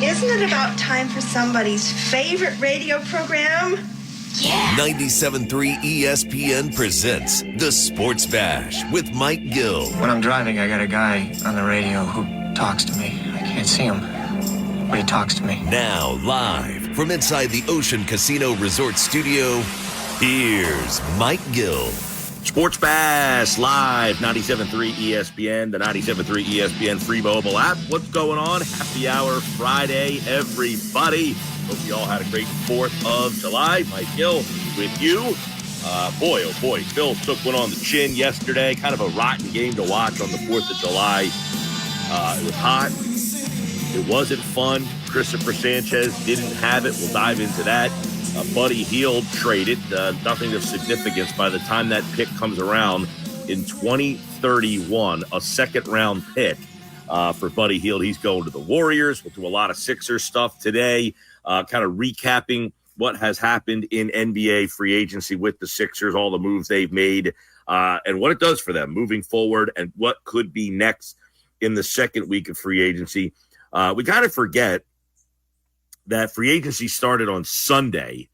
Isn't it about time for somebody's favorite radio program? Yeah. 97.3 ESPN presents The Sports Bash with Mike Gill. When I'm driving, I got a guy on the radio who talks to me. I can't see him, but he talks to me. Now, live from inside the Ocean Casino Resort Studio, here's Mike Gill. Sports Bash live, 97.3 ESPN, the 97.3 ESPN free mobile app. What's going on? Happy Hour Friday, everybody. Hope you all had a great 4th of July. Mike Gill with you. Boy, oh boy, Phil took one on the chin yesterday. Kind of a rotten game to watch on the 4th of July. It was hot. It wasn't fun. Christopher Sanchez didn't have it. We'll dive into that. Buddy Hield traded. Nothing of significance by the time that pick comes around in 2031, a second-round pick for Buddy Hield. He's going to the Warriors. We'll do a lot of Sixers stuff today, kind of recapping what has happened in NBA free agency with the Sixers, all the moves they've made, and what it does for them moving forward and what could be next in the second week of free agency. We kind of forget that free agency started on Sunday,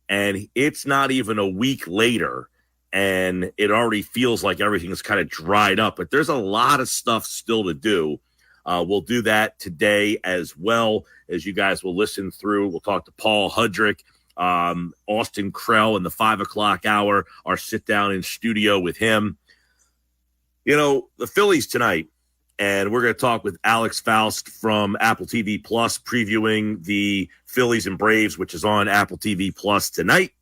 and it's not even a week later, and it already feels like everything is kind of dried up. But there's a lot of stuff still to do. We'll do that today as well, as you guys will listen through. We'll talk to Paul Hudrick, Austin Krell in the 5 o'clock hour, our sit-down in studio with him. You know, the Phillies tonight, and we're going to talk with Alex Faust from Apple TV Plus, previewing the Phillies and Braves, which is on Apple TV Plus tonight.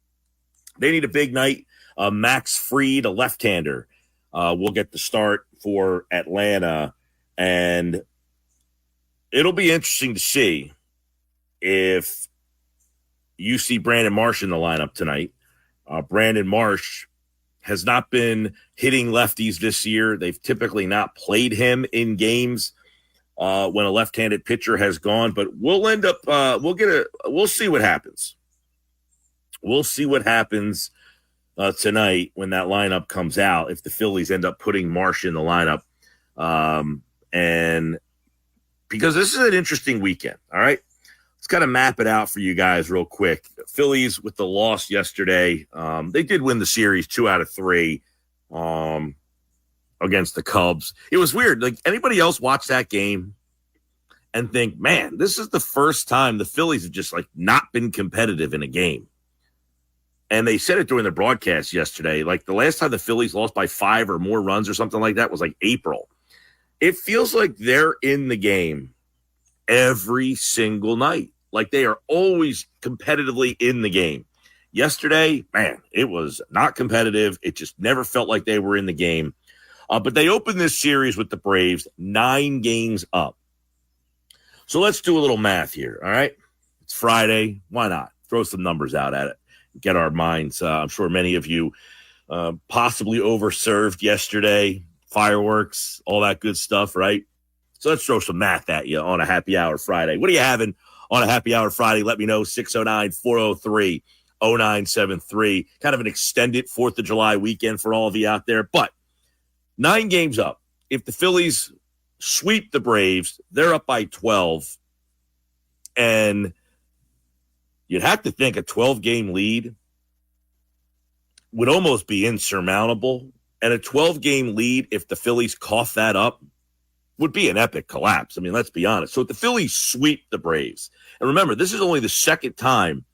They need a big night. Max Fried, a left-hander, will get the start for Atlanta. And it'll be interesting to see if you see Brandon Marsh in the lineup tonight. Brandon Marsh has not been hitting lefties this year. They've typically not played him in games when a left-handed pitcher has gone, but we'll end up, we'll see what happens. We'll see what happens tonight when that lineup comes out, if the Phillies end up putting Marsh in the lineup. And because this is an interesting weekend, all right? Let's kind of map it out for you guys real quick. Phillies with the loss yesterday. They did win the series 2 out of 3 against the Cubs. It was weird. Like, anybody else watch that game and think, man, this is the first time the Phillies have just like not been competitive in a game. And they said it during the broadcast yesterday. Like, the last time the Phillies lost by 5 or more runs or something like that was like April. It feels like they're in the game every single night. Like, they are always competitively in the game. Yesterday, man, it was not competitive. It just never felt like they were in the game. But they opened this series with the Braves 9 games up. So let's do a little math here, all right? It's Friday. Why not? Throw some numbers out at it. Get our minds. I'm sure many of you possibly overserved yesterday. Fireworks, all that good stuff, right? So let's throw some math at you on a happy hour Friday. What are you having on a happy hour Friday? Let me know, 609-403-0973. Kind of an extended 4th of July weekend for all of you out there. But 9 games up. If the Phillies sweep the Braves, they're up by 12. And you'd have to think a 12-game lead would almost be insurmountable. And a 12-game lead, if the Phillies cough that up, would be an epic collapse. I mean, let's be honest. So if the Phillies sweep the Braves, and remember, this is only the second time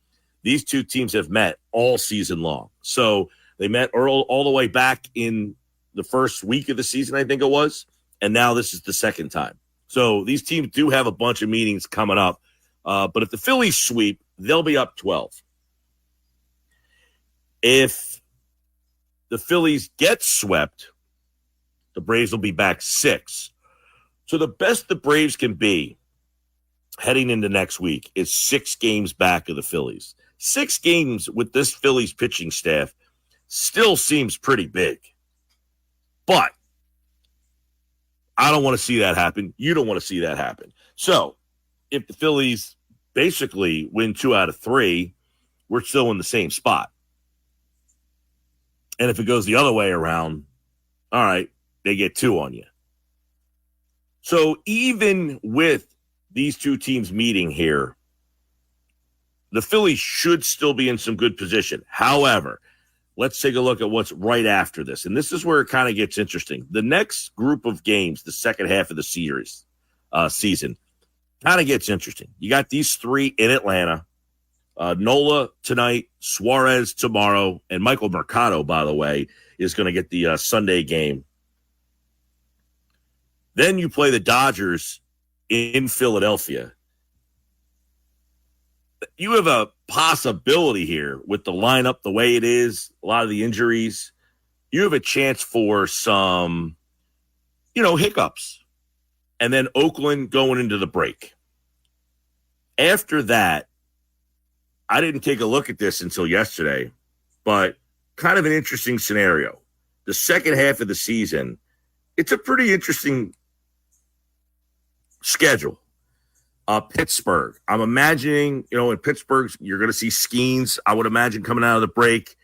these two teams have met all season long. So they met all the way back in the first week of the season, I think it was, and now this is the second time. So these teams do have a bunch of meetings coming up. But if the Phillies sweep, they'll be up 12. If the Phillies get swept, the Braves will be back 6. So the best the Braves can be heading into next week is 6 games back of the Phillies. 6 games with this Phillies pitching staff still seems pretty big. But I don't want to see that happen. You don't want to see that happen. So if the Phillies basically win 2 out of 3, we're still in the same spot. And if it goes the other way around, all right, they get 2 on you. So even with these two teams meeting here, the Phillies should still be in some good position. However, let's take a look at what's right after this. And this is where it kind of gets interesting. The next group of games, the second half of the season, kind of gets interesting. You got these three in Atlanta. Nola tonight, Suarez tomorrow, and Michael Mercado, by the way, is going to get the Sunday game. Then you play the Dodgers in Philadelphia. You have a possibility here with the lineup the way it is, a lot of the injuries. You have a chance for some, hiccups. And then Oakland going into the break. After that, I didn't take a look at this until yesterday, but kind of an interesting scenario. The second half of the season, it's a pretty interesting schedule. Pittsburgh. I'm imagining, in Pittsburgh, you're going to see Skeens, I would imagine, coming out of the break.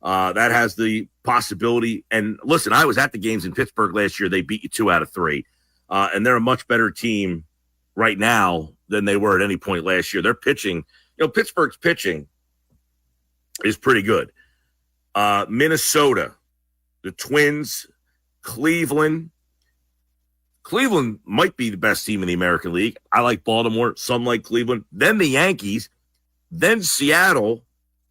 That has the possibility. And listen, I was at the games in Pittsburgh last year. They beat you 2 out of 3. And they're a much better team right now than they were at any point last year. They're pitching. Pittsburgh's pitching is pretty good. Minnesota, the Twins, Cleveland. Cleveland might be the best team in the American League. I like Baltimore. Some like Cleveland. Then the Yankees. Then Seattle.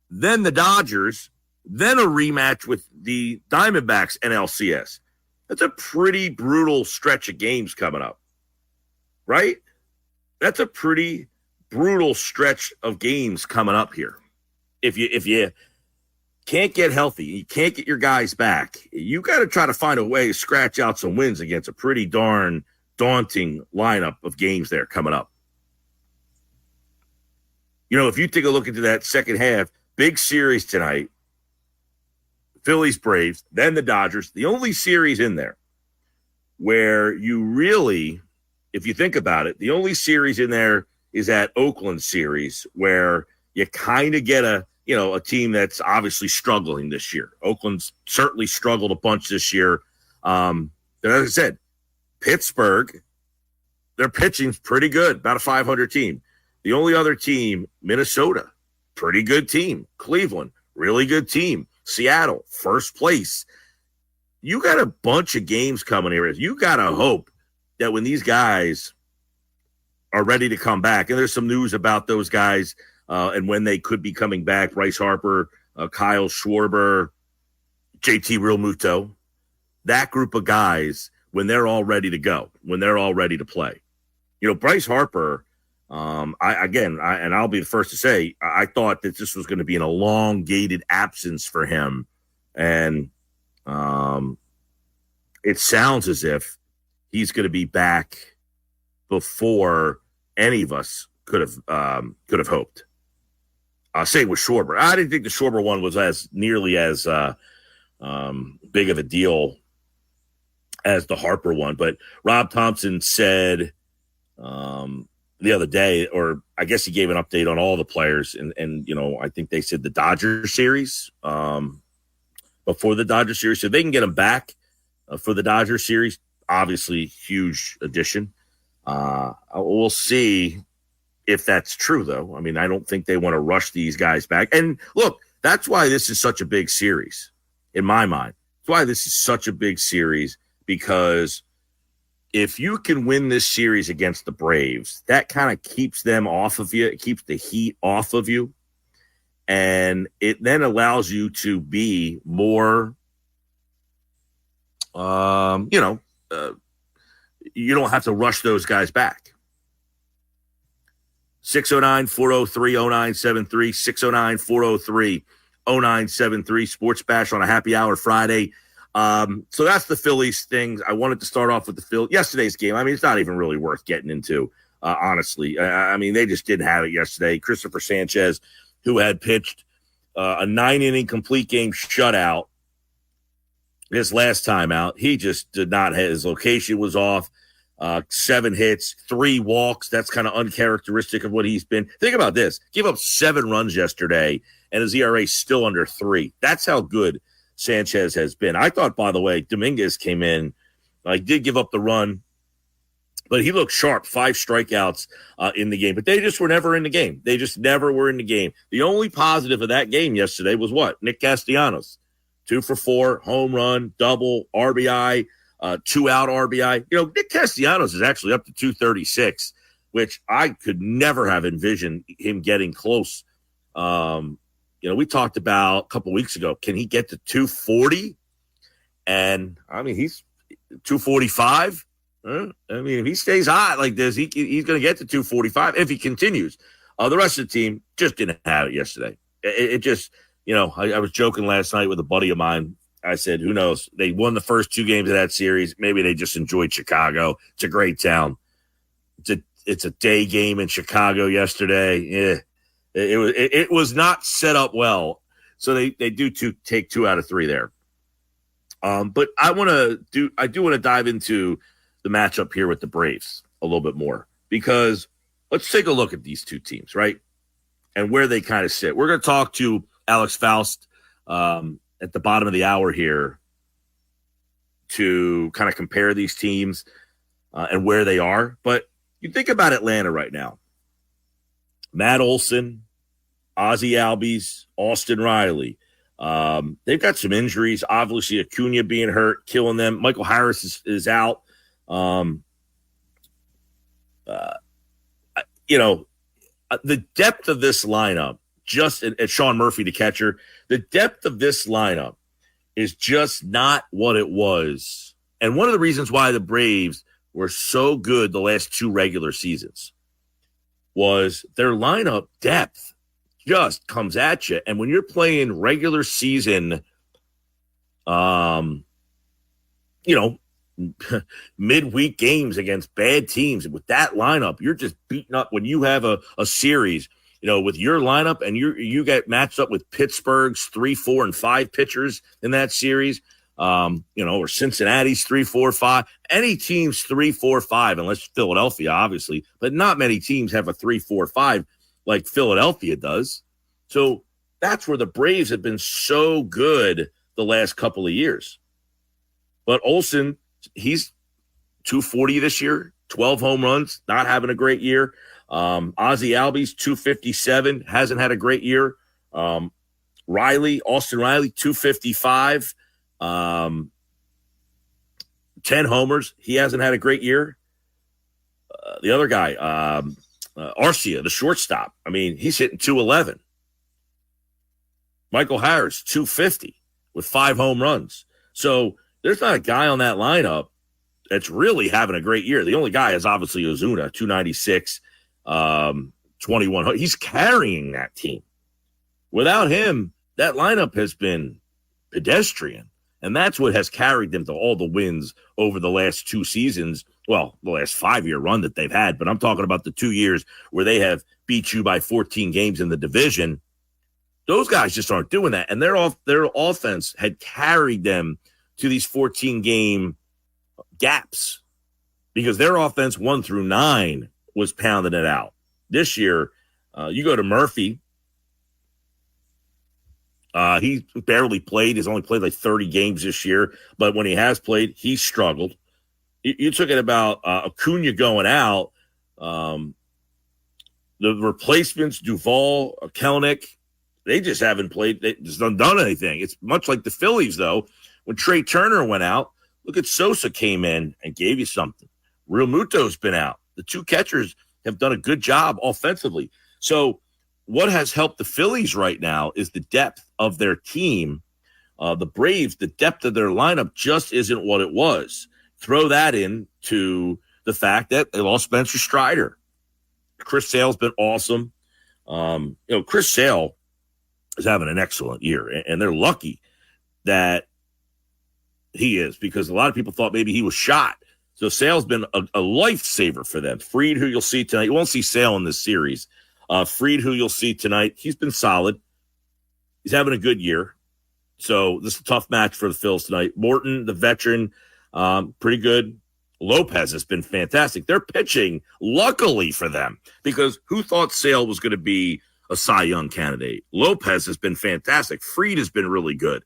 Then the Dodgers. Then a rematch with the Diamondbacks NLCS. That's a pretty brutal stretch of games coming up. Right? That's a pretty brutal stretch of games coming up here. If you can't get healthy, you can't get your guys back, you got to try to find a way to scratch out some wins against a pretty darn daunting lineup of games there coming up. If you take a look into that second half, big series tonight, Phillies, Braves, then the Dodgers, the only series in there where you really, if you think about it, the only series in there is that Oakland series where you kind of get a team that's obviously struggling this year. Oakland's certainly struggled a bunch this year. As I said, Pittsburgh, their pitching's pretty good, about a 500 team. The only other team, Minnesota, pretty good team. Cleveland, really good team. Seattle, first place. You got a bunch of games coming here. You got to hope that when these guys are ready to come back, and there's some news about those guys and when they could be coming back, Bryce Harper, Kyle Schwarber, JT Realmuto, that group of guys, when they're all ready to go, when they're all ready to play. Bryce Harper, I'll be the first to say, I thought that this was going to be an elongated absence for him. And it sounds as if he's going to be back before any of us could have hoped. Same with Schwarber. I didn't think the Schwarber one was as nearly as big of a deal as the Harper one, but Rob Thompson said the other day, or I guess he gave an update on all the players, and I think they said the Dodgers series before the Dodgers series, so they can get them back for the Dodgers series. Obviously, huge addition. We'll see if that's true, though. I mean, I don't think they want to rush these guys back. And look, that's why this is such a big series, in my mind. That's why this is such a big series, because if you can win this series against the Braves, that kind of keeps them off of you. It keeps the heat off of you. And it then allows you to be more, you don't have to rush those guys back. 609-403-0973, 609-403-0973, Sports Bash on a happy hour Friday. So that's the Phillies things. I wanted to start off with the Phillies. Yesterday's game, I mean, it's not even really worth getting into, honestly. I mean, they just didn't have it yesterday. Christopher Sanchez, who had pitched a 9-inning complete game shutout his last time out, he just did not have, his location was off. 7 hits, 3 walks. That's kind of uncharacteristic of what he's been. Think about this. Gave up 7 runs yesterday, and his ERA still under 3. That's how good Sanchez has been. I thought, by the way, Dominguez came in. Did give up the run But he looked sharp, 5 strikeouts in the game. But they just were never in the game. They just never were in the game. The only positive of that game yesterday was what? Nick Castellanos, 2 for 4, home run, double, RBI, 2-out RBI. Nick Castellanos is actually up to 236, which I could never have envisioned him getting close. We talked about a couple weeks ago, can he get to 240? And, he's 245. If he stays hot like this, he's going to get to 245 if he continues. The rest of the team just didn't have it yesterday. It just, I was joking last night with a buddy of mine. I said, who knows? They won the first 2 games of that series. Maybe they just enjoyed Chicago. It's a great town. It's a day game in Chicago yesterday. It was not set up well. So they do take 2 out of 3 there. But I do want to dive into the matchup here with the Braves a little bit more, because let's take a look at these 2 teams, right? And where they kind of sit. We're going to talk to Alex Faust at the bottom of the hour here to kind of compare these teams and where they are. But you think about Atlanta right now. Matt Olson, Ozzie Albies, Austin Riley. They've got some injuries. Obviously, Acuna being hurt, killing them. Michael Harris is out. The depth of this lineup, and Sean Murphy, the catcher, the depth of this lineup is just not what it was. And one of the reasons why the Braves were so good the last 2 regular seasons was their lineup depth just comes at you. And when you're playing regular season, midweek games against bad teams with that lineup, you're just beaten up. When you have a series, with your lineup and you get matched up with Pittsburgh's 3, 4, and 5 pitchers in that series, or Cincinnati's 3, 4, 5, any team's 3, 4, 5, unless Philadelphia, obviously, but not many teams have a 3, 4, 5 like Philadelphia does. So that's where the Braves have been so good the last couple of years. But Olsen, he's 240 this year, 12 home runs, not having a great year. Ozzie Albies, 257, hasn't had a great year. Austin Riley, 255, 10 homers. He hasn't had a great year. The other guy, Arcia, the shortstop, he's hitting 211. Michael Harris, 250 with 5 home runs. So there's not a guy on that lineup that's really having a great year. The only guy is obviously Ozuna, 296, 21. He's carrying that team. Without him, that lineup has been pedestrian. And that's what has carried them to all the wins over the last 2 seasons. Well, the last 5-year run that they've had. But I'm talking about the 2 years where they have beat you by 14 games in the division. Those guys just aren't doing that. And their offense had carried them to these 14-game gaps because their offense 1 through 9 was pounding it out. This year, you go to Murphy. He barely played. He's only played like 30 games this year. But when he has played, he struggled. You took it about Acuna going out. The replacements, Duvall, Kelenic, they just haven't played. They just haven't done anything. It's much like the Phillies, though. When Trey Turner went out, look at Sosa came in and gave you something. Real Muto's been out. The 2 catchers have done a good job offensively. So what has helped the Phillies right now is the depth of their team. The Braves, the depth of their lineup just isn't what it was. Throw that into the fact that they lost Spencer Strider. Chris Sale's been awesome. Chris Sale is having an excellent year, and they're lucky that he is because a lot of people thought maybe he was shot. So Sale's been a lifesaver for them. Fried, who you'll see tonight, you won't see Sale in this series. Fried, who you'll see tonight, he's been solid. He's having a good year. So this is a tough match for the Phils tonight. Morton, the veteran, pretty good. Lopez has been fantastic. They're pitching, luckily for them, because who thought Sale was going to be a Cy Young candidate? Lopez has been fantastic. Fried has been really good.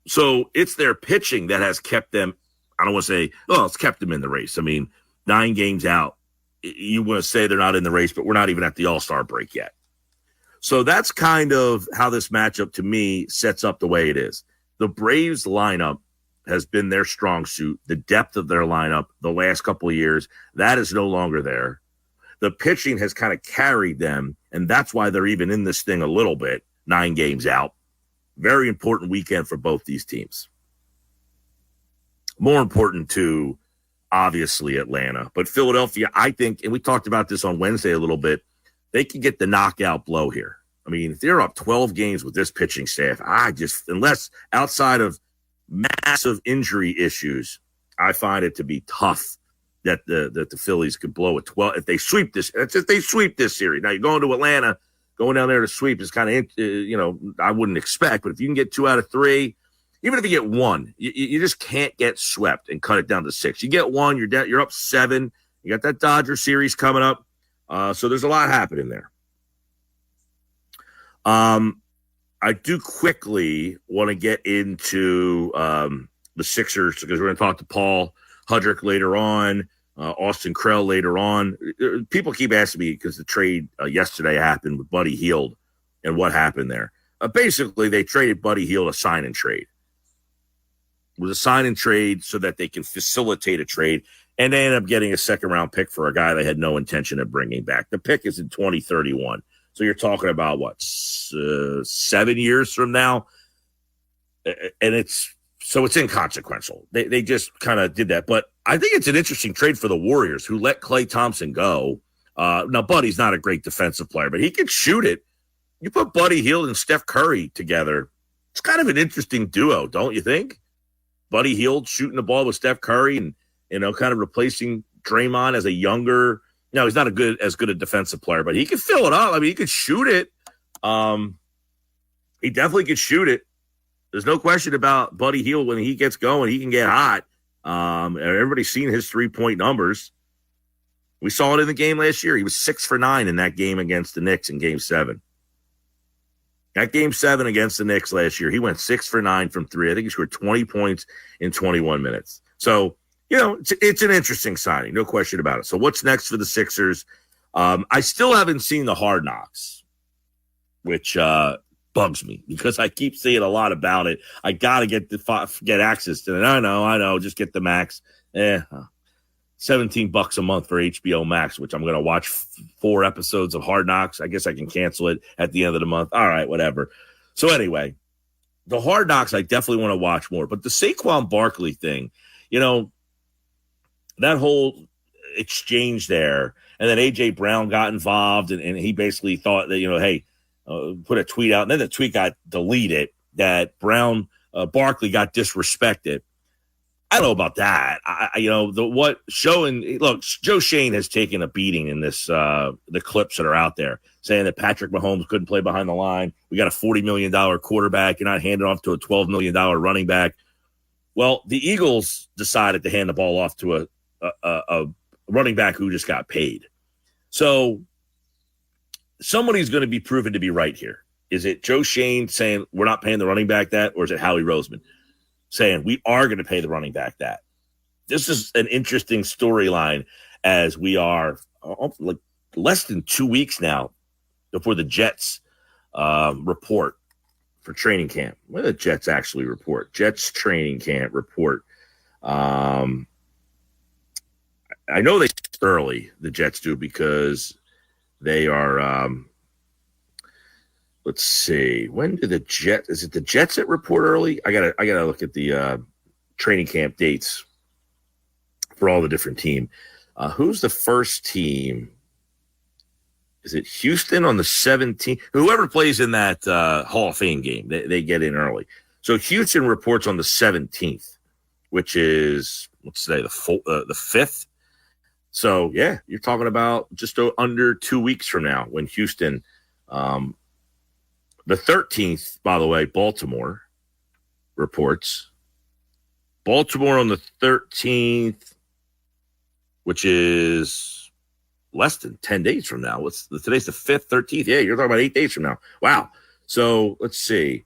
So it's their pitching that has kept them I don't want to say, oh, it's kept them in the race. I mean, 9 games out, you want to say they're not in the race, but we're not even at the All-Star break yet. So that's kind of how this matchup, to me, sets up the way it is. The Braves lineup has been their strong suit. The depth of their lineup the last couple of years, that is no longer there. The pitching has kind of carried them, and that's why they're even in this thing a little bit, 9 games out. Very important weekend for both these teams. More important to, obviously, Atlanta. But Philadelphia, I think, and we talked about this on Wednesday a little bit, they can get the knockout blow here. I mean, if they're up 12 games with this pitching staff, unless outside of massive injury issues, I find it to be tough that the Phillies could blow a 12 if they sweep this. That's if they sweep this series. Now you're going to Atlanta, going down there to sweep is kind of I wouldn't expect, but if you can get 2 out of 3, even if you get 1, you just can't get swept and cut it down to 6. You get 1, you're down, you're up 7. You got that Dodger series coming up, so there's a lot happening there. I do quickly want to get into the Sixers because we're going to talk to Paul Hudrick later on, Austin Krell later on. People keep asking me because the trade yesterday happened with Buddy Hield and what happened there. Basically, they traded Buddy Hield a sign and trade. It was a sign and trade so that they can facilitate a trade, and they ended up getting a second-round pick for a guy they had no intention of bringing back. The pick is in 2031. So you're talking about, 7 years from now? And it's inconsequential. They just kind of did that. But I think it's an interesting trade for the Warriors, who let Klay Thompson go. Now, Buddy's not a great defensive player, but he can shoot it. You put Buddy Hield and Steph Curry together, it's kind of an interesting duo, don't you think? Buddy Hield shooting the ball with Steph Curry and, kind of replacing Draymond as a younger – no, he's not as good a defensive player, but he can fill it up. I mean, he could shoot it. He definitely could shoot it. There's no question about Buddy Hield. When he gets going, he can get hot. Everybody's seen his 3-point numbers. We saw it in the game last year. He was 6 for 9 in that game against the Knicks in Game 7. That Game 7 against the Knicks last year, he went 6 for 9 from 3. I think he scored 20 points in 21 minutes. So, it's an interesting signing, no question about it. So what's next for the Sixers? I still haven't seen the Hard Knocks, which bugs me because I keep seeing a lot about it. I got to get access to it. I know. Just get the Max. $17 a month for HBO Max, which I'm going to watch 4 episodes of Hard Knocks. I guess I can cancel it at the end of the month. All right, whatever. So anyway, the Hard Knocks I definitely want to watch more. But the Saquon Barkley thing, that whole exchange there, and then A.J. Brown got involved, and he basically thought that, put a tweet out, and then the tweet got deleted that Barkley got disrespected. I don't know about that. Joe Shane has taken a beating in this, the clips that are out there saying that Patrick Mahomes couldn't play behind the line. We got a $40 million quarterback. You're not handing off to a $12 million running back. Well, the Eagles decided to hand the ball off to a running back who just got paid. So somebody's going to be proven to be right here. Is it Joe Shane saying we're not paying the running back that, or is it Howie Roseman saying we are going to pay the running back that? This is an interesting storyline as we are less than 2 weeks now before the Jets report for training camp. When do the Jets actually report? Jets training camp report. I know they early, the Jets do, because they are let's see. When do the Jets – is it the Jets that report early? I gotta look at the training camp dates for all the different team. Who's the first team? Is it Houston on the 17th? Whoever plays in that Hall of Fame game, they get in early. So Houston reports on the 17th, which is, let's say, the 5th. So, yeah, you're talking about just under 2 weeks from now when Houston the 13th, by the way, Baltimore reports. Baltimore on the 13th, which is less than 10 days from now. Today's the 5th, 13th. Yeah, you're talking about 8 days from now. Wow. So let's see.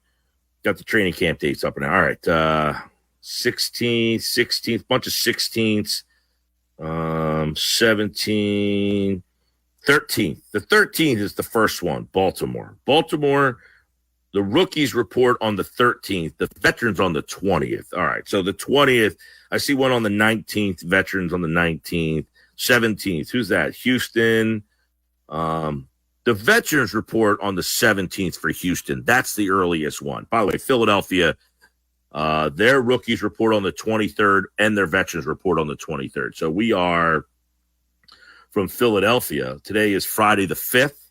Got the training camp dates up now. All right. 16th, bunch of 16ths, 17, 13th. The 13th is the first one, Baltimore. Baltimore, the rookies report on the 13th, the veterans on the 20th. All right, so the 20th, I see one on the 19th, veterans on the 19th, 17th. Who's that? Houston. The veterans report on the 17th for Houston. That's the earliest one. By the way, Philadelphia, their rookies report on the 23rd and their veterans report on the 23rd. So we are from Philadelphia. Today is Friday the 5th.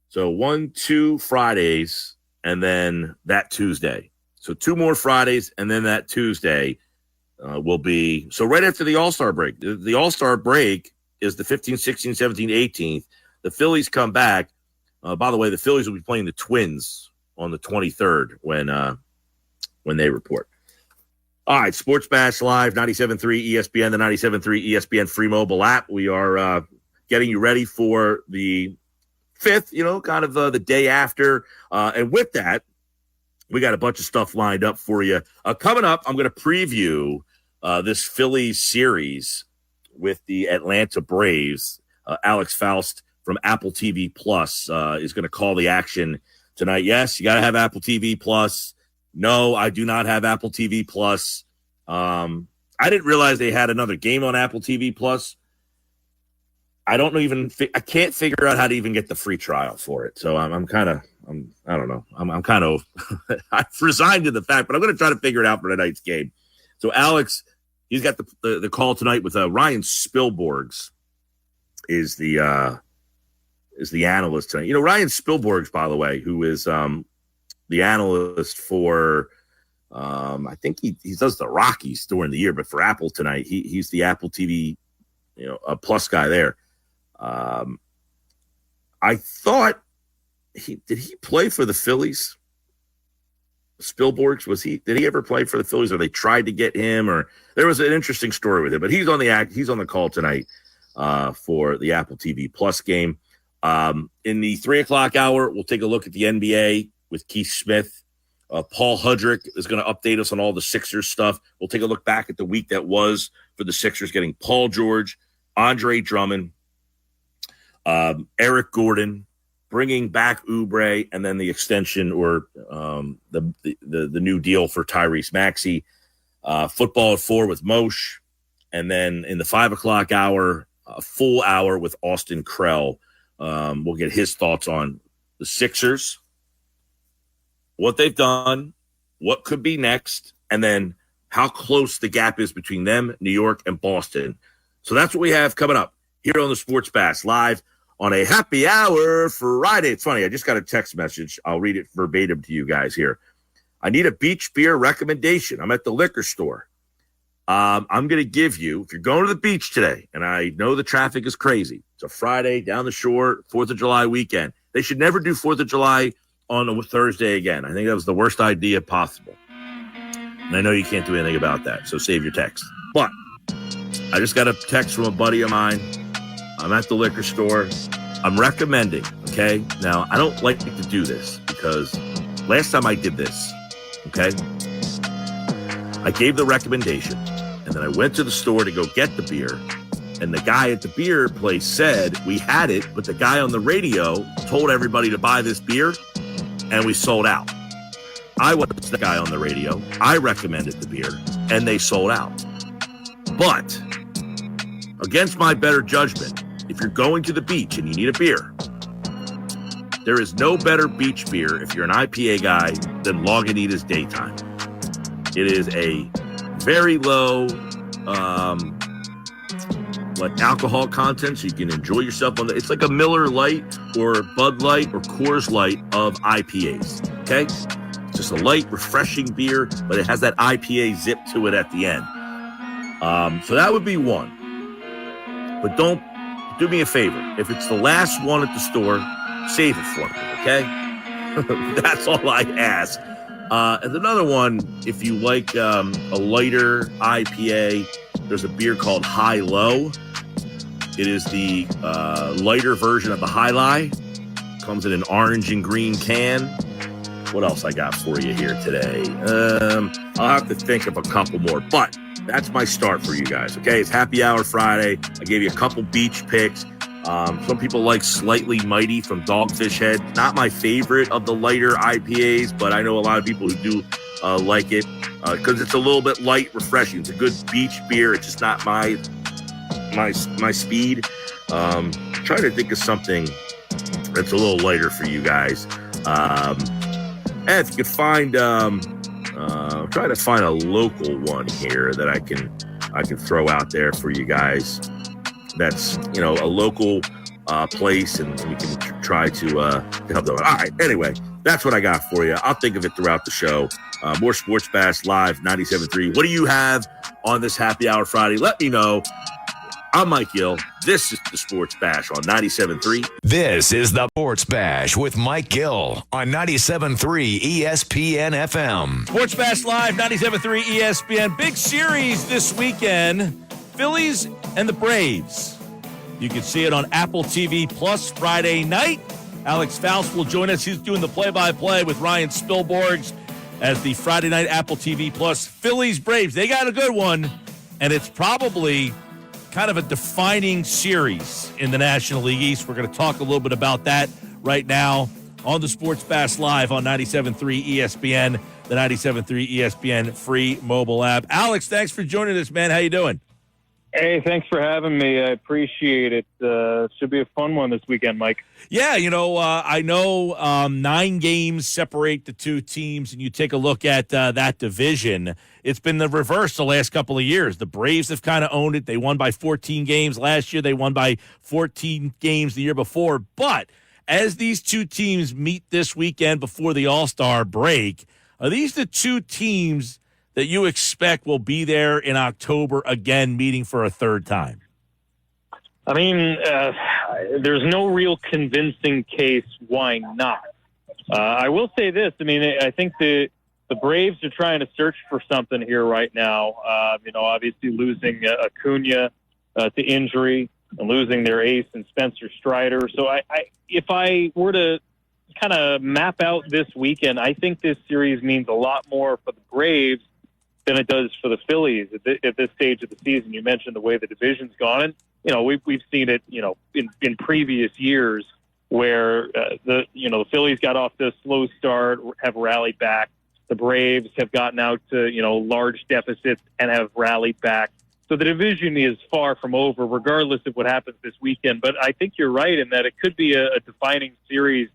So 2 Fridays and then that Tuesday. So 2 more Fridays and then that Tuesday will be. So right after the All-Star break. The All-Star break is the 15th, 16th, 17th, 18th. The Phillies come back. By the way, the Phillies will be playing the Twins on the 23rd when they report. All right, Sports Bash Live, 97.3 ESPN, the 97.3 ESPN free mobile app. We are getting you ready for the 5th, kind of the day after. And with that, we got a bunch of stuff lined up for you. Coming up, I'm going to preview this Phillies series with the Atlanta Braves. Alex Faust from Apple TV Plus is going to call the action tonight. Yes, you got to have Apple TV Plus. No, I do not have Apple TV Plus. I didn't realize they had another game on Apple TV Plus. I don't know I can't figure out how to even get the free trial for it. So I don't know. I'm kind of, I've resigned to the fact, but I'm going to try to figure it out for tonight's game. So Alex, he's got the call tonight with Ryan Spilborghs is the analyst tonight. Ryan Spilborghs, by the way, who is the analyst for I think he does the Rockies during the year, but for Apple tonight, he's the Apple TV a Plus guy there. I thought did he play for the Phillies? Spilborghs, did he ever play for the Phillies, or they tried to get him, or there was an interesting story with him, but he's on the call tonight for the Apple TV Plus game. In the 3:00 hour, we'll take a look at the NBA with Keith Smith. Paul Hudrick is going to update us on all the Sixers stuff. We'll take a look back at the week that was for the Sixers, getting Paul George, Andre Drummond, Eric Gordon, bringing back Oubre, and then the extension or the new deal for Tyrese Maxey. Football at 4 with Moshe, and then in the 5:00 hour, a full hour with Austin Krell. We'll get his thoughts on the Sixers, what they've done, what could be next, and then how close the gap is between them, New York, and Boston. So that's what we have coming up here on the Sports Bash Live on a happy hour Friday. It's funny, I just got a text message. I'll read it verbatim to you guys here. I need a beach beer recommendation. I'm at the liquor store. I'm going to give you, if you're going to the beach today, and I know the traffic is crazy, it's a Friday down the shore, 4th of July weekend. They should never do 4th of July on a Thursday again. I think that was the worst idea possible. And I know you can't do anything about that, so save your text. But I just got a text from a buddy of mine. I'm at the liquor store. I'm recommending, okay? Now, I don't like to do this because last time I did this, okay, I gave the recommendation, and then I went to the store to go get the beer, and the guy at the beer place said we had it, but the guy on the radio told everybody to buy this beer, and we sold out. I was the guy on the radio. I recommended the beer, and they sold out. But against my better judgment, if you're going to the beach and you need a beer, there is no better beach beer if you're an IPA guy than Lagunitas Daytime. It is a very low alcohol content, so you can enjoy yourself on it's like a Miller Lite or Bud Light or Coors Light of IPAs, okay? It's just a light, refreshing beer, but it has that IPA zip to it at the end. So that would be one. But don't do me a favor. If it's the last one at the store, save it for me, okay? That's all I ask. And another one, if you like a lighter IPA, there's a beer called High Low. It is the lighter version of the High Lie. Comes in an orange and green can. What else I got for you here today? I'll have to think of a couple more, but that's my start for you guys. Okay, it's Happy Hour Friday. I gave you a couple beach picks. Some people like Slightly Mighty from Dogfish Head. Not my favorite of the lighter IPAs, but I know a lot of people who do like it because it's a little bit light, refreshing. It's a good beach beer. It's just not my speed. Trying to think of something that's a little lighter for you guys. And if you could find, try to find a local one here that I can throw out there for you guys. That's, a local place, and we can try to help them. All right. Anyway, that's what I got for you. I'll think of it throughout the show. More Sports Bash Live 97.3. What do you have on this Happy Hour Friday? Let me know. I'm Mike Gill. This is the Sports Bash on 97.3. This is the Sports Bash with Mike Gill on 97.3 ESPN FM. Sports Bash Live, 97.3 ESPN. Big series this weekend. Phillies and the Braves. You can see it on Apple TV Plus Friday night. Alex Faust will join us. He's doing the play-by-play with Ryan Spielborgs as the Friday night Apple TV Plus Phillies-Braves. They got a good one, and it's probably kind of a defining series in the National League East. We're going to talk a little bit about that right now on the Sports Bash Live on 97.3 ESPN, the 97.3 ESPN free mobile app. Alex, thanks for joining us, man. How you doing? Hey, thanks for having me. I appreciate it. Should be a fun one this weekend, Mike. Yeah, I know 9 games separate the two teams, and you take a look at that division. It's been the reverse the last couple of years. The Braves have kind of owned it. They won by 14 games last year. They won by 14 games the year before. But as these two teams meet this weekend before the All-Star break, are these the two teams that you expect will be there in October again, meeting for a third time? I mean, there's no real convincing case why not. I will say this. I mean, I think the Braves are trying to search for something here right now. Obviously losing Acuna to injury and losing their ace and Spencer Strider. So if I were to kind of map out this weekend, I think this series means a lot more for the Braves than it does for the Phillies at this stage of the season. You mentioned the way the division's gone, and we've seen it, in previous years where the Phillies got off to a slow start, have rallied back. The Braves have gotten out to large deficits and have rallied back. So the division is far from over, regardless of what happens this weekend. But I think you're right in that it could be a defining series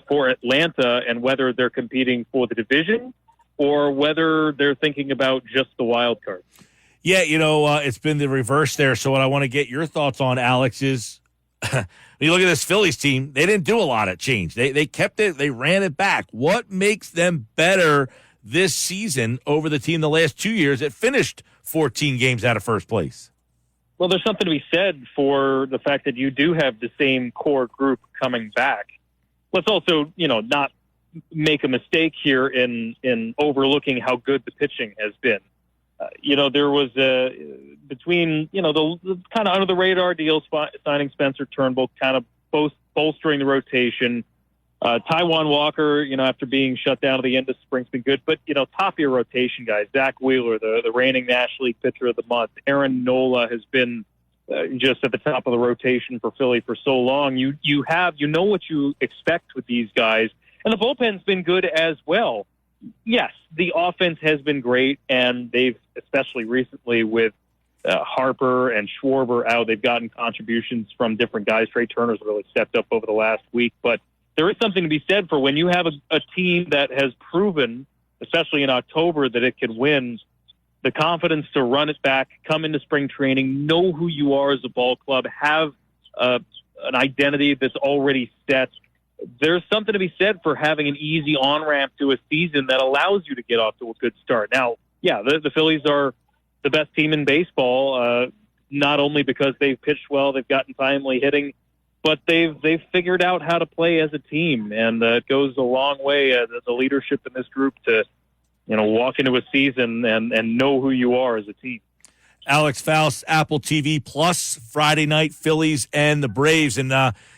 for Atlanta, and whether they're competing for the division or whether they're thinking about just the wild card. Yeah, it's been the reverse there. So what I want to get your thoughts on, Alex, is when you look at this Phillies team, they didn't do a lot of change. They kept it. They ran it back. What makes them better this season over the team the last 2 years that finished 14 games out of first place? Well, there's something to be said for the fact that you do have the same core group coming back. Let's also, not make a mistake here in overlooking how good the pitching has been. There was between, the kind of under the radar deals, signing Spencer Turnbull, kind of bolstering the rotation. Taijuan Walker, after being shut down at the end of spring's been good, but top of your rotation guys, Zach Wheeler, the reigning National League pitcher of the month, Aaron Nola has been just at the top of the rotation for Philly for so long. You know what you expect with these guys. And the bullpen's been good as well. Yes, the offense has been great, and they've, especially recently with Harper and Schwarber out, they've gotten contributions from different guys. Trey Turner's really stepped up over the last week. But there is something to be said for when you have a team that has proven, especially in October, that it can win, the confidence to run it back, come into spring training, know who you are as a ball club, have an identity that's already set. There's something to be said for having an easy on-ramp to a season that allows you to get off to a good start. Now, yeah, the Phillies are the best team in baseball, not only because they've pitched well, they've gotten timely hitting, but they've figured out how to play as a team, and it goes a long way, the leadership in this group, to walk into a season and know who you are as a team. Alex Faust, Apple TV Plus, Friday night, Phillies and the Braves. And,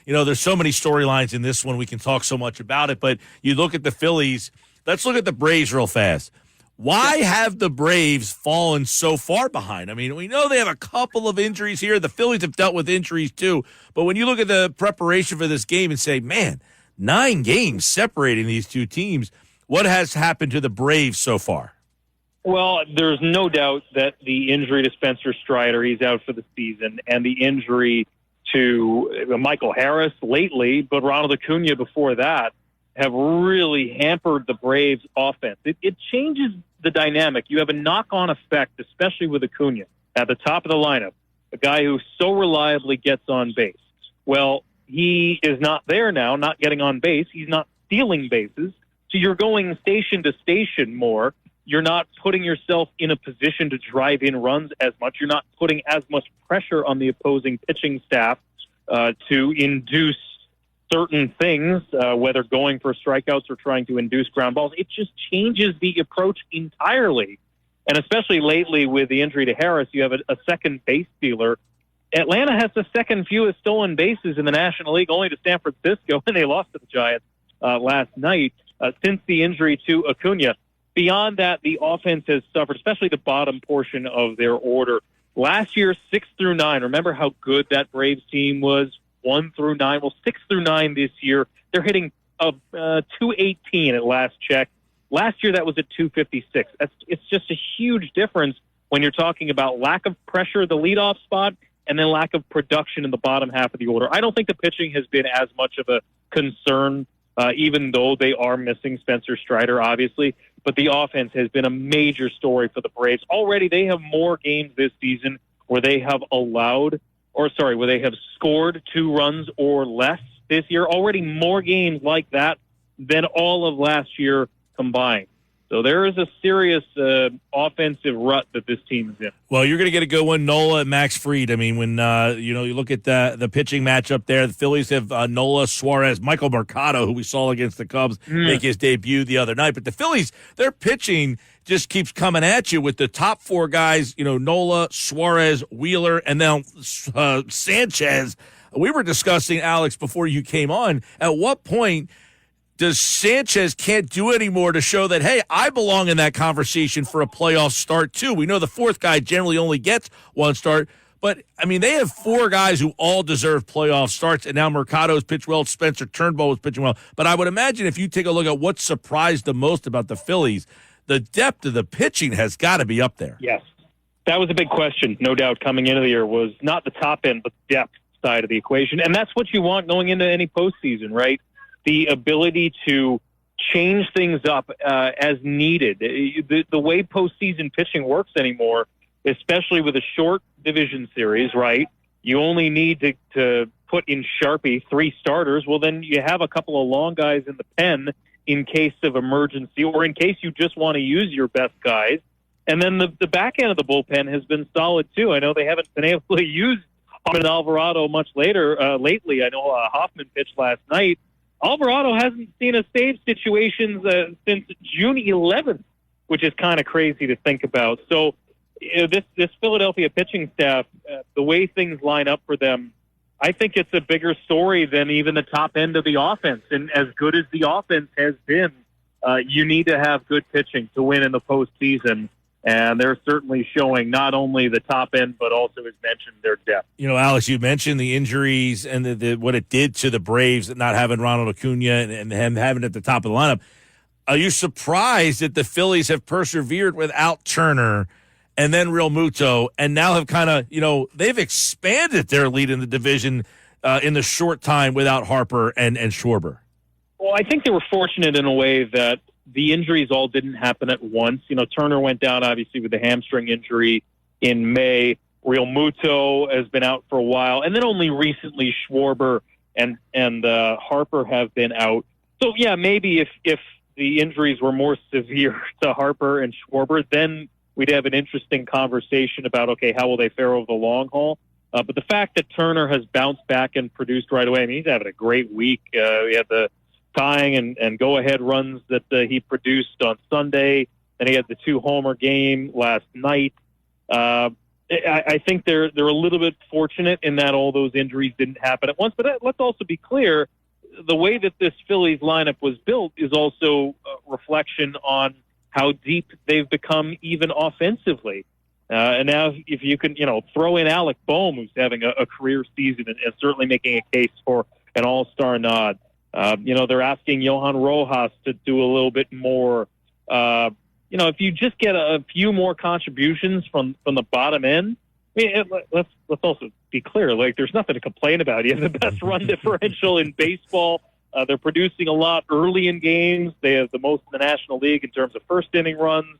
there's so many storylines in this one. We can talk so much about it. But you look at the Phillies. Let's look at the Braves real fast. Why have the Braves fallen so far behind? I mean, we know they have a couple of injuries here. The Phillies have dealt with injuries too. But when you look at the preparation for this game and say, man, 9 games separating these two teams, what has happened to the Braves so far? Well, there's no doubt that the injury to Spencer Strider, he's out for the season, and the injury to Michael Harris lately, but Ronald Acuna before that, have really hampered the Braves' offense. It changes the dynamic. You have a knock-on effect, especially with Acuna at the top of the lineup, a guy who so reliably gets on base. Well, he is not there now, not getting on base. He's not stealing bases. So you're going station to station more. You're not putting yourself in a position to drive in runs as much. You're not putting as much pressure on the opposing pitching staff to induce certain things, whether going for strikeouts or trying to induce ground balls. It just changes the approach entirely. And especially lately with the injury to Harris, you have a second base stealer. Atlanta has the second fewest stolen bases in the National League, only to San Francisco, and they lost to the Giants last night since the injury to Acuna. Beyond that, the offense has suffered, especially the bottom portion of their order. Last year, 6 through 9. Remember how good that Braves team was? 1 through 9. Well, 6 through 9 this year. They're hitting 218 at last check. Last year, that was at 256. It's just a huge difference when you're talking about lack of pressure at the leadoff spot and then lack of production in the bottom half of the order. I don't think the pitching has been as much of a concern, even though they are missing Spencer Strider, obviously. But the offense has been a major story for the Braves. Already, they have more games this season where they have where they have scored 2 runs or less this year. Already more games like that than all of last year combined. So there is a serious offensive rut that this team is in. Well, you're going to get a good one, Nola and Max Fried. I mean, when you look at the pitching matchup there, the Phillies have Nola, Suarez, Michael Mercado, who we saw against the Cubs make his debut the other night. But the Phillies, their pitching just keeps coming at you with the top 4 guys, Nola, Suarez, Wheeler, and now Sanchez. We were discussing, Alex, before you came on, at what point does Sanchez can't do anymore to show that, hey, I belong in that conversation for a playoff start too? We know the 4th guy generally only gets 1 start, but, I mean, they have 4 guys who all deserve playoff starts, and now Mercado's pitched well, Spencer Turnbull is pitching well. But I would imagine if you take a look at what surprised the most about the Phillies, the depth of the pitching has got to be up there. Yes. That was a big question, no doubt, coming into the year, was not the top end, but the depth side of the equation. And that's what you want going into any postseason, right? The ability to change things up as needed. The way postseason pitching works anymore, especially with a short division series, right? You only need to put in Sharpie 3 starters. Well, then you have a couple of long guys in the pen in case of emergency or in case you just want to use your best guys. And then the back end of the bullpen has been solid, too. I know they haven't been able to use Hoffman and Alvarado much lately. I know Hoffman pitched last night. Alvarado hasn't seen a save situations since June 11th, which is kind of crazy to think about. So this Philadelphia pitching staff, the way things line up for them, I think it's a bigger story than even the top end of the offense. And as good as the offense has been, you need to have good pitching to win in the postseason. And they're certainly showing not only the top end, but also, as mentioned, their depth. Alex, you mentioned the injuries and what it did to the Braves, not having Ronald Acuna and him having it at the top of the lineup. Are you surprised that the Phillies have persevered without Turner and then Real Muto and now have kind of, they've expanded their lead in the division in the short time without Harper and Schwarber? Well, I think they were fortunate in a way that the injuries all didn't happen at once. Turner went down, obviously, with the hamstring injury in May. Real Muto has been out for a while. And then only recently Schwarber and Harper have been out. So, yeah, maybe if the injuries were more severe to Harper and Schwarber, then we'd have an interesting conversation about, okay, how will they fare over the long haul? But the fact that Turner has bounced back and produced right away, I mean, he's having a great week. He had the tying and go-ahead runs that he produced on Sunday. Then he had the 2-homer game last night. I think they're a little bit fortunate in that all those injuries didn't happen at once. But let's also be clear, the way that this Phillies lineup was built is also a reflection on how deep they've become even offensively. And now if you can, throw in Alec Boehm, who's having a career season and certainly making a case for an all-star nod. They're asking Johan Rojas to do a little bit more. If you just get a few more contributions from the bottom end, I mean, let's also be clear. Like, there's nothing to complain about. You have the best run differential in baseball. They're producing a lot early in games. They have the most in the National League in terms of first-inning runs.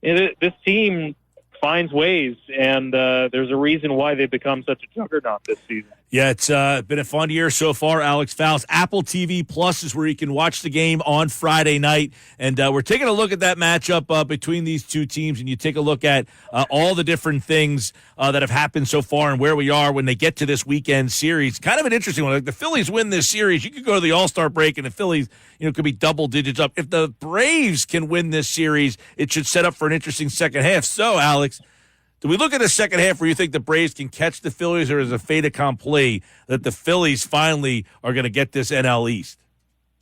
This team finds ways, and there's a reason why they've become such a juggernaut this season. Yeah, it's been a fun year so far, Alex Faust. Apple TV Plus is where you can watch the game on Friday night, and we're taking a look at that matchup between these two teams, and you take a look at all the different things that have happened so far and where we are when they get to this weekend series. Kind of an interesting one. Like, the Phillies win this series, you could go to the All-Star break, and the Phillies, could be double digits up. If the Braves can win this series, it should set up for an interesting second half. So, Alex, do we look at the second half where you think the Braves can catch the Phillies, or is it a fait accompli that the Phillies finally are going to get this NL East?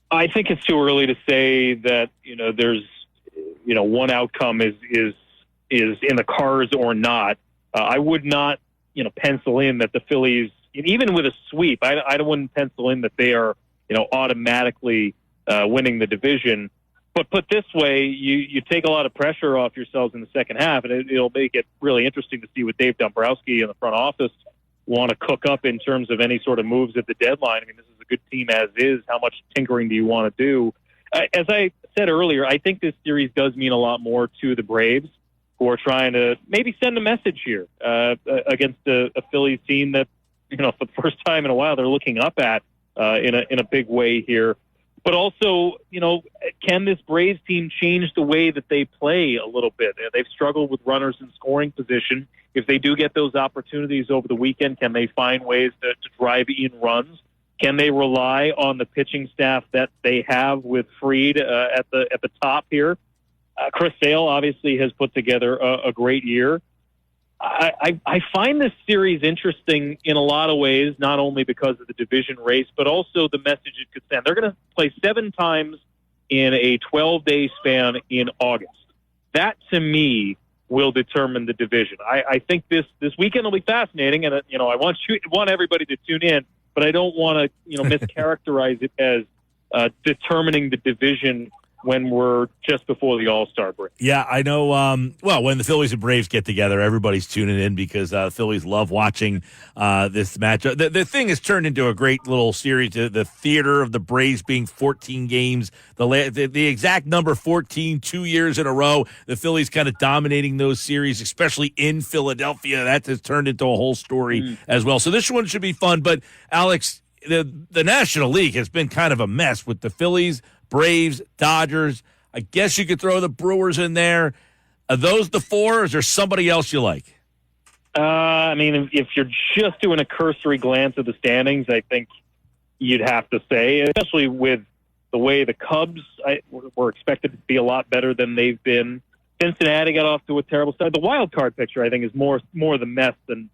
I think it's too early to say that there's one outcome is in the cards or not. I would not pencil in that the Phillies, even with a sweep, I wouldn't pencil in that they are automatically winning the division. But put this way, you take a lot of pressure off yourselves in the second half, and it'll make it really interesting to see what Dave Dombrowski and the front office want to cook up in terms of any sort of moves at the deadline. I mean, this is a good team as is. How much tinkering do you want to do? As I said earlier, I think this series does mean a lot more to the Braves, who are trying to maybe send a message here against a Phillies team that, for the first time in a while, they're looking up at in a big way here. But also, can this Braves team change the way that they play a little bit? They've struggled with runners in scoring position. If they do get those opportunities over the weekend, can they find ways to drive in runs? Can they rely on the pitching staff that they have with Fried at the top here? Chris Sale obviously has put together a great year. I find this series interesting in a lot of ways, not only because of the division race, but also the message it could send. They're going to play 7 times in a 12-day span in August. That, to me, will determine the division. I think this weekend will be fascinating, and I want everybody to tune in, but I don't want to mischaracterize it as determining the division when we're just before the All-Star break. Yeah, I know. When the Phillies and Braves get together, everybody's tuning in because the Phillies love watching this matchup. The thing has turned into a great little series. The theater of the Braves being 14 games, the exact number 14, 2 years in a row. The Phillies kind of dominating those series, especially in Philadelphia. That has turned into a whole story as well. So this one should be fun. But, Alex, the National League has been kind of a mess with the Phillies, Braves, Dodgers. I guess you could throw the Brewers in there. Are those the 4, or is there somebody else you like? I mean, if you're just doing a cursory glance at the standings, I think you'd have to say, especially with the way the Cubs were expected to be a lot better than they've been. Cincinnati got off to a terrible start. The wild card picture, I think, is more the mess than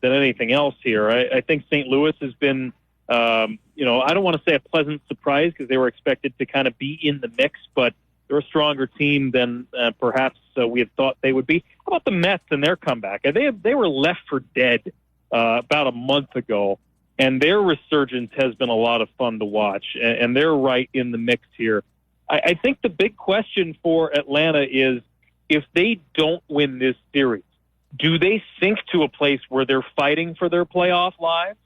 anything else here. I think St. Louis has been, I don't want to say a pleasant surprise because they were expected to kind of be in the mix, but they're a stronger team than perhaps we had thought they would be. How about the Mets and their comeback? They were left for dead about a month ago, and their resurgence has been a lot of fun to watch, and they're right in the mix here. I think the big question for Atlanta is, if they don't win this series, do they sink to a place where they're fighting for their playoff lives?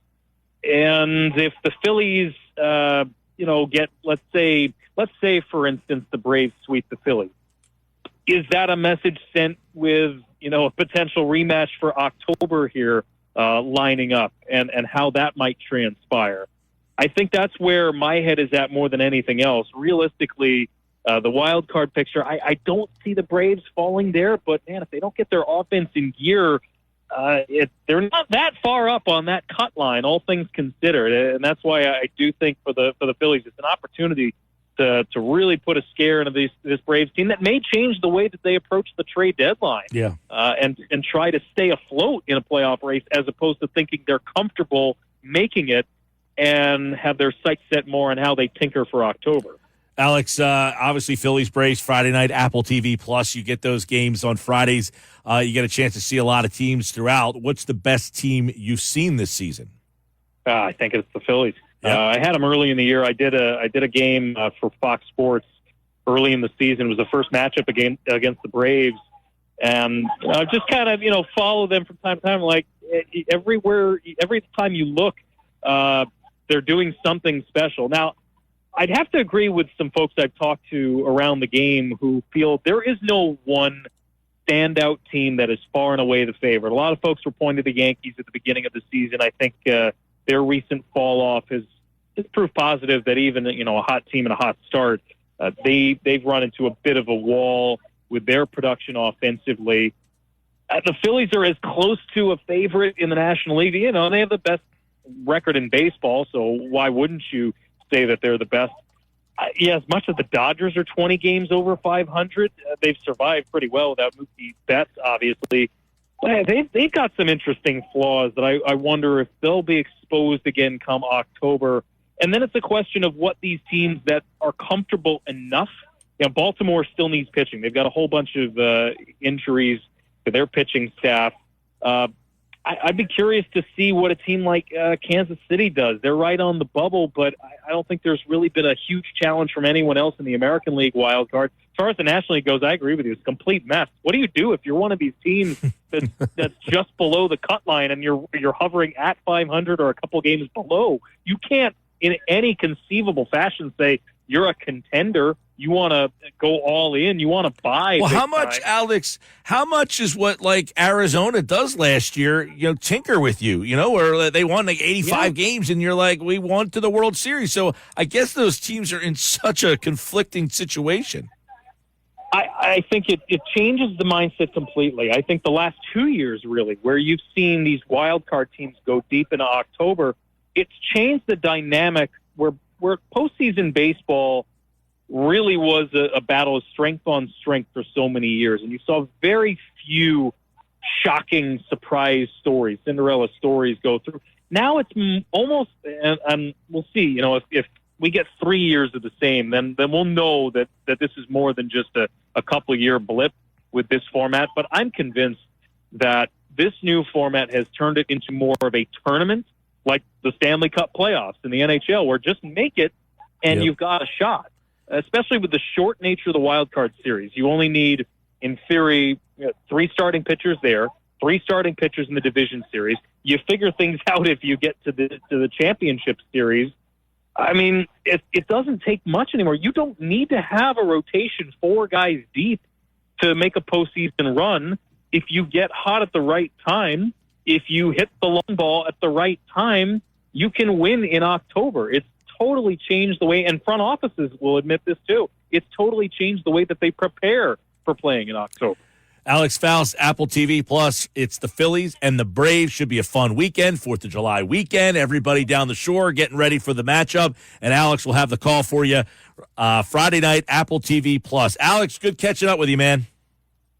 And if the Phillies, get, let's say, for instance, the Braves sweep the Phillies, is that a message sent with, a potential rematch for October here lining up and how that might transpire? I think that's where my head is at more than anything else. Realistically, the wild card picture, I don't see the Braves falling there, but man, if they don't get their offense in gear, they're not that far up on that cut line, all things considered, and that's why I do think for the Phillies, it's an opportunity to really put a scare into this Braves team that may change the way that they approach the trade deadline. Yeah, and try to stay afloat in a playoff race as opposed to thinking they're comfortable making it and have their sights set more on how they tinker for October. Alex, obviously Phillies Braves Friday night, Apple TV Plus. You get those games on Fridays. You get a chance to see a lot of teams throughout. What's the best team you've seen this season? I think it's the Phillies. Yep. I had them early in the year. I did a game for Fox Sports early in the season. It was the first matchup against the Braves, and just kind of follow them from time to time. Like every time you look, they're doing something special. Now, I'd have to agree with some folks I've talked to around the game who feel there is no one standout team that is far and away the favorite. A lot of folks were pointing to the Yankees at the beginning of the season. I think their recent fall off is proof positive that even a hot team and a hot start, they've run into a bit of a wall with their production offensively. The Phillies are as close to a favorite in the National League. They have the best record in baseball, so why wouldn't you say that they're the best? As much as the Dodgers are 20 games over 500, they've survived pretty well without Mookie Betts, obviously. But they've got some interesting flaws that I wonder if they'll be exposed again come October. And then it's a question of what these teams that are comfortable enough. Baltimore still needs pitching. They've got a whole bunch of injuries to their pitching staff. I'd be curious to see what a team like Kansas City does. They're right on the bubble, but I don't think there's really been a huge challenge from anyone else in the American League wild card. As far as the National League goes, I agree with you. It's a complete mess. What do you do if you're one of these teams that's just below the cut line and you're hovering at 500 or a couple games below? You can't, in any conceivable fashion, say you're a contender. You want to go all in. You want to buy. Well, how much, Alex, how much is what like Arizona does last year, tinker with you, where they won like 85 games and you're like, we won to the World Series. So I guess those teams are in such a conflicting situation. I think it changes the mindset completely. I think the last 2 years, really, where you've seen these wild card teams go deep into October, it's changed the dynamic where postseason baseball really was a battle of strength on strength for so many years. And you saw very few shocking surprise stories, Cinderella stories go through. Now it's almost, and we'll see, if we get 3 years of the same, then we'll know that this is more than just a couple-year blip with this format. But I'm convinced that this new format has turned it into more of a tournament, like the Stanley Cup playoffs in the NHL, where just make it and you've got a shot. Especially with the short nature of the wild card series. You only need, in theory, 3 starting pitchers there, 3 starting pitchers in the division series. You figure things out if you get to the championship series. I mean, it doesn't take much anymore. You don't need to have a rotation 4 guys deep to make a postseason run. If you get hot at the right time, if you hit the long ball at the right time, you can win in October. It's totally changed the way, and front offices will admit this too, it's totally changed the way that they prepare for playing in October. Alex Faust, Apple TV Plus. It's the Phillies and the Braves. Should be a fun weekend, 4th of July weekend. Everybody down the shore getting ready for the matchup, and Alex will have the call for you Friday night, Apple TV Plus. Alex, good catching up with you, man.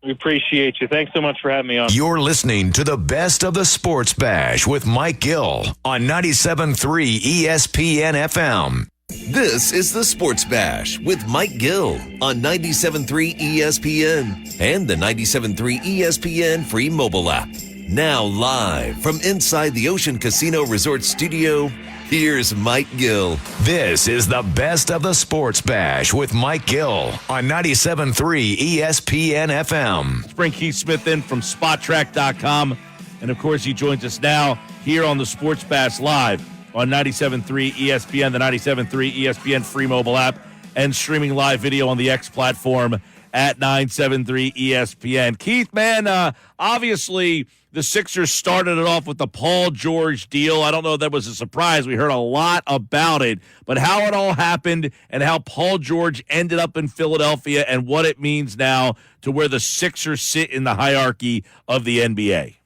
We appreciate you. Thanks so much for having me on. You're listening to the best of the Sports Bash with Mike Gill on 97.3 ESPN FM. This is the Sports Bash with Mike Gill on 97.3 ESPN and the 97.3 ESPN free mobile app. Now live from inside the Ocean Casino Resort Studio, here's Mike Gill. This is the best of the Sports Bash with Mike Gill on 97.3 ESPN FM. Let's bring Keith Smith in from SpotTrack.com. And, of course, he joins us now here on the Sports Bash Live on 97.3 ESPN, the 97.3 ESPN free mobile app, and streaming live video on the X platform at 973 ESPN. Keith, man, obviously the Sixers started it off with the Paul George deal. I don't know if that was a surprise. We heard a lot about it, but how it all happened and how Paul George ended up in Philadelphia and what it means now to where the Sixers sit in the hierarchy of the NBA.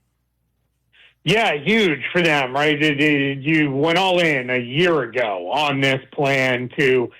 Yeah, huge for them, right? You went all in a year ago on this plan to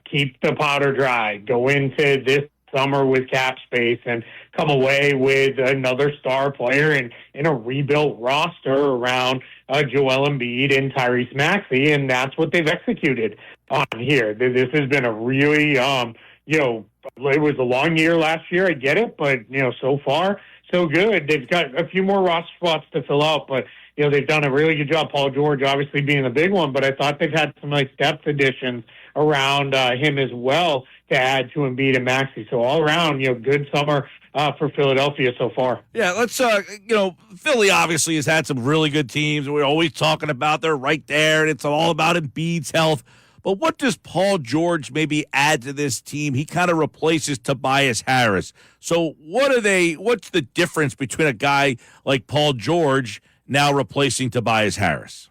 keep the powder dry, go into this summer with cap space and come away with another star player in a rebuilt roster around Joel Embiid and Tyrese Maxey, and that's what they've executed on here. This has been a really, it was a long year last year, I get it, but, so far, so good. They've got a few more roster spots to fill out, but, they've done a really good job. Paul George obviously being the big one, but I thought they've had some nice depth additions around him as well to add to Embiid and Maxey. So all around, good summer for Philadelphia so far. Yeah, let's, Philly obviously has had some really good teams. We're always talking about they're right there, and it's all about Embiid's health. But what does Paul George maybe add to this team? He kind of replaces Tobias Harris. So what's the difference between a guy like Paul George now replacing Tobias Harris?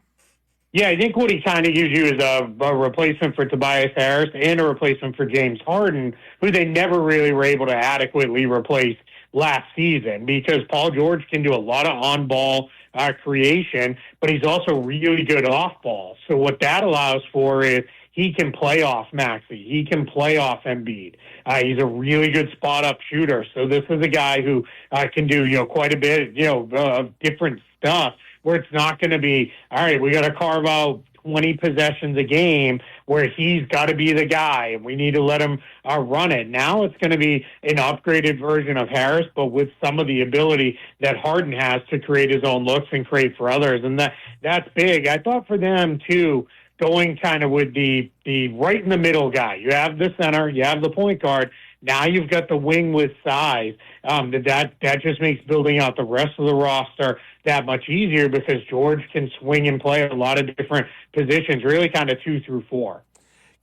Yeah, I think what he kind of gives you is a replacement for Tobias Harris and a replacement for James Harden, who they never really were able to adequately replace last season, because Paul George can do a lot of on-ball creation, but he's also really good off-ball. So what that allows for is he can play off Maxey. He can play off Embiid. He's a really good spot-up shooter. So this is a guy who can do, quite a bit, of different stuff, where it's not going to be, all right, we got to carve out 20 possessions a game where he's got to be the guy and we need to let him run it. Now it's going to be an upgraded version of Harris, but with some of the ability that Harden has to create his own looks and create for others. And that's big. I thought for them, too, going kind of with the right in the middle guy. You have the center, you have the point guard. Now you've got the wing with size. That just makes building out the rest of the roster that much easier, because George can swing and play a lot of different positions, really kind of 2 through 4.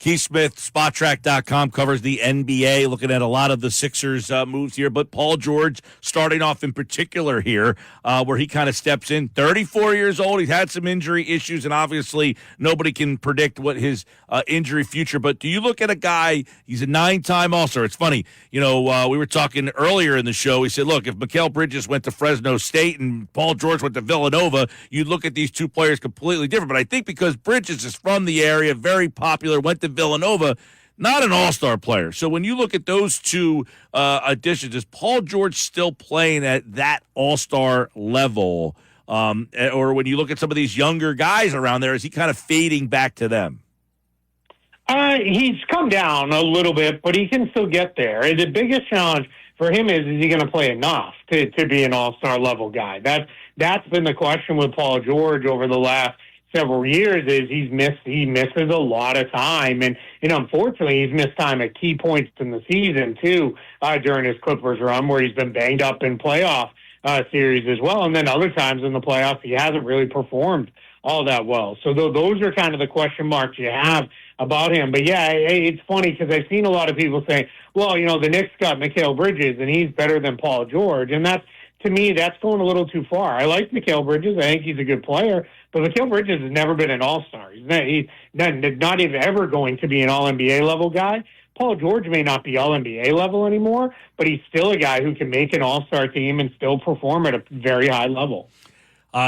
Keith Smith, SpotTrack.com, covers the NBA, looking at a lot of the Sixers moves here. But Paul George starting off in particular here, where he kind of steps in. 34 years old. He's had some injury issues, and obviously nobody can predict what his injury future. But do you look at a guy, he's a 9-time All-Star. It's funny, we were talking earlier in the show. He said, look, if Mikal Bridges went to Fresno State and Paul George went to Villanova, you'd look at these two players completely different. But I think because Bridges is from the area, very popular, went to Villanova, not an all-star player. So when you look at those two additions, is Paul George still playing at that all-star level? Or when you look at some of these younger guys around there, is he kind of fading back to them? He's come down a little bit, but he can still get there. And the biggest challenge for him is he going to play enough to be an all-star level guy? That's been the question with Paul George over the last several years, is he misses a lot of time, and unfortunately he's missed time at key points in the season too, during his Clippers run, where he's been banged up in playoff series as well, and then other times in the playoffs he hasn't really performed all that well. So those are kind of the question marks you have about him. But yeah, it's funny because I've seen a lot of people say, well, the Knicks got Mikal Bridges and he's better than Paul George, and to me, that's going a little too far. I like Mikal Bridges. I think he's a good player. But Mikal Bridges has never been an all-star. He's not even ever going to be an all-NBA level guy. Paul George may not be all-NBA level anymore, but he's still a guy who can make an all-star team and still perform at a very high level.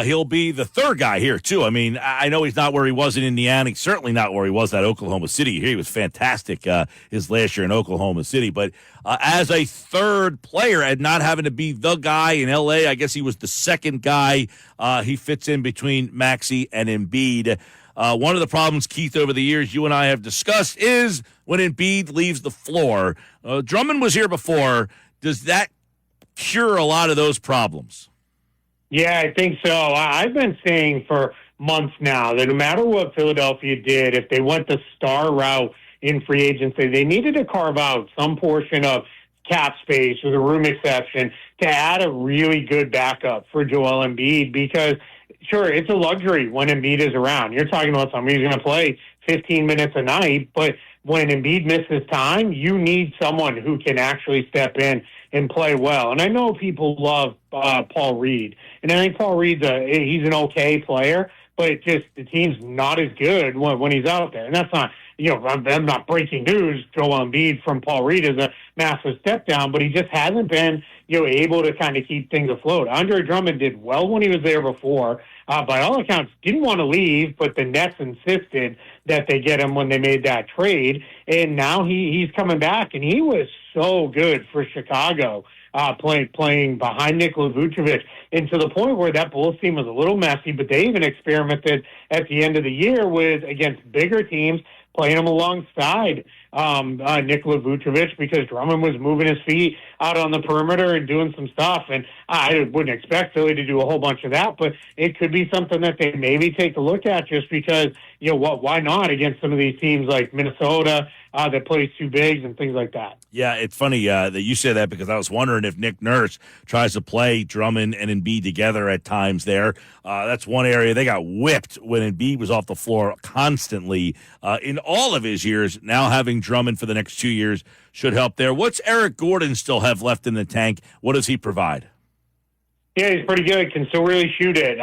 He'll be the third guy here, too. I mean, I know he's not where he was in Indiana. He's certainly not where he was at Oklahoma City. He was fantastic his last year in Oklahoma City. But as a third player and not having to be the guy in L.A., I guess he was the second guy. He fits in between Maxey and Embiid. One of the problems, Keith, over the years you and I have discussed is when Embiid leaves the floor. Drummond was here before. Does that cure a lot of those problems? Yeah, I think so. I've been saying for months now that no matter what Philadelphia did, if they went the star route in free agency, they needed to carve out some portion of cap space with a room exception to add a really good backup for Joel Embiid, because sure, it's a luxury when Embiid is around. You're talking about somebody who's going to play 15 minutes a night, but when Embiid misses time, you need someone who can actually step in and play well. And I know people love Paul Reed, and I think Paul Reed's he's an okay player, but the team's not as good when he's out there. And that's not, I'm not breaking news. Joel Embiid from Paul Reed is a massive step down, but he just hasn't been, able to kind of keep things afloat. Andre Drummond did well when he was there before. By all accounts, didn't want to leave, but the Nets insisted that they get him when they made that trade. And now he's coming back, and he was so good for Chicago, playing behind Nikola Vucevic, and to the point where that Bulls team was a little messy, but they even experimented at the end of the year with, against bigger teams, playing him alongside Nikola Vucevic, because Drummond was moving his feet out on the perimeter and doing some stuff. And I wouldn't expect Philly to do a whole bunch of that, but it could be something that they maybe take a look at, just because, why not against some of these teams like Minnesota that plays two bigs and things like that. Yeah, it's funny that you say that, because I was wondering if Nick Nurse tries to play Drummond and Embiid together at times there. That's one area they got whipped when Embiid was off the floor constantly in all of his years. Now having Drummond for the next 2 years should help there. What's Eric Gordon still have left in the tank? What does he provide? Yeah, he's pretty good. Can still really shoot it.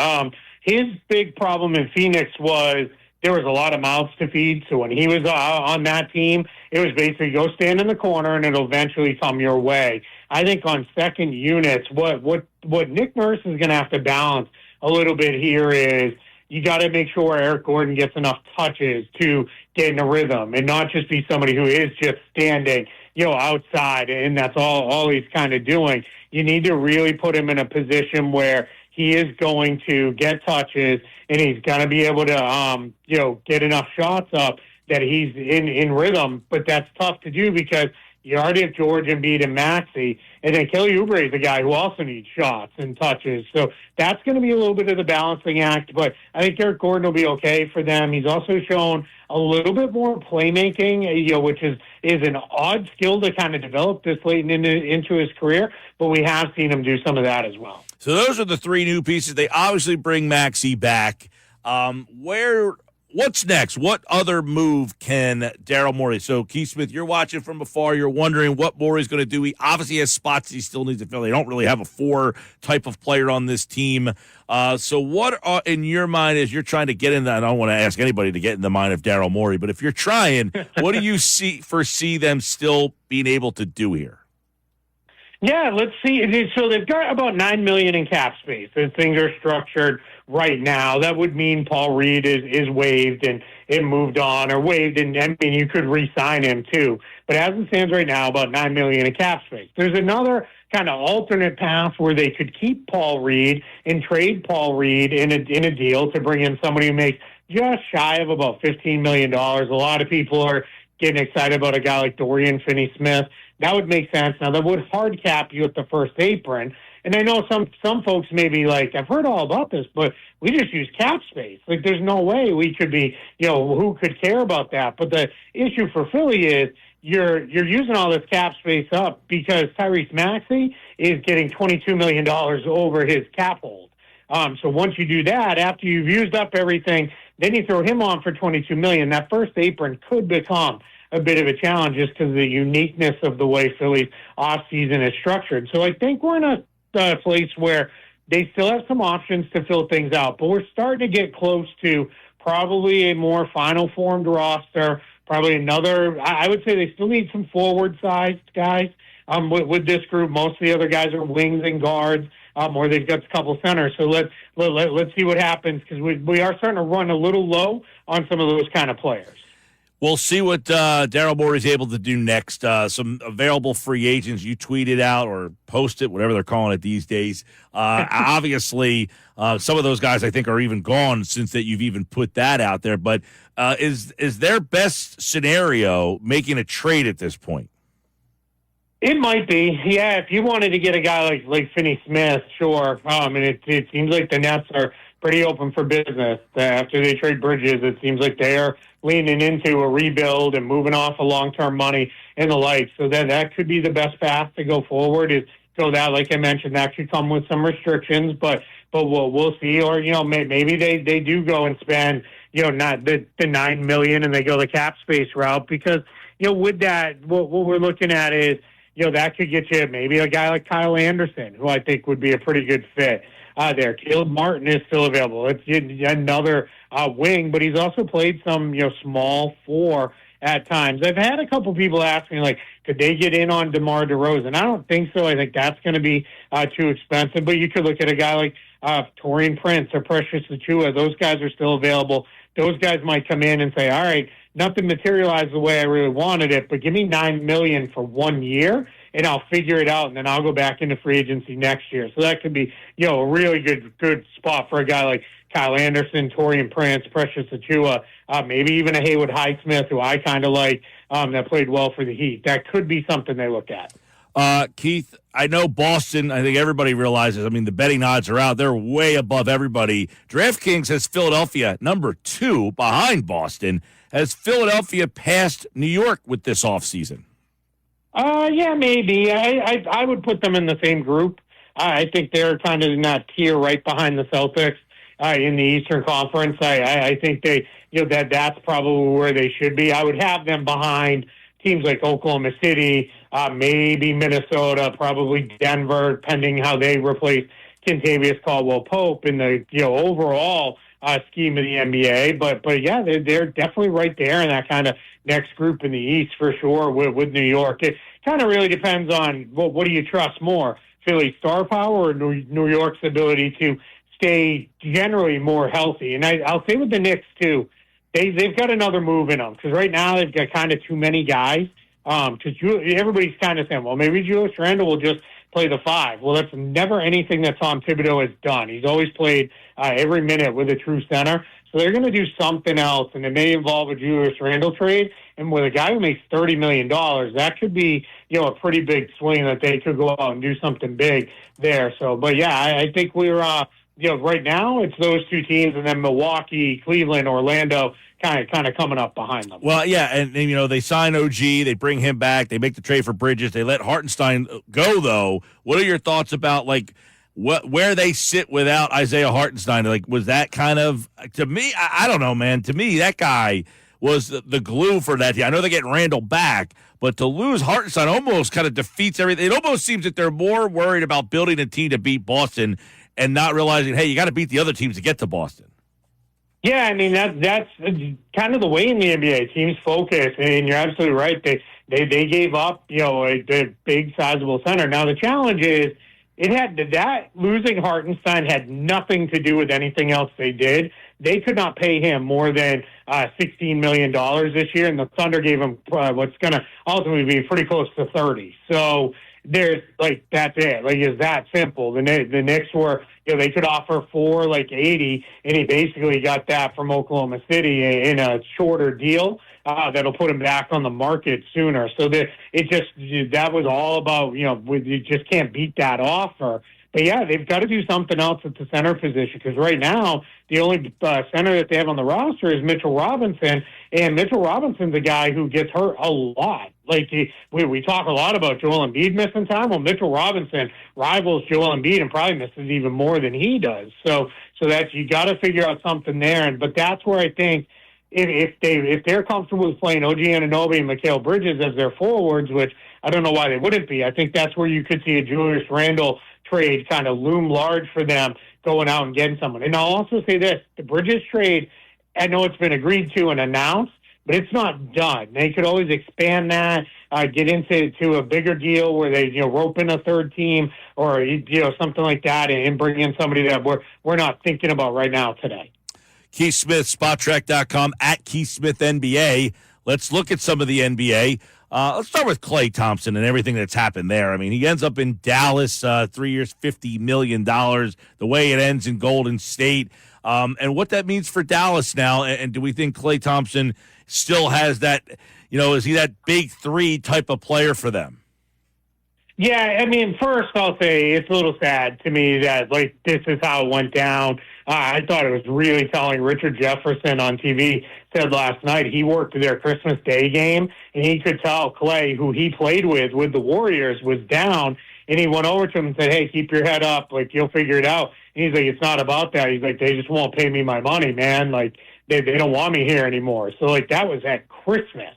His big problem in Phoenix was there was a lot of mouths to feed. So when he was on that team, it was basically go stand in the corner and it'll eventually come your way. I think on second units, what Nick Nurse is going to have to balance a little bit here is you got to make sure Eric Gordon gets enough touches to get in a rhythm and not just be somebody who is just standing, outside, and that's all he's kind of doing. You need to really put him in a position where he is going to get touches and he's going to be able to, get enough shots up that he's in rhythm. But that's tough to do because you already have George, Embiid, and Maxey, and then Kelly Oubre is a guy who also needs shots and touches. So that's going to be a little bit of the balancing act, but I think Eric Gordon will be okay for them. He's also shown a little bit more playmaking, which is an odd skill to kind of develop this late into his career, but we have seen him do some of that as well. So those are the three new pieces. They obviously bring Maxey back. What's next? What other move can Daryl Morey? So, Keith Smith, you're watching from afar. You're wondering what Morey's going to do. He obviously has spots he still needs to fill. They don't really have a 4 type of player on this team. So what in your mind, as you're trying to get in that, I don't want to ask anybody to get in the mind of Daryl Morey, but if you're trying, what do you foresee them still being able to do here? Yeah, let's see. So they've got about $9 million in cap space as things are structured right now. That would mean Paul Reed is waived and it moved on, or waived, and I mean you could re-sign him too. But as it stands right now, about $9 million in cap space. There's another kind of alternate path where they could keep Paul Reed and trade Paul Reed in a deal to bring in somebody who makes just shy of about $15 million. A lot of people are getting excited about a guy like Dorian Finney-Smith. That would make sense. Now, that would hard cap you at the first apron. And I know some folks may be like, I've heard all about this, but we just use cap space. Like, there's no way we could be, who could care about that? But the issue for Philly is you're using all this cap space up because Tyrese Maxey is getting $22 million over his cap hold. So once you do that, after you've used up everything, then you throw him on for $22 million. That first apron could become a bit of a challenge just because of the uniqueness of the way Philly's offseason is structured. So I think we're in a place where they still have some options to fill things out, but we're starting to get close to probably a more final formed roster, probably another, I would say they still need some forward-sized guys. With this group, most of the other guys are wings and guards, or they've got a couple centers. So let's see what happens, because we are starting to run a little low on some of those kind of players. We'll see what Daryl Morey is able to do next. Some available free agents. You tweet it out or post it, whatever they're calling it these days. Obviously, some of those guys I think are even gone since that you've even put that out there. But is their best scenario making a trade at this point? It might be, yeah. If you wanted to get a guy like Finney-Smith, sure. And it seems like the Nets are pretty open for business. After they trade Bridges, it seems like they are leaning into a rebuild and moving off of long-term money and the like. So that could be the best path to go forward. Is so that, like I mentioned, that could come with some restrictions, but we'll see. Or maybe they do go and spend not the $9 million and they go the cap space route, because with that what we're looking at is that could get you maybe a guy like Kyle Anderson, who I think would be a pretty good fit. There, Caleb Martin is still available. It's another wing, but he's also played some small 4 at times. I've had a couple people ask me, like, could they get in on DeMar DeRozan? I don't think so. I think that's going to be too expensive. But you could look at a guy like Taurean Prince or Precious Achiuwa. Those guys are still available those guys might come in and say, all right, nothing materialized the way I really wanted it, but give me $9 million for 1 year, and I'll figure it out, and then I'll go back into free agency next year. So that could be, a really good spot for a guy like Kyle Anderson, Torian Prince, Precious Achua, maybe even a Haywood Highsmith, who I kind of like, that played well for the Heat. That could be something they look at. Keith, I know Boston, I think everybody realizes, the betting odds are out. They're way above everybody. DraftKings has Philadelphia number 2 behind Boston. Has Philadelphia passed New York with this offseason? Yeah, maybe. I would put them in the same group. I think they're kind of in that tier right behind the Celtics in the Eastern Conference. I think they, that's probably where they should be. I would have them behind teams like Oklahoma City, maybe Minnesota, probably Denver, pending how they replace Kentavious Caldwell-Pope in the overall scheme of the NBA. But yeah, they're definitely right there in that kind of next group in the East for sure with New York. It kind of really depends on what do you trust more, Philly's star power or New York's ability to stay generally more healthy. And I'll say with the Knicks too, they've got another move in them because right now they've got kind of too many guys. Because everybody's kind of saying, well, maybe Julius Randle will just play the 5. Well, that's never anything that Tom Thibodeau has done. He's always played every minute with a true center. So they're going to do something else, and it may involve a Julius Randle trade. And with a guy who makes $30 million, that could be, a pretty big swing that they could go out and do something big there. So, but yeah, I think we're, right now it's those two teams, and then Milwaukee, Cleveland, Orlando, kind of coming up behind them. Well, yeah, and they sign OG, they bring him back, they make the trade for Bridges, they let Hartenstein go, though. What are your thoughts about, where they sit without Isaiah Hartenstein? Was that kind of, to me, I don't know, man. To me, that guy was the glue for that. I know they're getting Randall back, but to lose Hartenstein almost kind of defeats everything. It almost seems that they're more worried about building a team to beat Boston and not realizing, hey, you got to beat the other teams to get to Boston. Yeah, that's kind of the way in the NBA. Teams focus, and you're absolutely right. They gave up, a big, sizable center. Now the challenge is that losing Hartenstein had nothing to do with anything else they did. They could not pay him more than $16 million this year, and the Thunder gave him what's going to ultimately be pretty close to 30. So there's that's it. It's that simple. The Knicks were, they could offer 80, and he basically got that from Oklahoma City in a shorter deal that'll put him back on the market sooner. So that was all about, you just can't beat that offer. But yeah, they've got to do something else at the center position because right now the only center that they have on the roster is Mitchell Robinson, and Mitchell Robinson's a guy who gets hurt a lot. We talk a lot about Joel Embiid missing time. Well, Mitchell Robinson rivals Joel Embiid and probably misses even more than he does. So that's, you got to figure out something there. But that's where I think if they're comfortable with playing OG Anunoby and Mikal Bridges as their forwards, which I don't know why they wouldn't be, I think that's where you could see a Julius Randle trade kind of loom large for them going out and getting someone. And I'll also say this, the Bridges trade, I know it's been agreed to and announced, but it's not done. They could always expand that, get into a bigger deal where they rope in a third team or something like that and bring in somebody that we're not thinking about right now today. Keith Smith, SpotTrack.com, at Keith Smith NBA. Let's look at some of the NBA. Let's start with Klay Thompson and everything that's happened there. He ends up in Dallas, 3 years, $50 million, the way it ends in Golden State, and what that means for Dallas now. And do we think Klay Thompson still has that, is he that big three type of player for them? Yeah, first I'll say it's a little sad to me that, this is how it went down. I thought it was really telling. Richard Jefferson on TV said last night he worked their Christmas Day game, and he could tell Klay, who he played with the Warriors, was down, and he went over to him and said, hey, keep your head up. You'll figure it out. And he's like, it's not about that. He's like, they just won't pay me my money, man. They don't want me here anymore. So, that was at Christmas.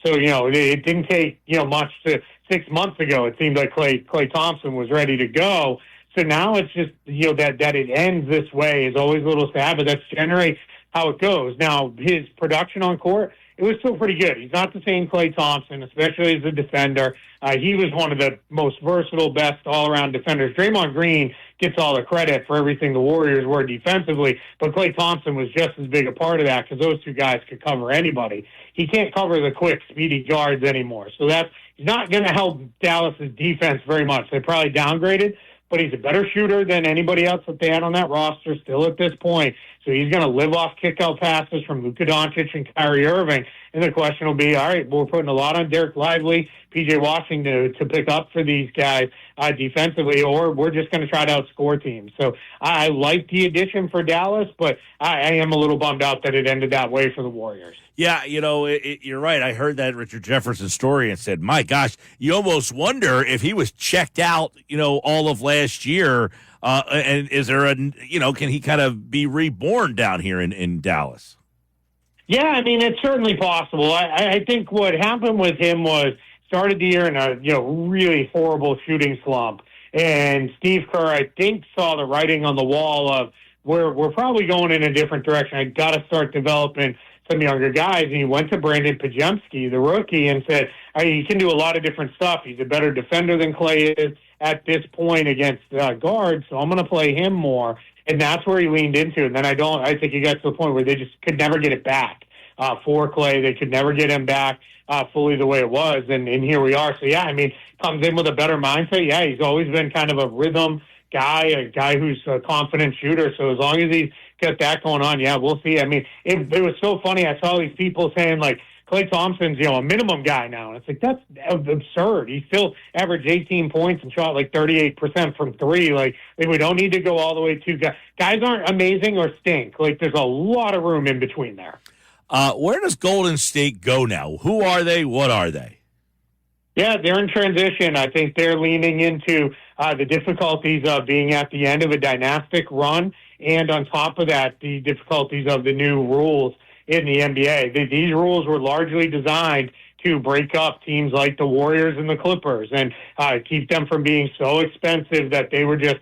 So, it didn't take, much to 6 months ago. It seemed like Klay Thompson was ready to go. So now it's just, that it ends this way is always a little sad, but that's generally how it goes. Now, his production on court it was still pretty good. He's not the same Klay Thompson, especially as a defender. He was one of the most versatile, best all-around defenders. Draymond Green gets all the credit for everything the Warriors were defensively, but Klay Thompson was just as big a part of that because those two guys could cover anybody. He can't cover the quick, speedy guards anymore. So he's not going to help Dallas's defense very much. They probably downgraded, but he's a better shooter than anybody else that they had on that roster still at this point. So he's going to live off kick-out passes from Luka Doncic and Kyrie Irving. And the question will be, all right, we're putting a lot on Derek Lively, P.J. Washington to pick up for these guys defensively, or we're just going to try to outscore teams. So I like the addition for Dallas, but I am a little bummed out that it ended that way for the Warriors. Yeah, you're right. I heard that Richard Jefferson story and said, my gosh, you almost wonder if he was checked out, all of last year. And is there can he kind of be reborn down here in Dallas? Yeah, I mean, it's certainly possible. I think what happened with him was started the year in a really horrible shooting slump. And Steve Kerr, I think, saw the writing on the wall of we're probably going in a different direction. I got to start developing some younger guys. And he went to Brandon Pajemski, the rookie, and said, he can do a lot of different stuff. He's a better defender than Klay is at this point against guards, so I'm going to play him more. And that's where he leaned into. And then I think he got to the point where they just could never get it back for Klay. They could never get him back fully the way it was. And here we are. So, yeah, I mean, comes in with a better mindset. Yeah, he's always been kind of a rhythm guy, a guy who's a confident shooter. So as long as he's got that going on, yeah, we'll see. I mean, it was so funny. I saw these people saying, like, Klay Thompson's, a minimum guy now. And it's like, that's absurd. He still averaged 18 points and shot like 38% from three. Like we don't need to go all the way to guys aren't amazing or stink. Like there's a lot of room in between there. Where does Golden State go now? Who are they? What are they? Yeah, they're in transition. I think they're leaning into the difficulties of being at the end of a dynastic run. And on top of that, the difficulties of the new rules in the NBA. These rules were largely designed to break up teams like the Warriors and the Clippers and keep them from being so expensive that they were just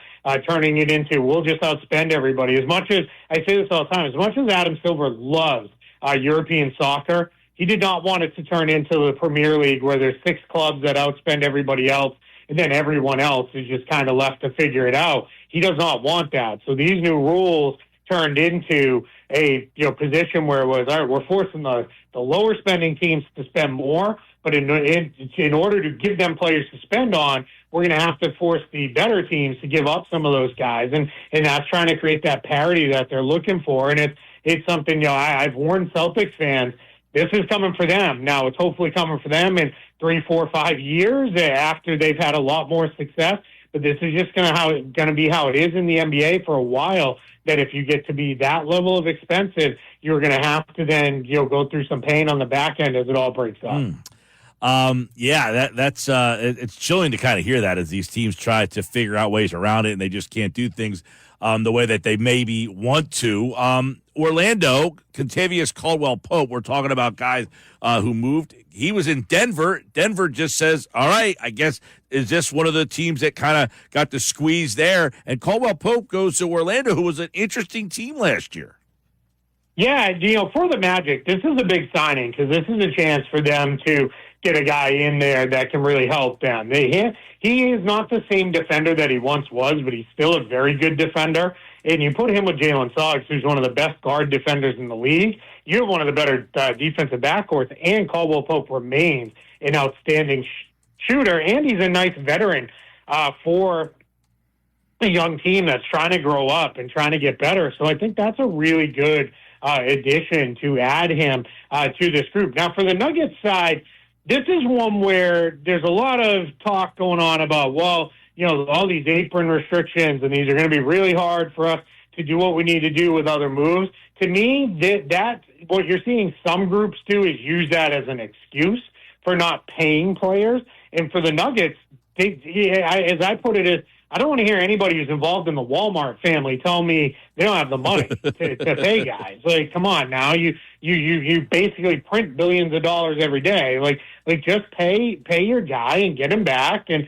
turning it into, we'll just outspend everybody. As much as, I say this all the time, as much as Adam Silver loves European soccer, he did not want it to turn into the Premier League where there's 6 clubs that outspend everybody else and then everyone else is just kind of left to figure it out. He does not want that. So these new rules turned into a position where it was, all right, we're forcing the lower spending teams to spend more, but in order to give them players to spend on, we're going to have to force the better teams to give up some of those guys, and that's trying to create that parity that they're looking for. And it's something I've warned Celtics fans, this is coming for them. Now it's hopefully coming for them in 3, 4, 5 years after they've had a lot more success. But this is just going to be how it is in the NBA for a while, that if you get to be that level of expensive, you're going to have to then go through some pain on the back end as it all breaks up. That's it's chilling to kind of hear that as these teams try to figure out ways around it and they just can't do things the way that they maybe want to. Orlando, Kentavious Caldwell-Pope, we're talking about guys who moved. He was in Denver. Denver just says, all right, I guess, is this one of the teams that kind of got the squeeze there? And Caldwell-Pope goes to Orlando, who was an interesting team last year. Yeah, for the Magic, this is a big signing because this is a chance for them to get a guy in there that can really help them. He is not the same defender that he once was, but he's still a very good defender. And you put him with Jalen Suggs, who's one of the best guard defenders in the league. You have one of the better defensive backcourts, and Caldwell-Pope remains an outstanding shooter, and he's a nice veteran for a young team that's trying to grow up and trying to get better. So I think that's a really good addition to add him to this group. Now, for the Nuggets side, this is one where there's a lot of talk going on about, all these apron restrictions, and these are going to be really hard for us to do what we need to do with other moves. To me, that what you're seeing some groups do is use that as an excuse for not paying players. And for the Nuggets, as I put it, I don't want to hear anybody who's involved in the Walmart family tell me they don't have the money to pay guys. Like, come on now, you basically print billions of dollars every day. Like just pay your guy and get him back and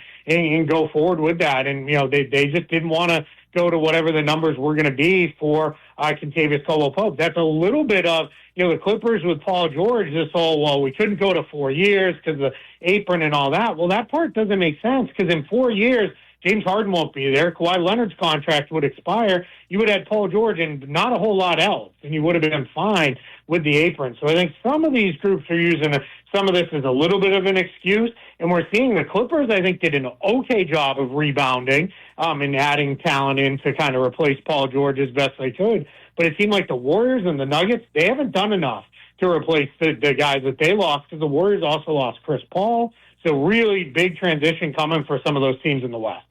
go forward with that. And they just didn't want to go to whatever the numbers were going to be for Kentavious Caldwell-Pope. That's a little bit of, the Clippers with Paul George, this whole, well, we couldn't go to 4 years because of the apron and all that. Well, that part doesn't make sense because in 4 years, James Harden won't be there. Kawhi Leonard's contract would expire. You would have had Paul George and not a whole lot else, and you would have been fine with the apron. So I think some of these groups are using some of this as a little bit of an excuse, and we're seeing the Clippers, I think, did an okay job of rebounding and adding talent in to kind of replace Paul George as best they could. But it seemed like the Warriors and the Nuggets, they haven't done enough to replace the guys that they lost because the Warriors also lost Chris Paul. So really big transition coming for some of those teams in the West.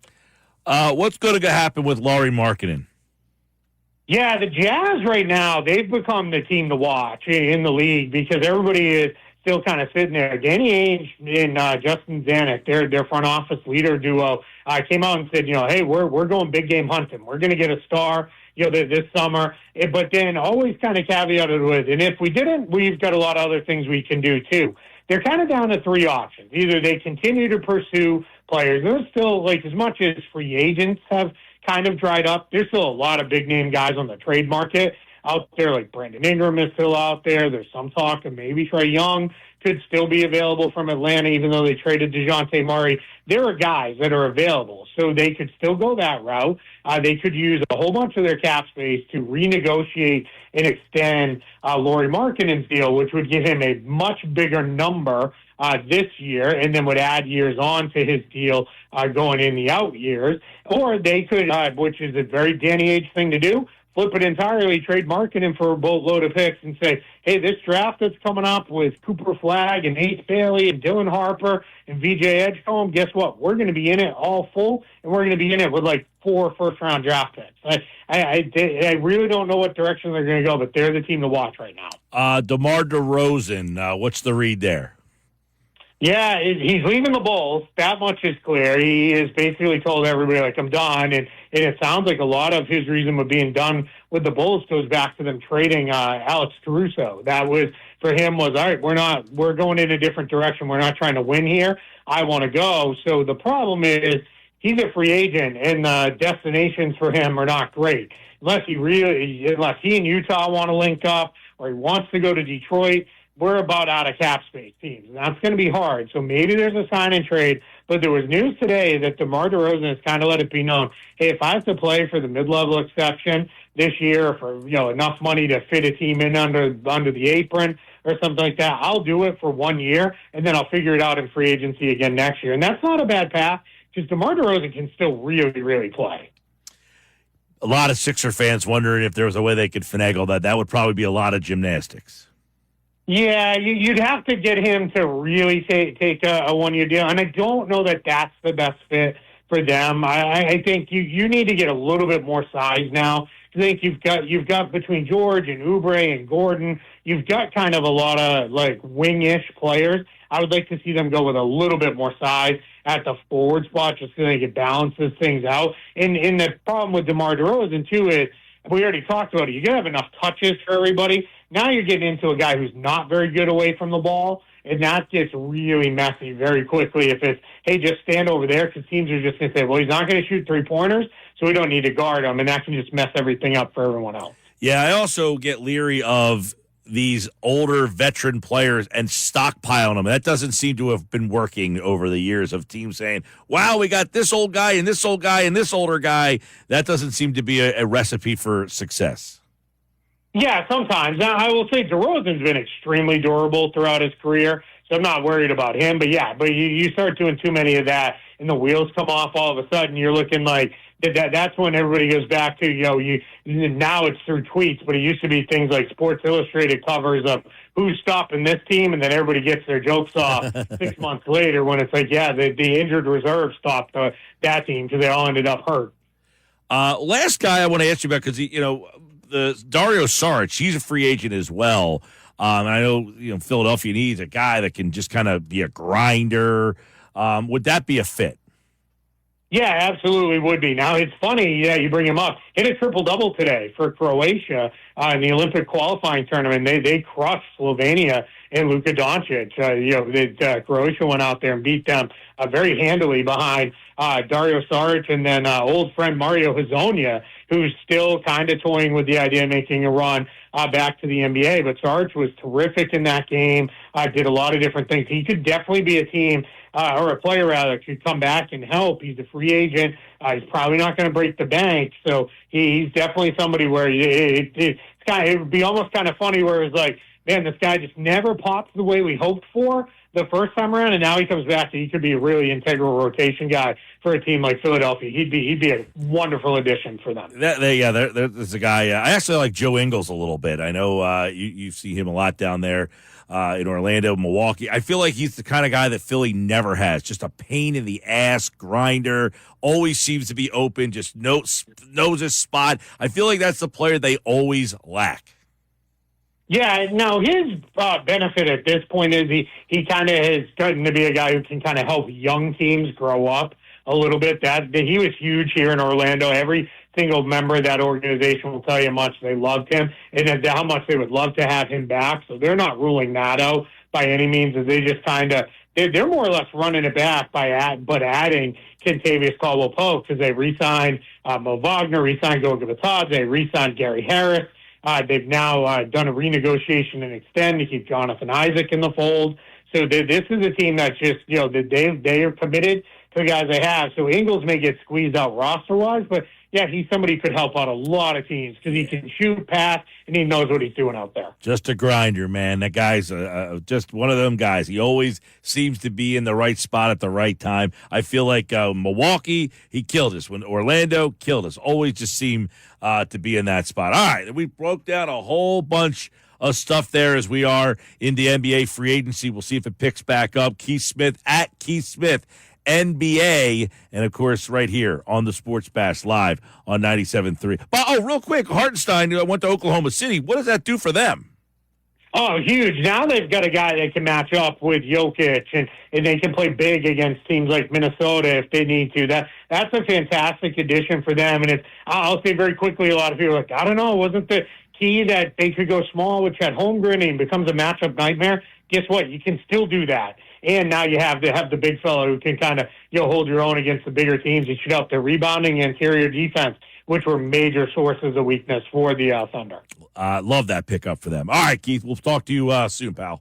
What's going to happen with Lauri Markkanen? Yeah, the Jazz right now, they've become the team to watch in the league because everybody is still kind of sitting there. Danny Ainge and Justin Zanuck, their front office leader duo, came out and said, hey, we're going big game hunting. We're going to get a star, this summer. But then always kind of caveated with, and if we didn't, we've got a lot of other things we can do too. They're kind of down to three options. Either they continue to pursue players. There's still, as much as free agents have kind of dried up, there's still a lot of big-name guys on the trade market out there, like Brandon Ingram is still out there. There's some talk of maybe Trae Young could still be available from Atlanta, even though they traded DeJounte Murray. There are guys that are available, so they could still go that route. They could use a whole bunch of their cap space to renegotiate and extend Lauri Markkanen's deal, which would give him a much bigger number this year, and then would add years on to his deal going in the out years. Or they could, which is a very Danny Ainge thing to do, flip it entirely, trade Markkanen for a boatload of picks and say, hey, this draft that's coming up with Cooper Flagg and Ace Bailey and Dylan Harper and VJ Edgecombe, guess what? We're going to be in it all full, and we're going to be in it with 4 first-round draft picks. I really don't know what direction they're going to go, but they're the team to watch right now. DeMar DeRozan, what's the read there? Yeah, he's leaving the Bulls. That much is clear. He has basically told everybody, I'm done. And it sounds like a lot of his reason with being done with the Bulls goes back to them trading Alex Caruso. That was, for him, was, all right, we're going in a different direction. We're not trying to win here. I want to go. So the problem is he's a free agent, and the destinations for him are not great. Unless he and Utah want to link up, or he wants to go to Detroit, we're about out of cap space teams, and that's going to be hard. So maybe there's a sign and trade, but there was news today that DeMar DeRozan has kind of let it be known, hey, if I have to play for the mid-level exception this year for enough money to fit a team in under the apron or something like that, I'll do it for 1 year, and then I'll figure it out in free agency again next year. And that's not a bad path, because DeMar DeRozan can still really, really play. A lot of Sixer fans wondering if there was a way they could finagle that. That would probably be a lot of gymnastics. Yeah, you'd have to get him to really take a 1 year deal, and I don't know that that's the best fit for them. I think you need to get a little bit more size now. I think you've got between George and Oubre and Gordon, you've got kind of a lot of wing-ish players. I would like to see them go with a little bit more size at the forward spot, just so they can balance things out. And the problem with DeMar DeRozan too is, we already talked about it, you got to have enough touches for everybody. Now you're getting into a guy who's not very good away from the ball, and that gets really messy very quickly if it's, hey, just stand over there, because teams are just going to say, well, he's not going to shoot three-pointers, so we don't need to guard him, and that can just mess everything up for everyone else. Yeah, I also get leery of these older veteran players and stockpiling them. That doesn't seem to have been working over the years of teams saying, wow, we got this old guy and this old guy and this older guy. That doesn't seem to be a recipe for success. Yeah, sometimes. Now, I will say DeRozan's been extremely durable throughout his career, so I'm not worried about him. But you start doing too many of that, and the wheels come off all of a sudden. You're looking like that's when everybody goes back to, now it's through tweets, but it used to be things like Sports Illustrated covers of who's stopping this team, and then everybody gets their jokes off 6 months later when it's like, the injured reserve stopped that team because they all ended up hurt. Last guy I want to ask you about, because, the Dario Saric, he's a free agent as well. And I know, Philadelphia needs a guy that can just kind of be a grinder. Would that be a fit? Yeah, absolutely would be. Now, it's funny, you bring him up. Hit a triple-double today for Croatia in the Olympic qualifying tournament. They crushed Slovenia and Luka Doncic. Croatia went out there and beat them very handily behind Dario Saric and then old friend Mario Hezonja, who's still kind of toying with the idea of making a run back to the NBA. But Saric was terrific in that game, did a lot of different things. He could definitely be a team or a player, rather, could come back and help. He's a free agent. He's probably not going to break the bank. So he's definitely somebody where it would be almost kind of funny where it's like, man, this guy just never pops the way we hoped for the first time around, and now he comes back and he could be a really integral rotation guy for a team like Philadelphia. He'd be a wonderful addition for them. There's a guy. I actually like Joe Ingles a little bit. I know you see him a lot down there in Orlando, Milwaukee. I feel like he's the kind of guy that Philly never has. Just a pain in the ass grinder. Always seems to be open. Just knows his spot. I feel like that's the player they always lack. Yeah, no, his benefit at this point is he kind of has gotten to be a guy who can kind of help young teams grow up a little bit. That he was huge here in Orlando. Every single member of that organization will tell you how much they loved him and how much they would love to have him back. So they're not ruling that out by any means. As they just kind of they're more or less running it back by adding Kentavious Caldwell-Pope because they re-signed Mo Wagner, re-signed Goga Bitadze, re-signed Gary Harris. They've now done a renegotiation and extend to keep Jonathan Isaac in the fold. So this is a team that's just, they are committed to the guys they have. So Ingles may get squeezed out roster-wise, but, yeah, he's somebody who could help out a lot of teams because he can shoot, pass, and he knows what he's doing out there. Just a grinder, man. That guy's just one of them guys. He always seems to be in the right spot at the right time. I feel like Milwaukee, he killed us. When Orlando killed us, always just seemed to be in that spot. All right, we broke down a whole bunch of stuff there as we are in the NBA free agency. We'll see if it picks back up. Keith Smith at Keith Smith NBA, and of course right here on the Sports Bash live on 97.3. But real quick, Hartenstein went to Oklahoma City. What does that do for them? Oh, huge. Now they've got a guy that can match up with Jokic, and they can play big against teams like Minnesota if they need to. That's a fantastic addition for them. And I'll say very quickly, a lot of people are like, I don't know, wasn't the key that they could go small with Chet Holmgren and becomes a matchup nightmare? Guess what? You can still do that. And now you have the big fella who can kind of hold your own against the bigger teams. You should help their rebounding and interior defense, which were major sources of weakness for the Thunder. Love that pickup for them. All right, Keith, we'll talk to you soon, pal.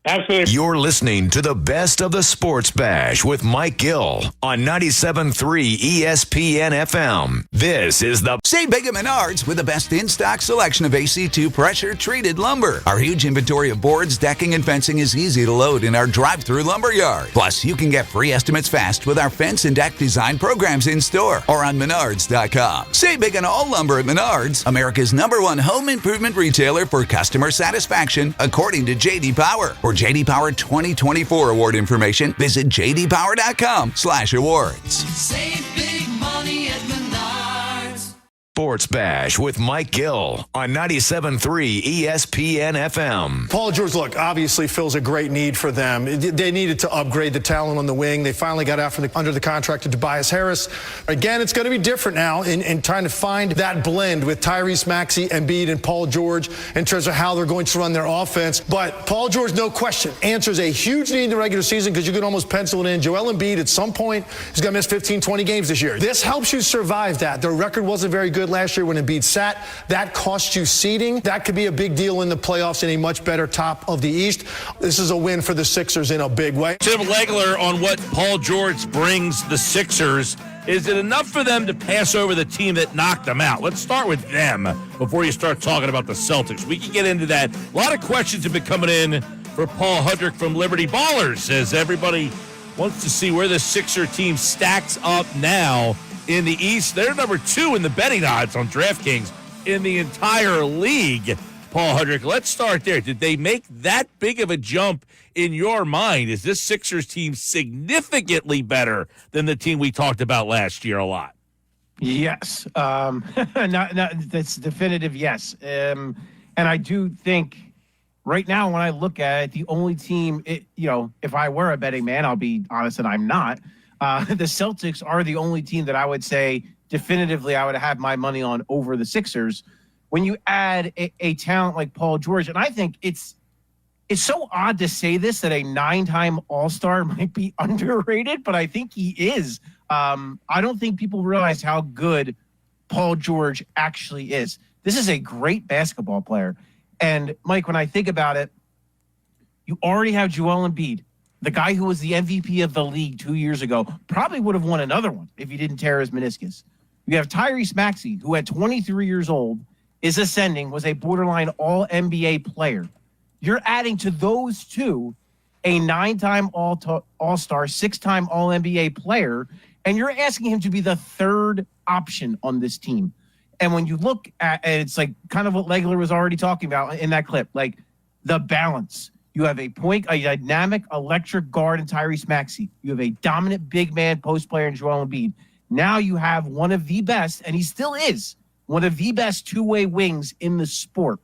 Absolutely. You're listening to the best of the Sports Bash with Mike Gill on 97.3 ESPN FM. This is the Save big at Menards with the best in-stock selection of AC2 pressure-treated lumber. Our huge inventory of boards, decking, and fencing is easy to load in our drive-through lumber yard. Plus, you can get free estimates fast with our fence and deck design programs in-store or on Menards.com. Save big on all lumber at Menards, America's #1 home improvement retailer for customer satisfaction, according to J.D. Power. For J.D. Power 2024 award information, visit jdpower.com/awards. Save big money at Menards. Sports Bash with Mike Gill on 97.3 ESPN FM. Paul George, look, obviously fills a great need for them. They needed to upgrade the talent on the wing. They finally got under the contract to Tobias Harris. Again, it's going to be different now in trying to find that blend with Tyrese Maxey, Embiid, and Paul George in terms of how they're going to run their offense. But Paul George, no question, answers a huge need in the regular season because you can almost pencil it in. Joel Embiid, at some point, is going to miss 15, 20 games this year. This helps you survive that. Their record wasn't very good last year when Embiid sat. That cost you seeding. That could be a big deal in the playoffs in a much better top of the East. This is a win for the Sixers in a big way. Tim Legler on what Paul George brings the Sixers. Is it enough for them to pass over the team that knocked them out? Let's start with them before you start talking about the Celtics. We can get into that. A lot of questions have been coming in for Paul Hudrick from Liberty Ballers as everybody wants to see where the Sixer team stacks up now in the East. They're number 2 in the betting odds on DraftKings in the entire league. Paul Hudrick, let's start there. Did they make that big of a jump in your mind? Is this Sixers team significantly better than the team we talked about last year a lot? Yes. That's definitive yes. And I do think right now when I look at it, the only team, if I were a betting man, I'll be honest and I'm not, the Celtics are the only team that I would say definitively I would have my money on over the Sixers. When you add a talent like Paul George, and I think it's it's so odd to say this, that a 9-time All-Star might be underrated, but I think he is. I don't think people realize how good Paul George actually is. This is a great basketball player. And, Mike, when I think about it, you already have Joel Embiid, the guy who was the MVP of the league 2 years ago, probably would have won another one if he didn't tear his meniscus. You have Tyrese Maxey, who at 23 years old is ascending, was a borderline all-NBA player. You're adding to those two a 9-time All-Star, 6-time All-NBA player, and you're asking him to be the third option on this team. And when you look at it, it's like kind of what Legler was already talking about in that clip, like the balance. You have a dynamic, electric guard in Tyrese Maxey. You have a dominant big man post player in Joel Embiid. Now you have one of the best, and he still is, one of the best two-way wings in the sport.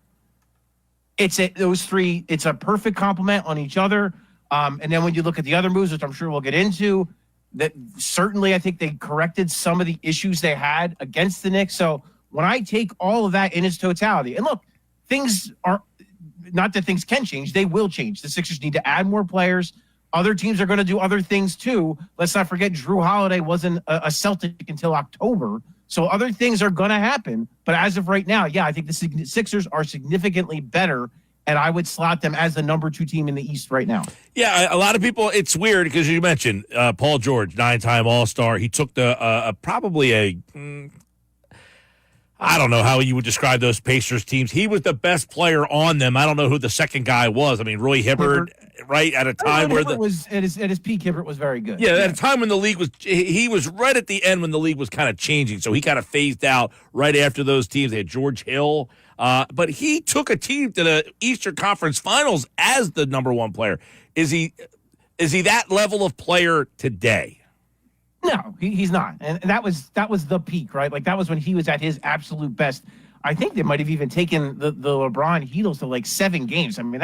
Those three, it's a perfect complement on each other. And then when you look at the other moves, which I'm sure we'll get into, that certainly I think they corrected some of the issues they had against the Knicks. So when I take all of that in its totality, and look, things are not that things can change, they will change. The Sixers need to add more players. Other teams are going to do other things too. Let's not forget Drew Holiday wasn't a Celtic until October. So other things are going to happen. But as of right now, yeah, I think the Sixers are significantly better, and I would slot them as the number 2 team in the East right now. Yeah, a lot of people, it's weird because you mentioned Paul George, 9-time All-Star. He took I don't know how you would describe those Pacers teams. He was the best player on them. I don't know who the second guy was. I mean, Roy Hibbert, right, at a time where was at his peak, Hibbert was very good. Yeah, at a time when the league he was right at the end when the league was kind of changing. So he kind of phased out right after those teams. They had George Hill. But he took a team to the Eastern Conference Finals as the number 1 player. Is he that level of player today? No, he's not. And that was the peak, right? Like that was when he was at his absolute best. I think they might have even taken the LeBron Heatles to like 7 games. I mean,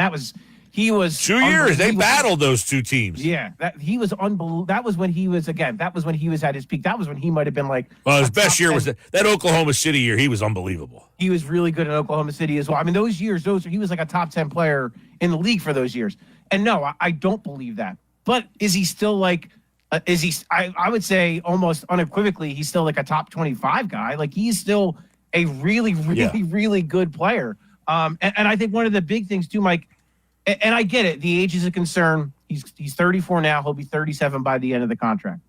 he was 2 years. They battled those two teams. Yeah, he was unbelievable. That was when he was at his peak. That was when he might have been like. Well, his best year was that Oklahoma City year. He was unbelievable. He was really good in Oklahoma City as well. I mean, those years, he was like a top 10 player in the league for those years. And no, I don't believe that. But is he still like? I would say almost unequivocally, he's still like a top 25 guy. Like he's still a really, really, really good player. And I think one of the big things too, Mike, and I get it, the age is a concern. He's 34 now. He'll be 37 by the end of the contract.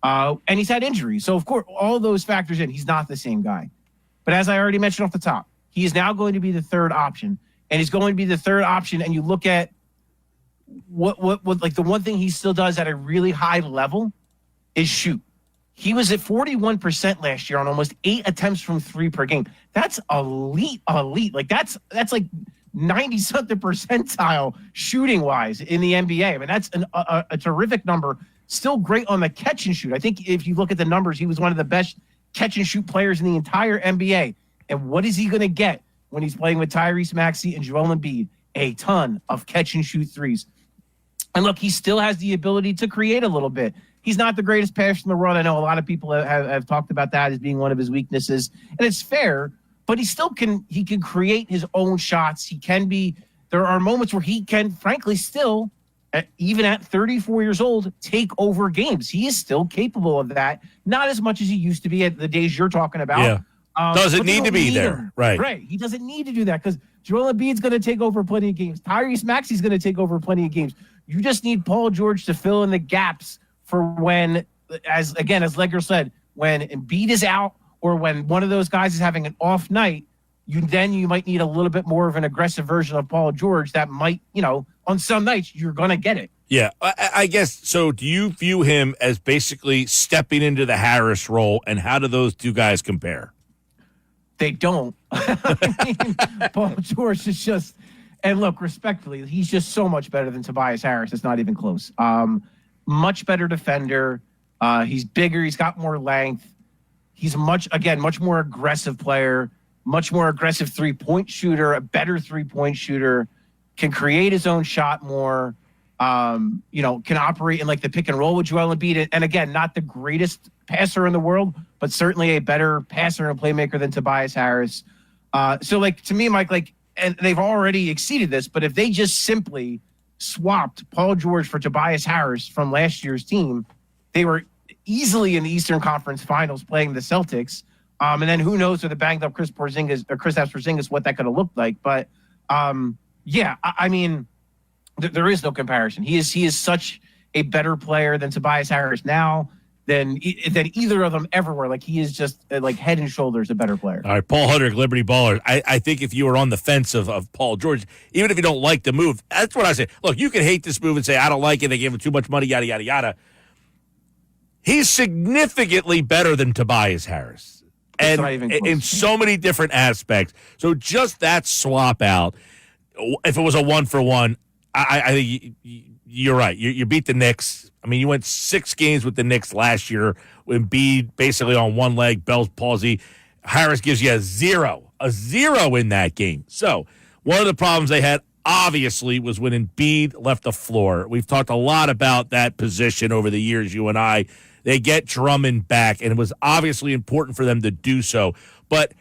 And he's had injuries. So, of course, all those factors in. He's not the same guy. But as I already mentioned off the top, he is now going to be the third option. And he's going to be the third option. And you look at what like the one thing he still does at a really high level is shoot. He was at 41% last year on almost 8 attempts from 3 per game. That's elite. Like that's like 90-something percentile shooting wise in the NBA. I mean, that's a terrific number. Still great on the catch and shoot. I think if you look at the numbers, he was one of the best catch and shoot players in the entire NBA. And what is he going to get when he's playing with Tyrese Maxey and Joel Embiid? A ton of catch and shoot threes. And look, he still has the ability to create a little bit. He's not the greatest passer in the world. I know a lot of people have talked about that as being one of his weaknesses. And it's fair, but he can create his own shots. There are moments where he can, frankly, still, even at 34 years old, take over games. He is still capable of that. Not as much as he used to be at the days you're talking about. Yeah. Doesn't need to be there. Right. Right. He doesn't need to do that because Joel Embiid's going to take over plenty of games. Tyrese Maxey's going to take over plenty of games. You just need Paul George to fill in the gaps for when, as Legger said, when Embiid is out or when one of those guys is having an off night, you might need a little bit more of an aggressive version of Paul George that might, on some nights you're going to get it. Yeah, I guess. So do you view him as basically stepping into the Harris role, and how do those two guys compare? They don't. Paul George is just, and look, respectfully, he's just so much better than Tobias Harris. It's not even close. Much better defender. He's bigger. He's got more length. He's much more aggressive player, much more aggressive 3-point shooter, a better 3-point shooter, can create his own shot more, can operate in like the pick and roll with Joel Embiid. And again, not the greatest passer in the world, but certainly a better passer and playmaker than Tobias Harris. So like, to me, Mike, like, and they've already exceeded this, but if they just simply swapped Paul George for Tobias Harris from last year's team, they were easily in the Eastern Conference Finals playing the Celtics. And then who knows with the banged up Kristaps Porzingis what that could have looked like. But I mean, there is no comparison. He is such a better player than Tobias Harris now than either of them ever were. Like, he is just like head and shoulders a better player. All right, Paul Hudrick, Liberty Baller. I think if you were on the fence of Paul George, even if you don't like the move, that's what I say. Look, you can hate this move and say, I don't like it. They gave him too much money, yada, yada, yada. He's significantly better than Tobias Harris. And in so many different aspects. So just that swap out, if it was a 1-for-1, I think you're right. You beat the Knicks. I mean, you went 6 games with the Knicks last year with Embiid basically on one leg, Bell's palsy. Harris gives you a zero in that game. So one of the problems they had, obviously, was when Embiid left the floor. We've talked a lot about that position over the years, you and I. They get Drummond back, and it was obviously important for them to do so. But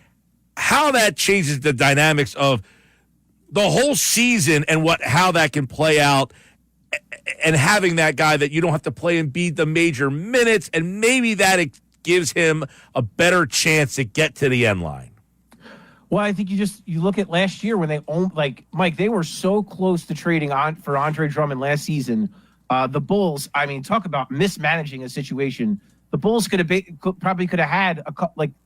how that changes the dynamics of the whole season and how that can play out, and having that guy that you don't have to play Embiid the major minutes, and maybe that it gives him a better chance to get to the end line. Well, I think you look at last year when they owned, like, Mike, they were so close to trading for Andre Drummond last season. The Bulls, I mean, talk about mismanaging a situation. The Bulls probably could have had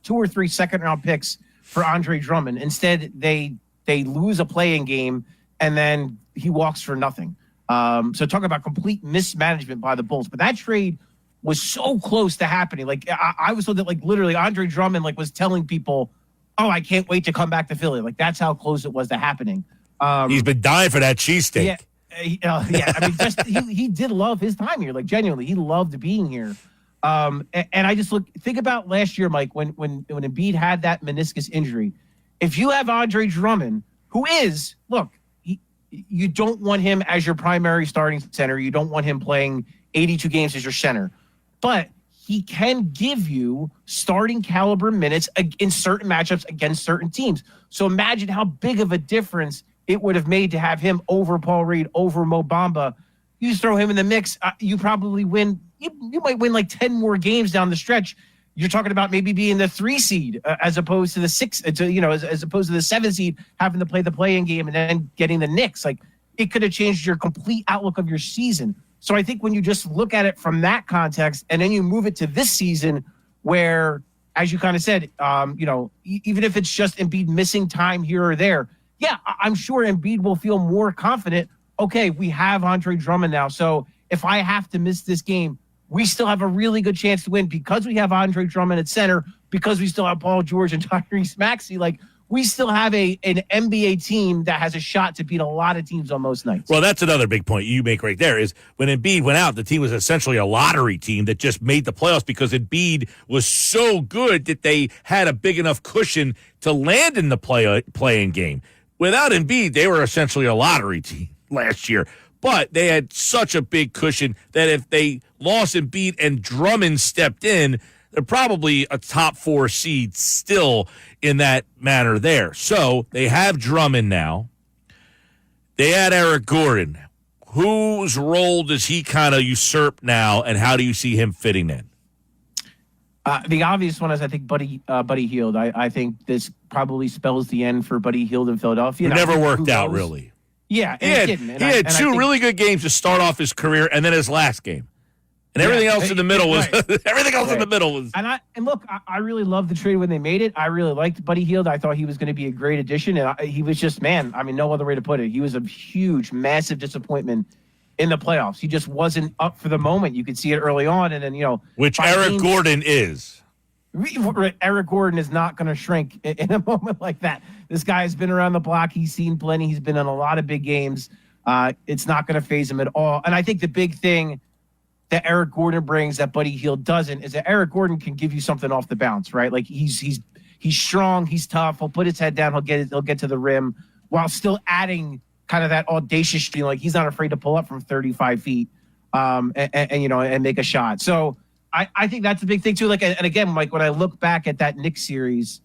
2 or 3 second-round picks for Andre Drummond. Instead, they lose a play-in game, and then he walks for nothing. So talk about complete mismanagement by the Bulls. But that trade was so close to happening. Like, I was told that, like, literally Andre Drummond, like, was telling people, oh, I can't wait to come back to Philly. Like, that's how close it was to happening. He's been dying for that cheesesteak. Yeah. I mean, he did love his time here. Like, genuinely, he loved being here. And I just think about last year, Mike, when Embiid had that meniscus injury. If you have Andre Drummond, who is, look, you don't want him as your primary starting center. You don't want him playing 82 games as your center. But he can give you starting caliber minutes in certain matchups against certain teams. So imagine how big of a difference it would have made to have him over Paul Reed, over Mo Bamba. You just throw him in the mix, you probably win. You might win like 10 more games down the stretch. You're talking about maybe being the 3 seed as opposed to the 6, as opposed to the 7 seed, having to play the play-in game and then getting the Knicks. Like, it could have changed your complete outlook of your season. So I think when you just look at it from that context and then you move it to this season where, as you kind of said, even if it's just Embiid missing time here or there, yeah, I'm sure Embiid will feel more confident. Okay, we have Andre Drummond now. So if I have to miss this game, we still have a really good chance to win because we have Andre Drummond at center, because we still have Paul George and Tyrese Maxey. Like, we still have an NBA team that has a shot to beat a lot of teams on most nights. Well, that's another big point you make right there is when Embiid went out, the team was essentially a lottery team that just made the playoffs because Embiid was so good that they had a big enough cushion to land in the play-in game. Without Embiid, they were essentially a lottery team last year. But they had such a big cushion that if they lost Embiid and Drummond stepped in, they're probably a top 4 seed still in that manner there. So they have Drummond now. They had Eric Gordon. Whose role does he kind of usurp now, and how do you see him fitting in? The obvious one is, I think, Buddy Hield. I think this probably spells the end for Buddy Hield in Philadelphia. It never worked out, really. Yeah, he had 2 really good games to start off his career, and then his last game, and everything else in the middle was everything else in the middle was. And look, I really loved the trade when they made it. I really liked Buddy Hield. I thought he was going to be a great addition, and he was just, man. I mean, no other way to put it. He was a huge, massive disappointment in the playoffs. He just wasn't up for the moment. You could see it early on, and then which Eric Gordon is. Eric Gordon is not going to shrink in a moment like that. This guy has been around the block. He's seen plenty. He's been in a lot of big games. It's not going to faze him at all. And I think the big thing that Eric Gordon brings that Buddy Hield doesn't is that Eric Gordon can give you something off the bounce, right? Like he's strong. He's tough. He'll put his head down. He'll get to the rim while still adding kind of that audacious feeling. Like, he's not afraid to pull up from 35 feet and make a shot. So I think that's a big thing too. And again, Mike, when I look back at that Knicks series,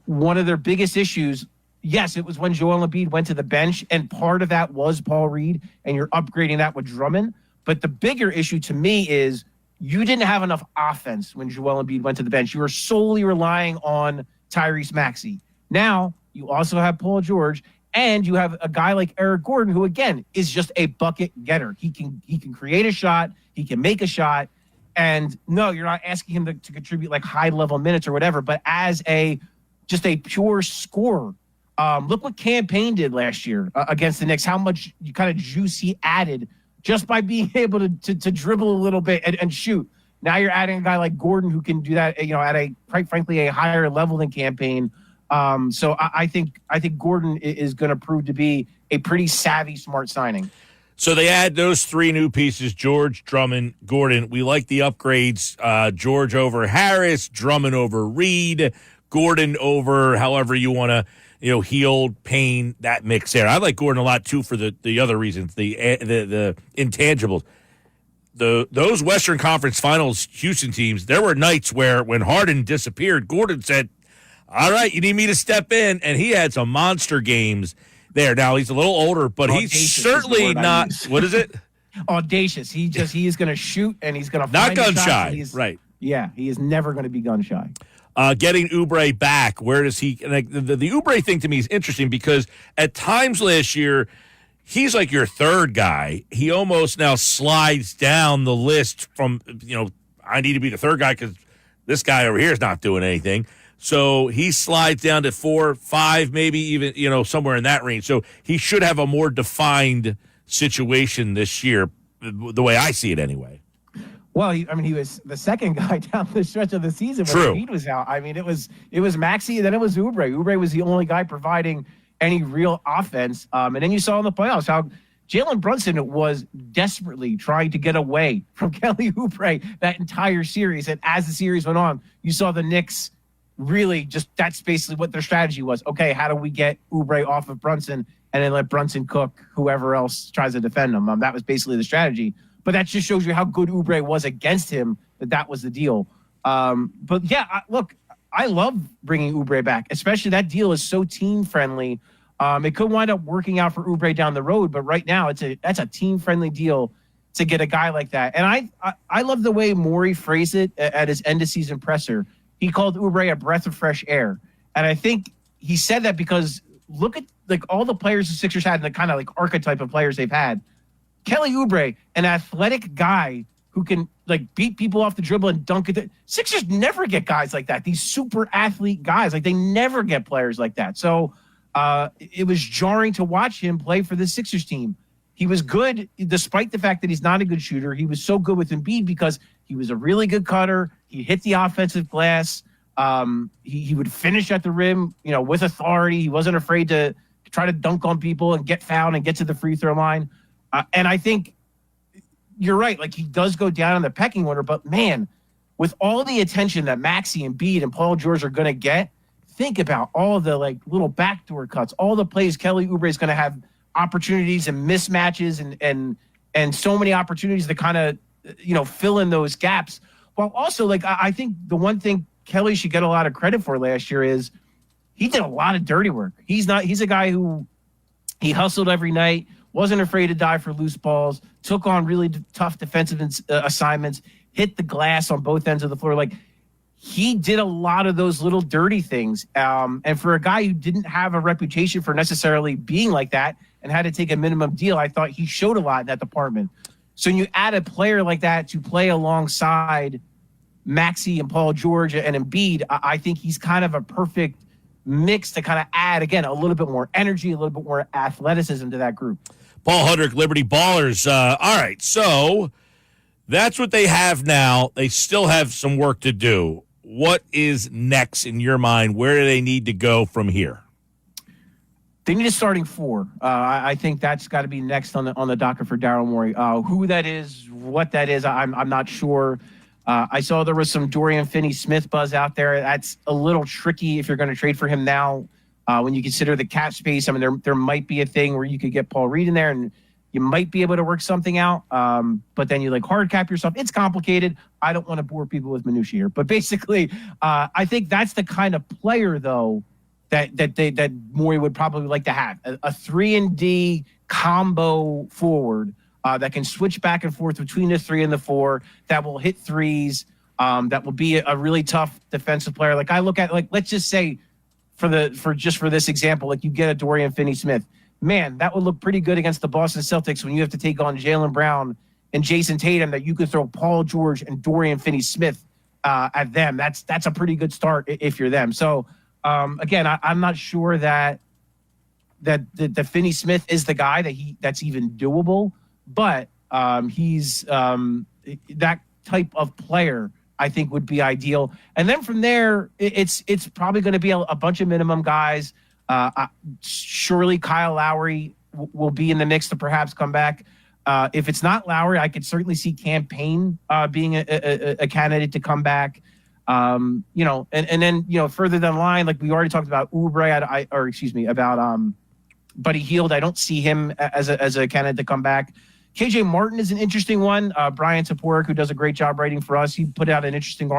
one of their biggest issues yes, it was when Joel Embiid went to the bench, and part of that was Paul Reed, and you're upgrading that with Drummond. But the bigger issue to me is you didn't have enough offense when Joel Embiid went to the bench. You were solely relying on Tyrese Maxey. Now you also have Paul George, and you have a guy like Eric Gordon, who again is just a bucket getter. He can create a shot, he can make a shot, and no, you're not asking him to contribute like high level minutes or whatever. But as just a pure scorer, look what Cam Payne did last year against the Knicks. How much kind of juice he added just by being able to dribble a little bit and shoot. Now you're adding a guy like Gordon who can do that, at a quite frankly a higher level than Cam Payne. So I think Gordon is going to prove to be a pretty savvy, smart signing. So they add those three new pieces: George, Drummond, Gordon. We like the upgrades: George over Harris, Drummond over Reed, Gordon over however you want to. Healed, Payne, that mix there. I like Gordon a lot, too, for the other reasons, the intangibles. Those Western Conference Finals Houston teams, there were nights where when Harden disappeared, Gordon said, all right, you need me to step in, and he had some monster games there. Now, he's a little older, but he's certainly not, what is it? Audacious. He is going to shoot, and he's going to not gun shy, right. Yeah, he is never going to be gun shy. Getting Oubre back, where does he? The Oubre thing to me is interesting because at times last year, he's like your third guy. He almost now slides down the list from, I need to be the third guy because this guy over here is not doing anything. So he slides down to 4, 5, maybe even, somewhere in that range. So he should have a more defined situation this year, the way I see it anyway. Well, he was the second guy down the stretch of the season when Embiid was out. I mean, it was Maxey, and then it was Oubre. Oubre was the only guy providing any real offense. And then you saw in the playoffs how Jalen Brunson was desperately trying to get away from Kelly Oubre that entire series. And as the series went on, you saw the Knicks really that's basically what their strategy was. Okay, how do we get Oubre off of Brunson and then let Brunson cook whoever else tries to defend him? That was basically the strategy. But that just shows you how good Oubre was against him, that was the deal. But, yeah, look, I love bringing Oubre back, especially that deal is so team-friendly. It could wind up working out for Oubre down the road, but right now that's a team-friendly deal to get a guy like that. And I love the way Morey phrased it at his end-of-season presser. He called Oubre a breath of fresh air. And I think he said that because look at all the players the Sixers had and the kind of archetype of players they've had. Kelly Oubre, an athletic guy who can beat people off the dribble and dunk it. Sixers never get guys like that. These super athlete guys, they never get players like that. So it was jarring to watch him play for the Sixers team. He was good, despite the fact that he's not a good shooter. He was so good with Embiid because he was a really good cutter. He hit the offensive glass. He would finish at the rim, with authority. He wasn't afraid to try to dunk on people and get fouled and get to the free throw line. And I think you're right. He does go down in the pecking order, but man, with all the attention that Maxey and Embiid and Paul George are going to get, think about all the little backdoor cuts, all the plays Kelly Oubre is going to have opportunities and mismatches and so many opportunities to kind of, fill in those gaps. Well, also, I think the one thing Kelly should get a lot of credit for last year is he did a lot of dirty work. He's a guy who he hustled every night, wasn't afraid to die for loose balls, took on really tough defensive assignments, hit the glass on both ends of the floor. He did a lot of those little dirty things. And for a guy who didn't have a reputation for necessarily being like that and had to take a minimum deal, I thought he showed a lot in that department. So when you add a player like that to play alongside Maxey and Paul George and Embiid, I think he's kind of a perfect mix to kind of add, again, a little bit more energy, a little bit more athleticism to that group. Paul Hudrick, Liberty Ballers. All right, so that's what they have now. They still have some work to do. What is next in your mind? Where do they need to go from here? They need a starting four. I think that's got to be next on the docket for Daryl Morey. Who that is, what that is, I'm not sure. I saw there was some Dorian Finney-Smith buzz out there. That's a little tricky if you're going to trade for him now. When you consider the cap space, there might be a thing where you could get Paul Reed in there and you might be able to work something out. But then you hard cap yourself. It's complicated. I don't want to bore people with minutiae here. But basically, I think that's the kind of player, though, that Morey would probably like to have a 3-and-D combo forward that can switch back and forth between the 3 and the 4, that will hit threes, that will be a really tough defensive player. Like I look at, like, let's just say for this example, like you get a Dorian Finney-Smith, man, that would look pretty good against the Boston Celtics when you have to take on Jaylen Brown and Jason Tatum, that you could throw Paul George and Dorian Finney-Smith at them. That's a pretty good start if you're them. So again, I'm not sure that the Finney-Smith is the guy that's even doable, but he's that type of player I think would be ideal. And then from there, it's probably going to be a bunch of minimum guys. Surely Kyle Lowry will be in the mix to perhaps come back. If it's not Lowry, I could certainly see Cam Payne being a candidate to come back. And then further down the line, like we already talked about Oubre, about Buddy Hield. I don't see him as a candidate to come back. KJ Martin is an interesting one. Brian Toporek, who does a great job writing for us, he put out an interesting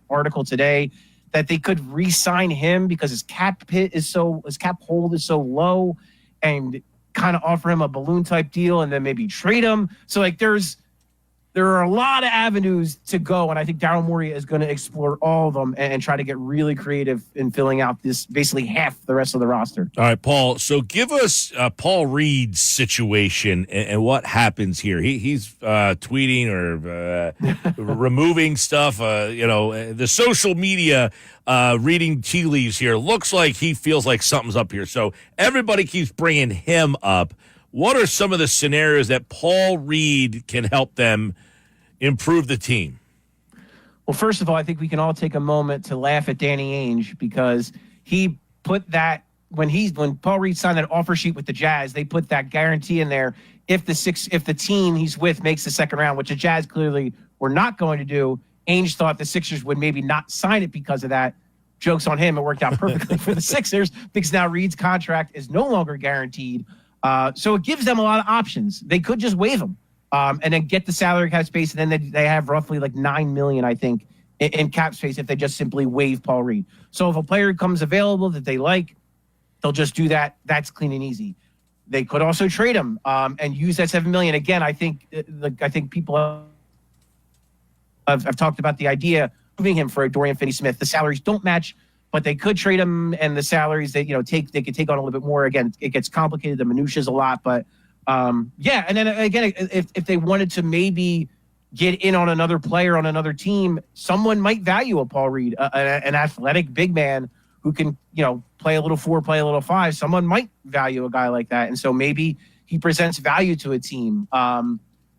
article today that they could re-sign him because his cap hold is so low, and kind of offer him a balloon type deal and then maybe trade him. So like there are a lot of avenues to go, and I think Daryl Morey is going to explore all of them and try to get really creative in filling out this basically half the rest of the roster. All right, Paul. So give us Paul Reed's situation and what happens here. He's tweeting or removing stuff. The social media reading tea leaves here. Looks like he feels like something's up here. So everybody keeps bringing him up. What are some of the scenarios that Paul Reed can help them improve the team? Well, first of all, I think we can all take a moment to laugh at Danny Ainge, because he put that when Paul Reed signed that offer sheet with the Jazz, they put that guarantee in there if the team he's with makes the second round, which the Jazz clearly were not going to do. Ainge thought the Sixers would maybe not sign it because of that. Joke's on him. It worked out perfectly for the Sixers because now Reed's contract is no longer guaranteed. So it gives them a lot of options. They could just waive him and then get the salary cap space, and then they have roughly like $9 million, I think, in cap space if they just simply waive Paul Reed. So if a player comes available that they like, they'll just do that. That's clean and easy. They could also trade him and use that $7 million. Again, I think people have talked about the idea of moving him for a Dorian Finney-Smith. The salaries don't match, but they could trade him, and the salaries they could take on a little bit more. Again, it gets complicated. The minutiae is a lot, but and then again, if they wanted to maybe get in on another player on another team, someone might value a Paul Reed, an athletic big man who can play a little 4, play a little 5. Someone might value a guy like that, and so maybe he presents value to a team.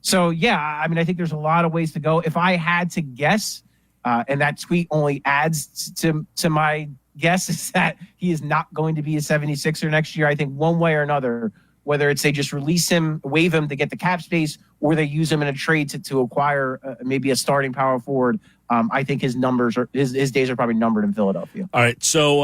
So yeah, I mean, I think there's a lot of ways to go. If I had to guess. And that tweet only adds to my guess is that he is not going to be a 76er next year. I think one way or another, whether it's they just release him, waive him to get the cap space, or they use him in a trade to acquire maybe a starting power forward. I think his days are probably numbered in Philadelphia. All right, so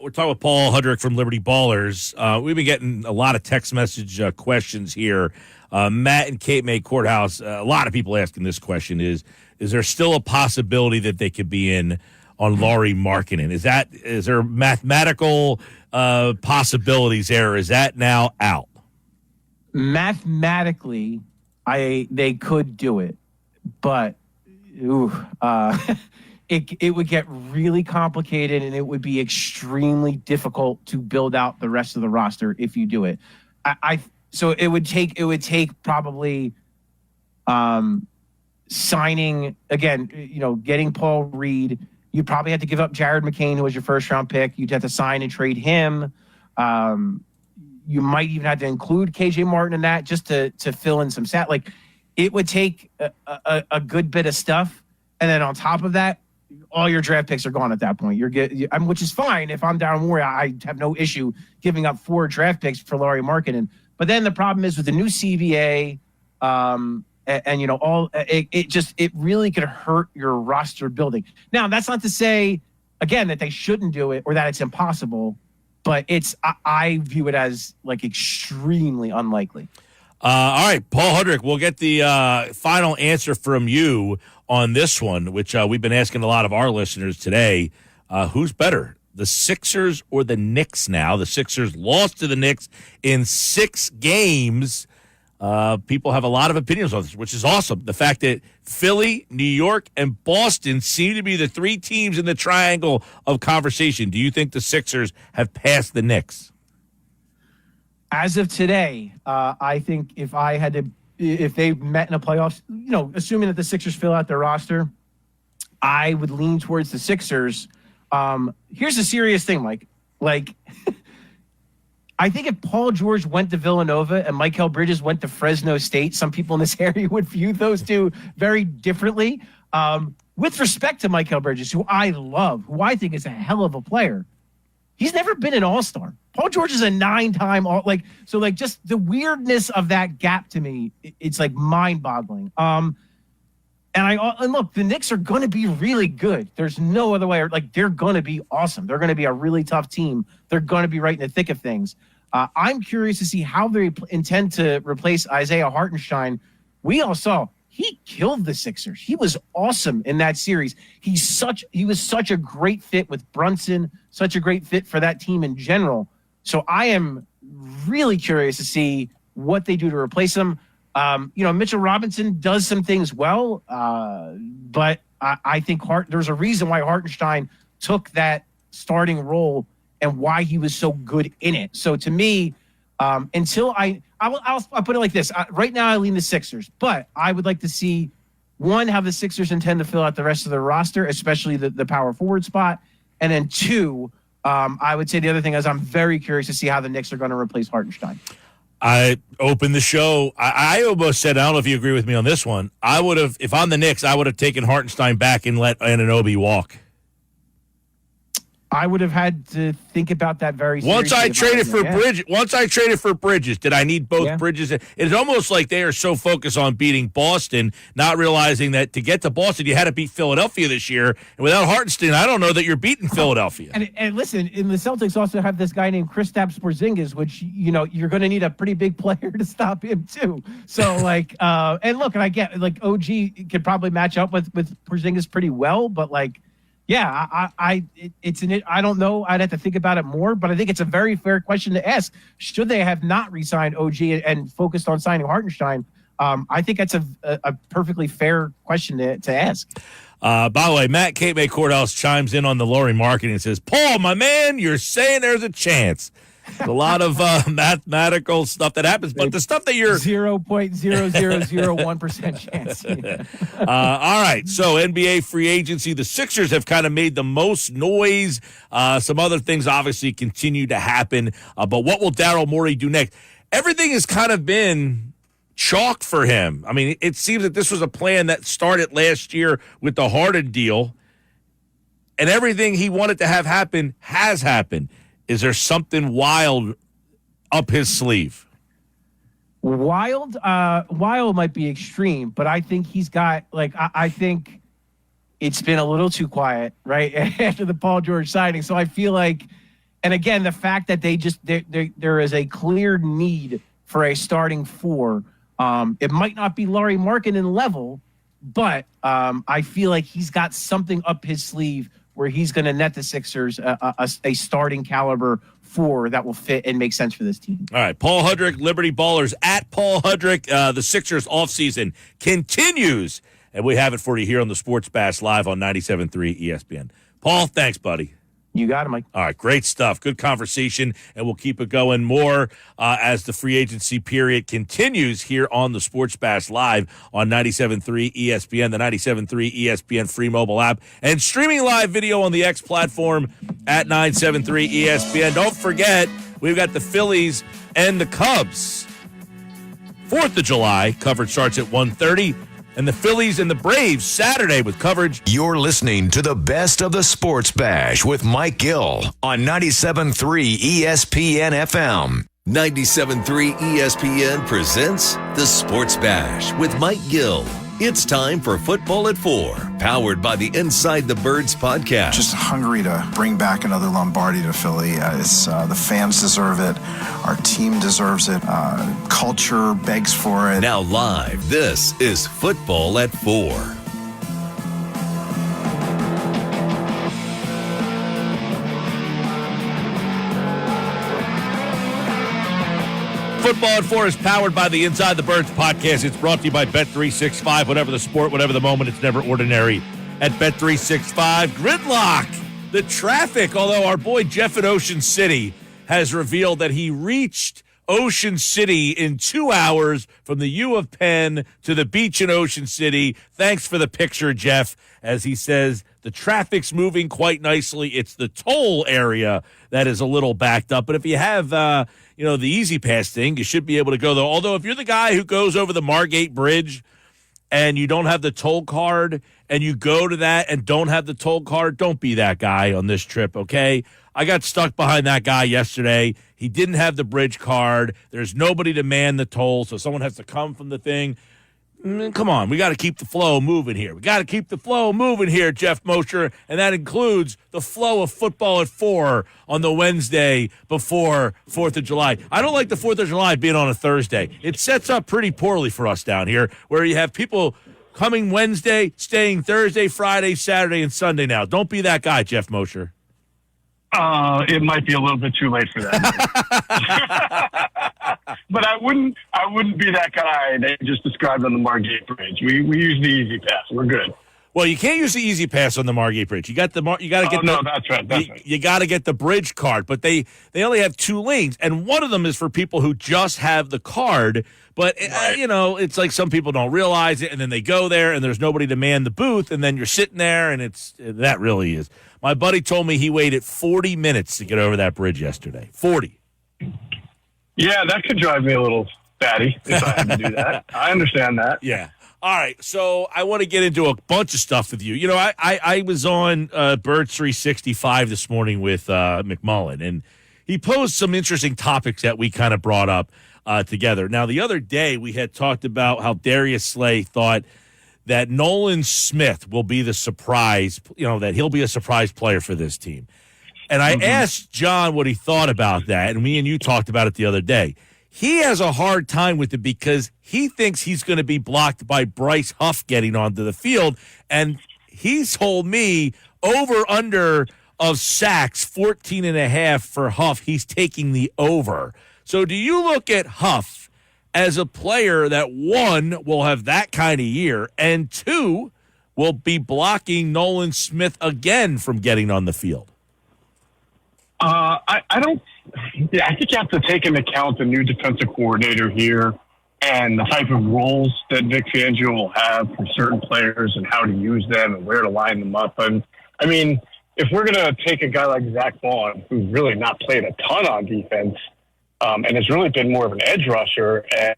we're talking with Paul Hudrick from Liberty Ballers. We've been getting a lot of text message questions here. Matt and Cape May Courthouse, a lot of people asking this question is there still a possibility that they could be in on Lauri Markkanen? Is there mathematical possibilities there? Or is that now out? Mathematically, they could do it, but it would get really complicated, and it would be extremely difficult to build out the rest of the roster if you do it. So it would take probably signing again, getting Paul Reed. You'd probably have to give up Jared McCain, who was your first round pick. You'd have to sign and trade him. You might even have to include KJ Martin in that just to fill in some stat. Like, it would take a good bit of stuff, and then on top of that, all your draft picks are gone at that point. Which is fine. If I'm Daryl Morey, I have no issue giving up 4 draft picks for Lauri Markkanen. But then the problem is with the new CBA, it really could hurt your roster building. Now, that's not to say, again, that they shouldn't do it or that it's impossible, but I view it as like extremely unlikely. All right, Paul Hudrick, we'll get the final answer from you on this one, which we've been asking a lot of our listeners today. Who's better, the Sixers or the Knicks now. The Sixers lost to the Knicks in 6 games. People have a lot of opinions on this, which is awesome. The fact that Philly, New York, and Boston seem to be the 3 teams in the triangle of conversation. Do you think the Sixers have passed the Knicks? As of today, I think if they met in a playoffs, assuming that the Sixers fill out their roster, I would lean towards the Sixers. Here's a serious thing, Mike. I think if Paul George went to Villanova and Mikal Bridges went to Fresno State, some people in this area would view those two very differently. With respect to Mikal Bridges, who I love, who I think is a hell of a player, he's never been an all-star. Paul George is a 9-time just the weirdness of that gap to me, it's like mind-boggling. And look, the Knicks are going to be really good. There's no other way. They're going to be awesome. They're going to be a really tough team. They're going to be right in the thick of things. I'm curious to see how they intend to replace Isaiah Hartenstein. We all saw he killed the Sixers. He was awesome in that series. He was such a great fit with Brunson, such a great fit for that team in general. So I am really curious to see what they do to replace him. Mitchell Robinson does some things well, but I think there's a reason why Hartenstein took that starting role and why he was so good in it. So to me, until I'll put it like this. Right now I lean the Sixers, but I would like to see, one, how the Sixers intend to fill out the rest of their roster, especially the power forward spot. And then 2, I would say the other thing is I'm very curious to see how the Knicks are going to replace Hartenstein. I opened the show. I almost said, I don't know if you agree with me on this one. I would have, if I'm the Knicks, I would have taken Hartenstein back and let Anunoby walk. I would have had to think about that very seriously. Once I traded for Bridges, did I need both Bridges? It's almost like they are so focused on beating Boston, not realizing that to get to Boston, you had to beat Philadelphia this year. And without Hartenstein, I don't know that you're beating Philadelphia. And listen, the Celtics also have this guy named Kristaps Porzingis, which, you're going to need a pretty big player to stop him too. So and look, and I get OG could probably match up with Porzingis pretty well, but yeah, I don't know. I'd have to think about it more, but I think it's a very fair question to ask. Should they have not re-signed OG and focused on signing Hartenstein? I think that's a perfectly fair question to ask. By the way, Matt Cape May Cordell chimes in on the Lauri marketing and says, Paul, my man, you're saying there's a chance. There's a lot of mathematical stuff that happens, but the stuff that you're 0.0001% chance. All right, so NBA free agency, the Sixers have kind of made the most noise. Some other things obviously continue to happen, but what will Daryl Morey do next? Everything has kind of been chalk for him. I mean, it seems that this was a plan that started last year with the Harden deal, and everything he wanted to have happen has happened. Is there something wild up his sleeve? Wild might be extreme, but I think he's got I think it's been a little too quiet, right, after the Paul George signing. So I feel like, and again, the fact that there is a clear need for a starting 4. It might not be Lauri Markkanen level, but I feel like he's got something up his sleeve where he's going to net the Sixers a starting caliber 4 that will fit and make sense for this team. All right, Paul Hudrick, Liberty Ballers, at Paul Hudrick. The Sixers offseason continues, and we have it for you here on the Sports Bash live on 97.3 ESPN. Paul, thanks, buddy. You got it, Mike. All right, great stuff. Good conversation, and we'll keep it going more as the free agency period continues here on the Sports Bash Live on 97.3 ESPN, the 97.3 ESPN free mobile app, and streaming live video on the X platform at 97.3 ESPN. Don't forget, we've got the Phillies and the Cubs. 4th of July, coverage starts at 1:30. And the Phillies and the Braves Saturday with coverage. You're listening to the best of the Sports Bash with Mike Gill on 97.3 ESPN FM. 97.3 ESPN presents the Sports Bash with Mike Gill. It's time for Football at 4, powered by the Inside the Birds podcast. Just hungry to bring back another Lombardi to Philly. The fans deserve it. Our team deserves it. Culture begs for it. Now live, this is Football at 4. Football at 4 is powered by the Inside the Birds podcast. It's brought to you by Bet365. Whatever the sport, whatever the moment, it's never ordinary at Bet365. Gridlock, the traffic, although our boy Jeff in Ocean City has revealed that he reached Ocean City in 2 hours from the U of Penn to the beach in Ocean City. Thanks for the picture, Jeff. As he says, the traffic's moving quite nicely. It's the toll area that is a little backed up. But if you have, the Easy Pass thing, you should be able to go there. Although if you're the guy who goes over the Margate Bridge and you don't have the toll card and you go to that and don't have the toll card, don't be that guy on this trip, okay? I got stuck behind that guy yesterday. He didn't have the bridge card. There's nobody to man the toll, so someone has to come from the thing. Come on, we got to keep the flow moving here. We got to keep the flow moving here, Jeff Mosher, and that includes the flow of football at 4 on the Wednesday before 4th of July. I don't like the 4th of July being on a Thursday. It sets up pretty poorly for us down here, where you have people coming Wednesday, staying Thursday, Friday, Saturday, and Sunday now. Don't be that guy, Jeff Mosher. It might be a little bit too late for that. But I wouldn't be that guy that you just described on the Margate Bridge. We use the Easy Pass. We're good. Well, you can't use the Easy Pass on the Margate Bridge. You got to get. No, that's right. That's right. You got to get the bridge card, but they only have 2 lanes, and one of them is for people who just have the card. But Right. It's like some people don't realize it, and then they go there, and there's nobody to man the booth, and then you're sitting there, and that really is. My buddy told me he waited 40 minutes to get over that bridge yesterday. 40. Yeah, that could drive me a little batty if I had to do that. I understand that. Yeah. All right, so I want to get into a bunch of stuff with you. I was on Birds 365 this morning with McMullen, and he posed some interesting topics that we kind of brought up together. Now, the other day we had talked about how Darius Slay thought that Nolan Smith will be the surprise, that he'll be a surprise player for this team. And I asked John what he thought about that, and me and you talked about it the other day. He has a hard time with it because he thinks he's going to be blocked by Bryce Huff getting onto the field, and he's told me over-under of sacks, 14.5 for Huff. He's taking the over. So do you look at Huff as a player that, 1, will have that kind of year, and 2, will be blocking Nolan Smith again from getting on the field? I don't. Yeah, I think you have to take into account the new defensive coordinator here and the type of roles that Vic Fangio will have for certain players and how to use them and where to line them up. And I mean, if we're going to take a guy like Zach Vaughn, who's really not played a ton on defense, and has really been more of an edge rusher, and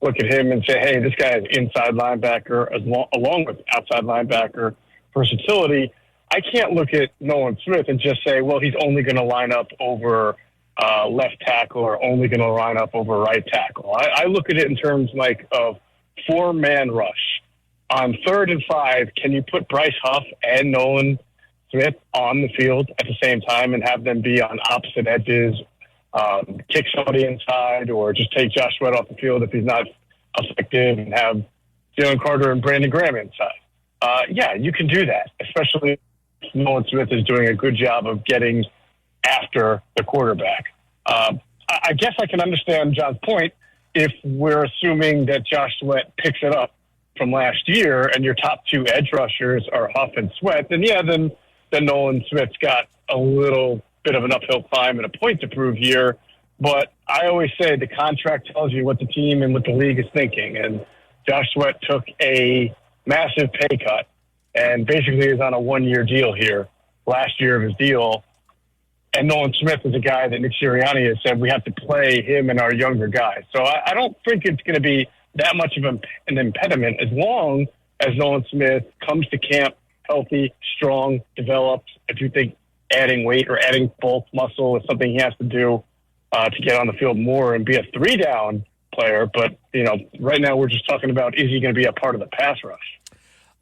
look at him and say, hey, this guy is inside linebacker along with outside linebacker versatility. I can't look at Nolan Smith and just say, well, he's only going to line up over left tackle or only going to line up over right tackle. I look at it in terms of 4-man rush. On 3rd and 5, can you put Bryce Huff and Nolan Smith on the field at the same time and have them be on opposite edges, kick somebody inside, or just take Josh Sweat off the field if he's not effective and have Jalen Carter and Brandon Graham inside? Yeah, you can do that, especially Nolan Smith is doing a good job of getting after the quarterback. I guess I can understand John's point if we're assuming that Josh Sweat picks it up from last year and your top 2 edge rushers are Huff and Sweat, then Nolan Smith's got a little bit of an uphill climb and a point to prove here. But I always say the contract tells you what the team and what the league is thinking. And Josh Sweat took a massive pay cut and basically is on a 1-year deal here, last year of his deal. And Nolan Smith is a guy that Nick Sirianni has said we have to play him and our younger guys. So I don't think it's going to be that much of an impediment as long as Nolan Smith comes to camp healthy, strong, developed. If you think adding weight or adding bulk muscle is something he has to do to get on the field more and be a 3-down player. But, right now we're just talking about, is he going to be a part of the pass rush?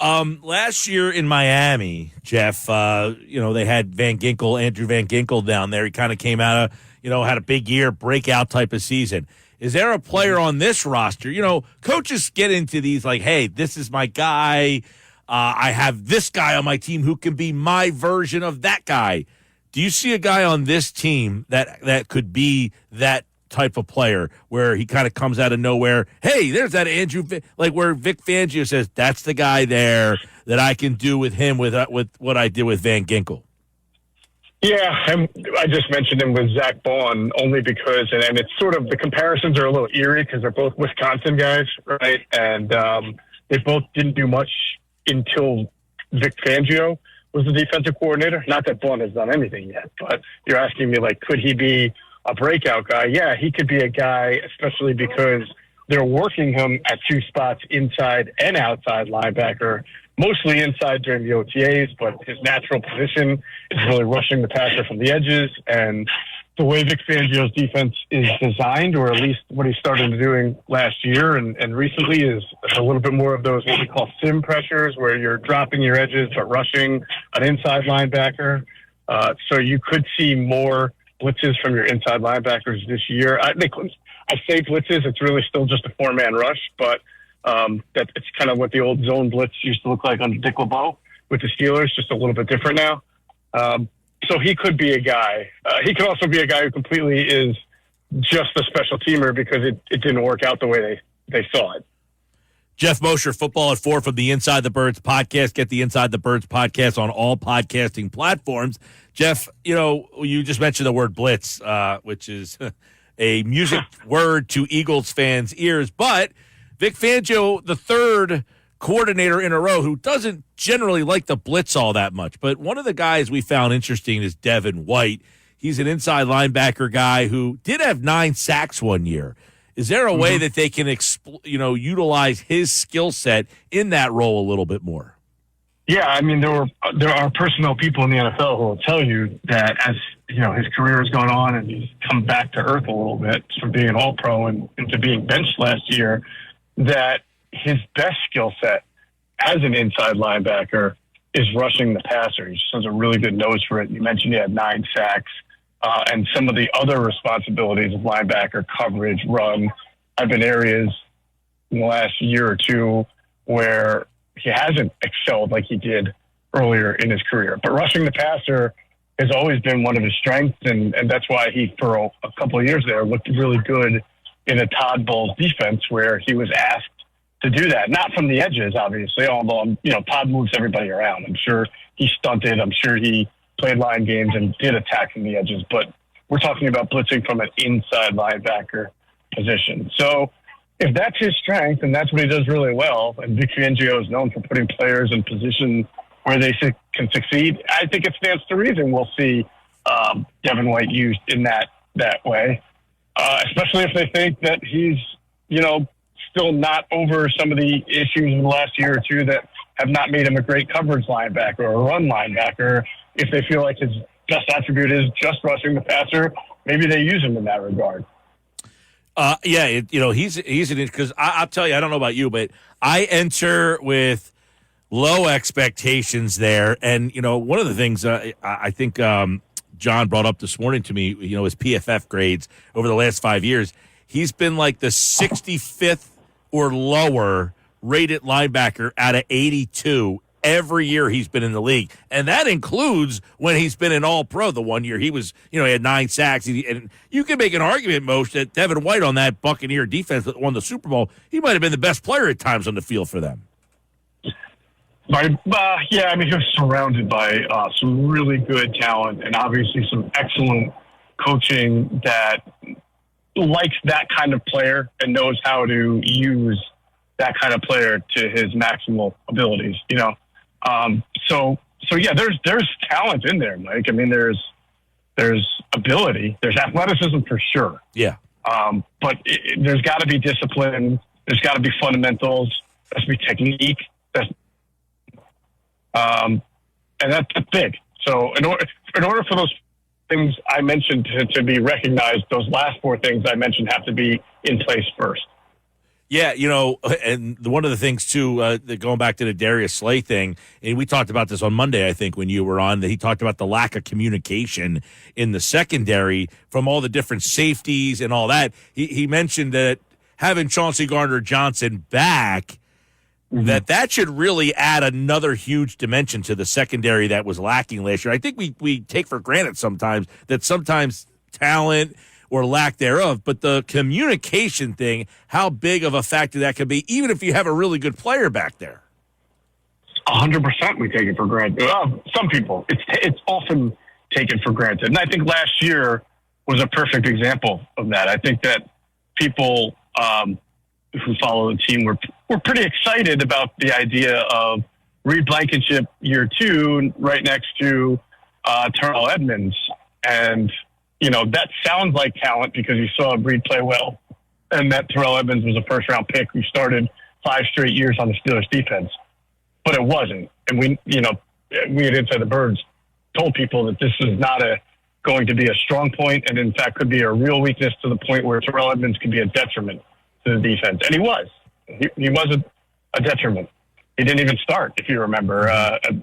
Last year in Miami, Jeff, they had Andrew Van Ginkel down there. He kind of came out of, had a big year, breakout type of season. Is there a player on this roster? Coaches get into these like, hey, this is my guy. I have this guy on my team who can be my version of that guy. Do you see a guy on this team that could be that type of player where he kind of comes out of nowhere. Hey, there's that Andrew, like where Vic Fangio says, that's the guy there that I can do with him with what I did with Van Ginkel. Yeah, I just mentioned him with Zach Bond only because, and it's sort of, the comparisons are a little eerie because they're both Wisconsin guys, right? And they both didn't do much until Vic Fangio was the defensive coordinator. Not that Bond has done anything yet, but you're asking me, like, could he be a breakout guy? Yeah, he could be a guy, especially because they're working him at two spots, inside and outside linebacker, mostly inside during the OTAs, but his natural position is really rushing the passer from the edges. And the way Vic Fangio's defense is designed, or at least what he started doing last year and recently, is a little bit more of those what we call sim pressures, where you're dropping your edges but rushing an inside linebacker. So you could see more blitzes from your inside linebackers this year. I say blitzes, it's really still just a four-man rush, but that it's kind of what the old zone blitz used to look like under Dick LeBeau with the Steelers, just a little bit different now. So he could be a guy. He could also be a guy who completely is just a special teamer because it didn't work out the way they saw it. Jeff Mosher, Football at 4 from the Inside the Birds podcast. Get the Inside the Birds podcast on all podcasting platforms. Jeff, you just mentioned the word blitz, which is a music word to Eagles fans' ears, but Vic Fangio, the third coordinator in a row who doesn't generally like the blitz all that much. But one of the guys we found interesting is Devin White. He's an inside linebacker guy who did have 9 sacks one year. Is there a way that they can utilize his skill set in that role a little bit more? Yeah, I mean, there are personnel people in the NFL who will tell you that as his career has gone on and he's come back to earth a little bit from being an All-Pro and into being benched last year, that his best skill set as an inside linebacker is rushing the passer. He just has a really good nose for it. You mentioned he had 9 sacks, and some of the other responsibilities of linebacker, coverage, run, have been areas in the last year or two where he hasn't excelled like he did earlier in his career. But rushing the passer has always been one of his strengths, and that's why he, for a couple of years there, looked really good in a Todd Bowles defense where he was asked to do that. Not from the edges, obviously, although, Todd moves everybody around. I'm sure he stunted. I'm sure he played line games and did attack from the edges. But we're talking about blitzing from an inside linebacker position. So if that's his strength and that's what he does really well, and Vic Fangio is known for putting players in positions where they can succeed, I think it stands to reason we'll see Devin White used in that way. Especially if they think that he's, still not over some of the issues in the last year or two that have not made him a great coverage linebacker or a run linebacker. If they feel like his best attribute is just rushing the passer, maybe they use him in that regard. He's an, because I'll tell you, I don't know about you, but I enter with low expectations there. And, one of the things I think John brought up this morning to me, his PFF grades over the last 5 years, he's been like the 65th or lower rated linebacker out of 82 every year he's been in the league. And that includes when he's been an All-Pro. The one year he was, he had 9 sacks. And you can make an argument, Moshe, that Devin White on that Buccaneer defense that won the Super Bowl, he might have been the best player at times on the field for them. He was surrounded by some really good talent and obviously some excellent coaching that likes that kind of player and knows how to use that kind of player to his maximal abilities, So there's talent in there, Mike. I mean, there's ability, there's athleticism for sure. Yeah. But there's got to be discipline. There's got to be fundamentals. There's got to be technique. And that's big. So in order for those things I mentioned to be recognized, those last 4 things I mentioned have to be in place first. Yeah, and one of the things, too, going back to the Darius Slay thing, and we talked about this on Monday, I think, when you were on, that he talked about the lack of communication in the secondary from all the different safeties and all that. He mentioned that having Chauncey Gardner-Johnson back, that should really add another huge dimension to the secondary that was lacking last year. I think we take for granted sometimes that sometimes talent or lack thereof, but the communication thing, how big of a factor that could be, even if you have a really good player back there. 100% we take it for granted. Some people, it's often taken for granted. And I think last year was a perfect example of that. I think that people who follow the team were pretty excited about the idea of Reed Blankenship year 2 right next to Terrell Edmonds. And, that sounds like talent because you saw Reed play well. And that Terrell Edmonds was a first-round pick who started 5 straight years on the Steelers defense. But it wasn't. And we at Inside the Birds told people that this is not going to be a strong point, and in fact could be a real weakness to the point where Terrell Edmonds could be a detriment to the defense. And he was. He was a detriment. He didn't even start, if you remember,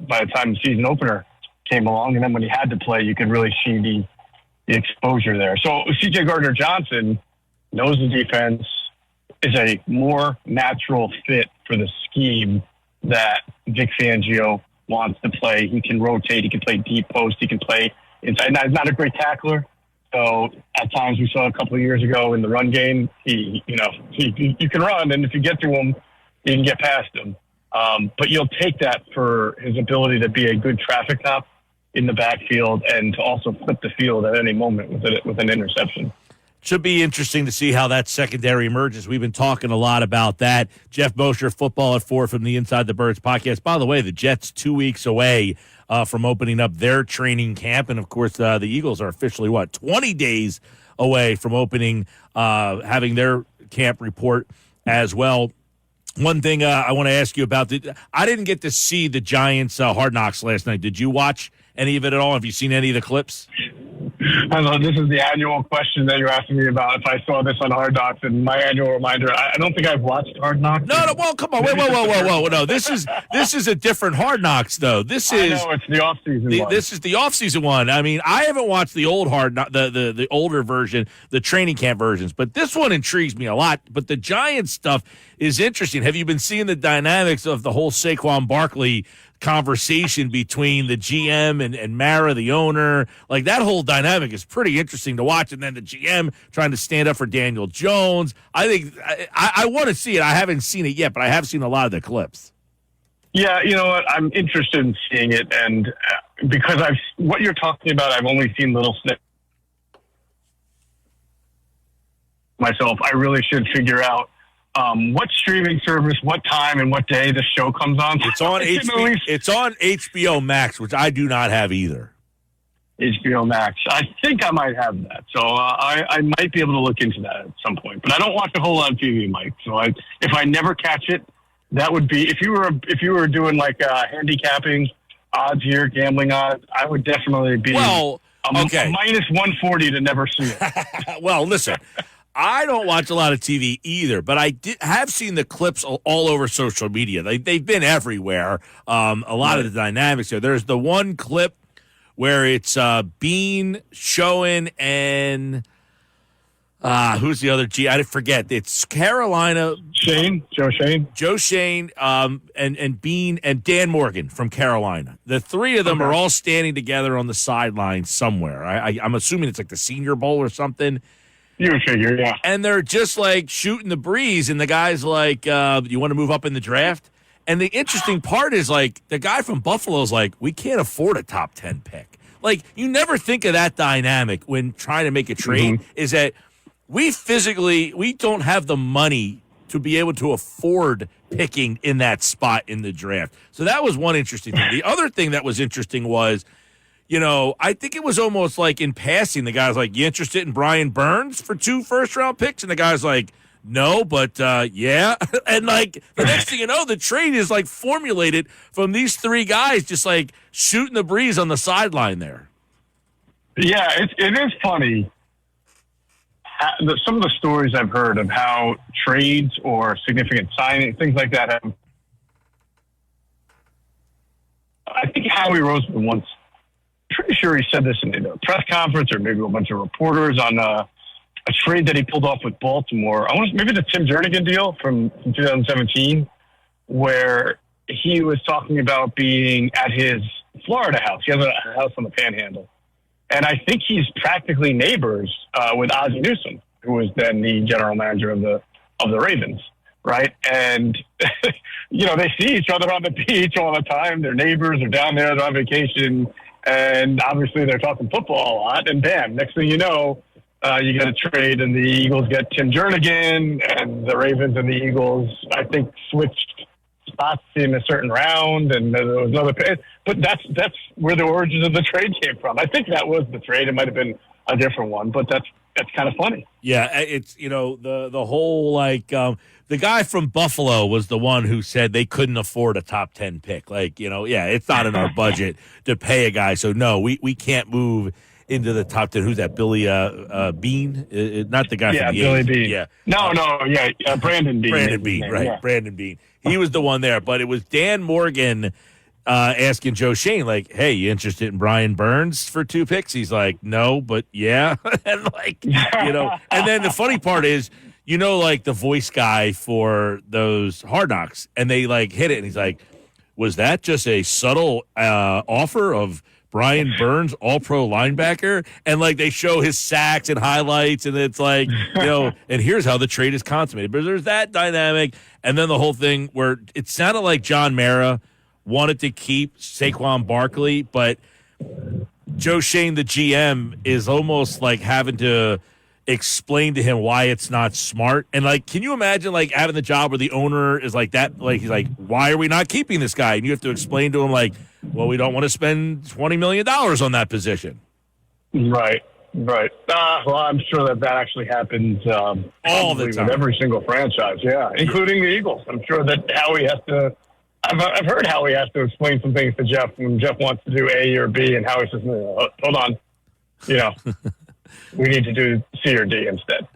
by the time the season opener came along. And then when he had to play, you could really see the exposure there. So C.J. Gardner-Johnson knows the defense, is a more natural fit for the scheme that Vic Fangio wants to play. He can rotate. He can play deep post. He can play inside. Now, he's not a great tackler. So at times we saw a couple of years ago in the run game, you can run, and if you get to him, you can get past him. But you'll take that for his ability to be a good traffic cop in the backfield and to also flip the field at any moment with an interception. Should be interesting to see how that secondary emerges. We've been talking a lot about that. Jeff Mosher, Football at 4 from the Inside the Birds podcast. By the way, the Jets 2 weeks away from opening up their training camp. And, of course, the Eagles are officially, 20 days away from opening, having their camp report as well. One thing I want to ask you about, I didn't get to see the Giants Hard Knocks last night. Did you watch any of it at all? Have you seen any of the clips? I know this is the annual question that you're asking me about. If I saw this on Hard Knocks, and my annual reminder, I don't think I've watched Hard Knocks. No, well, come on, whoa. No, this is a different Hard Knocks, though. This is it's the off-season one. This is the off-season one. I mean, I haven't watched the old the older version, the training camp versions, but this one intrigues me a lot. But the Giants stuff is interesting. Have you been seeing the dynamics of the whole Saquon Barkley conversation between the GM and Mara, the owner? Like, that whole dynamic is pretty interesting to watch. And then the GM trying to stand up for Daniel Jones. I think I want to see it. I haven't seen it yet, but I have seen a lot of the clips. Yeah, you know what? I'm interested in seeing it. And because what you're talking about, I've only seen little snippets myself. I really should figure out what streaming service, what time, and what day the show comes on. It's on HBO. It's on HBO Max, which I do not have either. HBO Max. I think I might have that, so I might be able to look into that at some point. But I don't watch a whole lot of TV, Mike. So if I never catch it, that would be if you were doing like handicapping odds here, gambling odds. I would definitely be okay. a minus 140 to never see it. Well, listen. I don't watch a lot of TV either, but I have seen the clips all over social media. They've been everywhere. A lot of the dynamics there. There's the one clip where it's Bean, Schoen, and who's the other G? I forget. It's Carolina. Joe Shane, and Bean, and Dan Morgan from Carolina. The three of them are all standing together on the sideline somewhere. I'm assuming it's like the Senior Bowl or something. You would figure, yeah. And they're just like shooting the breeze, and the guy's like, you want to move up in the draft? And the interesting part is, like, the guy from Buffalo's like, we can't afford a top 10 pick. Like, you never think of that dynamic when trying to make a trade, is that we don't have the money to be able to afford picking in that spot in the draft. So that was one interesting thing. The other thing that was interesting was, I think it was almost like in passing, the guy's like, you interested in Brian Burns for 2 first-round picks? And the guy's like, no, but yeah. And, like, the next thing you know, the trade is, like, formulated from these 3 guys just, like, shooting the breeze on the sideline there. Yeah, it is funny. Some of the stories I've heard of how trades or significant signing, things like that have. I think Howie Roseman once, pretty sure he said this in a press conference or maybe a bunch of reporters on a trade that he pulled off with Baltimore. Maybe the Tim Jernigan deal from 2017, where he was talking about being at his Florida house. He has a house on the Panhandle. And I think he's practically neighbors with Ozzie Newsome, who was then the general manager of the Ravens, right? And they see each other on the beach all the time. They're neighbors. They're down there. They're on vacation, and obviously they're talking football a lot. And bam, next thing you know, you get a trade, and the Eagles get Tim Jernigan, and the Ravens and the Eagles, I think, switched spots in a certain round, and there was another. But that's where the origins of the trade came from. I think that was the trade. It might have been a different one, but that's kind of funny. Yeah, it's the whole the guy from Buffalo was the one who said they couldn't afford a top 10 pick. It's not in our budget to pay a guy, so no, we can't move into the top 10. Who's that? Billy Bean? Not the guy from the Billy 80s. Bean. Yeah. Brandon Bean. Brandon Bean, right. Yeah. Brandon Bean. He was the one there, but it was Dan Morgan asking Joe Shane, hey, you interested in Brian Burns for 2 picks? He's like, no, but yeah. And and then the funny part is, the voice guy for those Hard Knocks, and they hit it, and he's like, was that just a subtle offer of Brian Burns, all-pro linebacker? And they show his sacks and highlights, and it's and here's how the trade is consummated. But there's that dynamic, and then the whole thing where it sounded like John Mara wanted to keep Saquon Barkley, but Joe Shane, the GM, is almost having to explain to him why it's not smart. And can you imagine having the job where the owner is that? He's like, why are we not keeping this guy? And you have to explain to him well, we don't want to spend $20 million on that position. Right. Well, I'm sure that actually happens all the time with every single franchise. Yeah, including the Eagles. I'm sure that Howie has to. I've heard Howie has to explain some things to Jeff when Jeff wants to do A or B, and Howie says, no, hold on, we need to do C or D instead.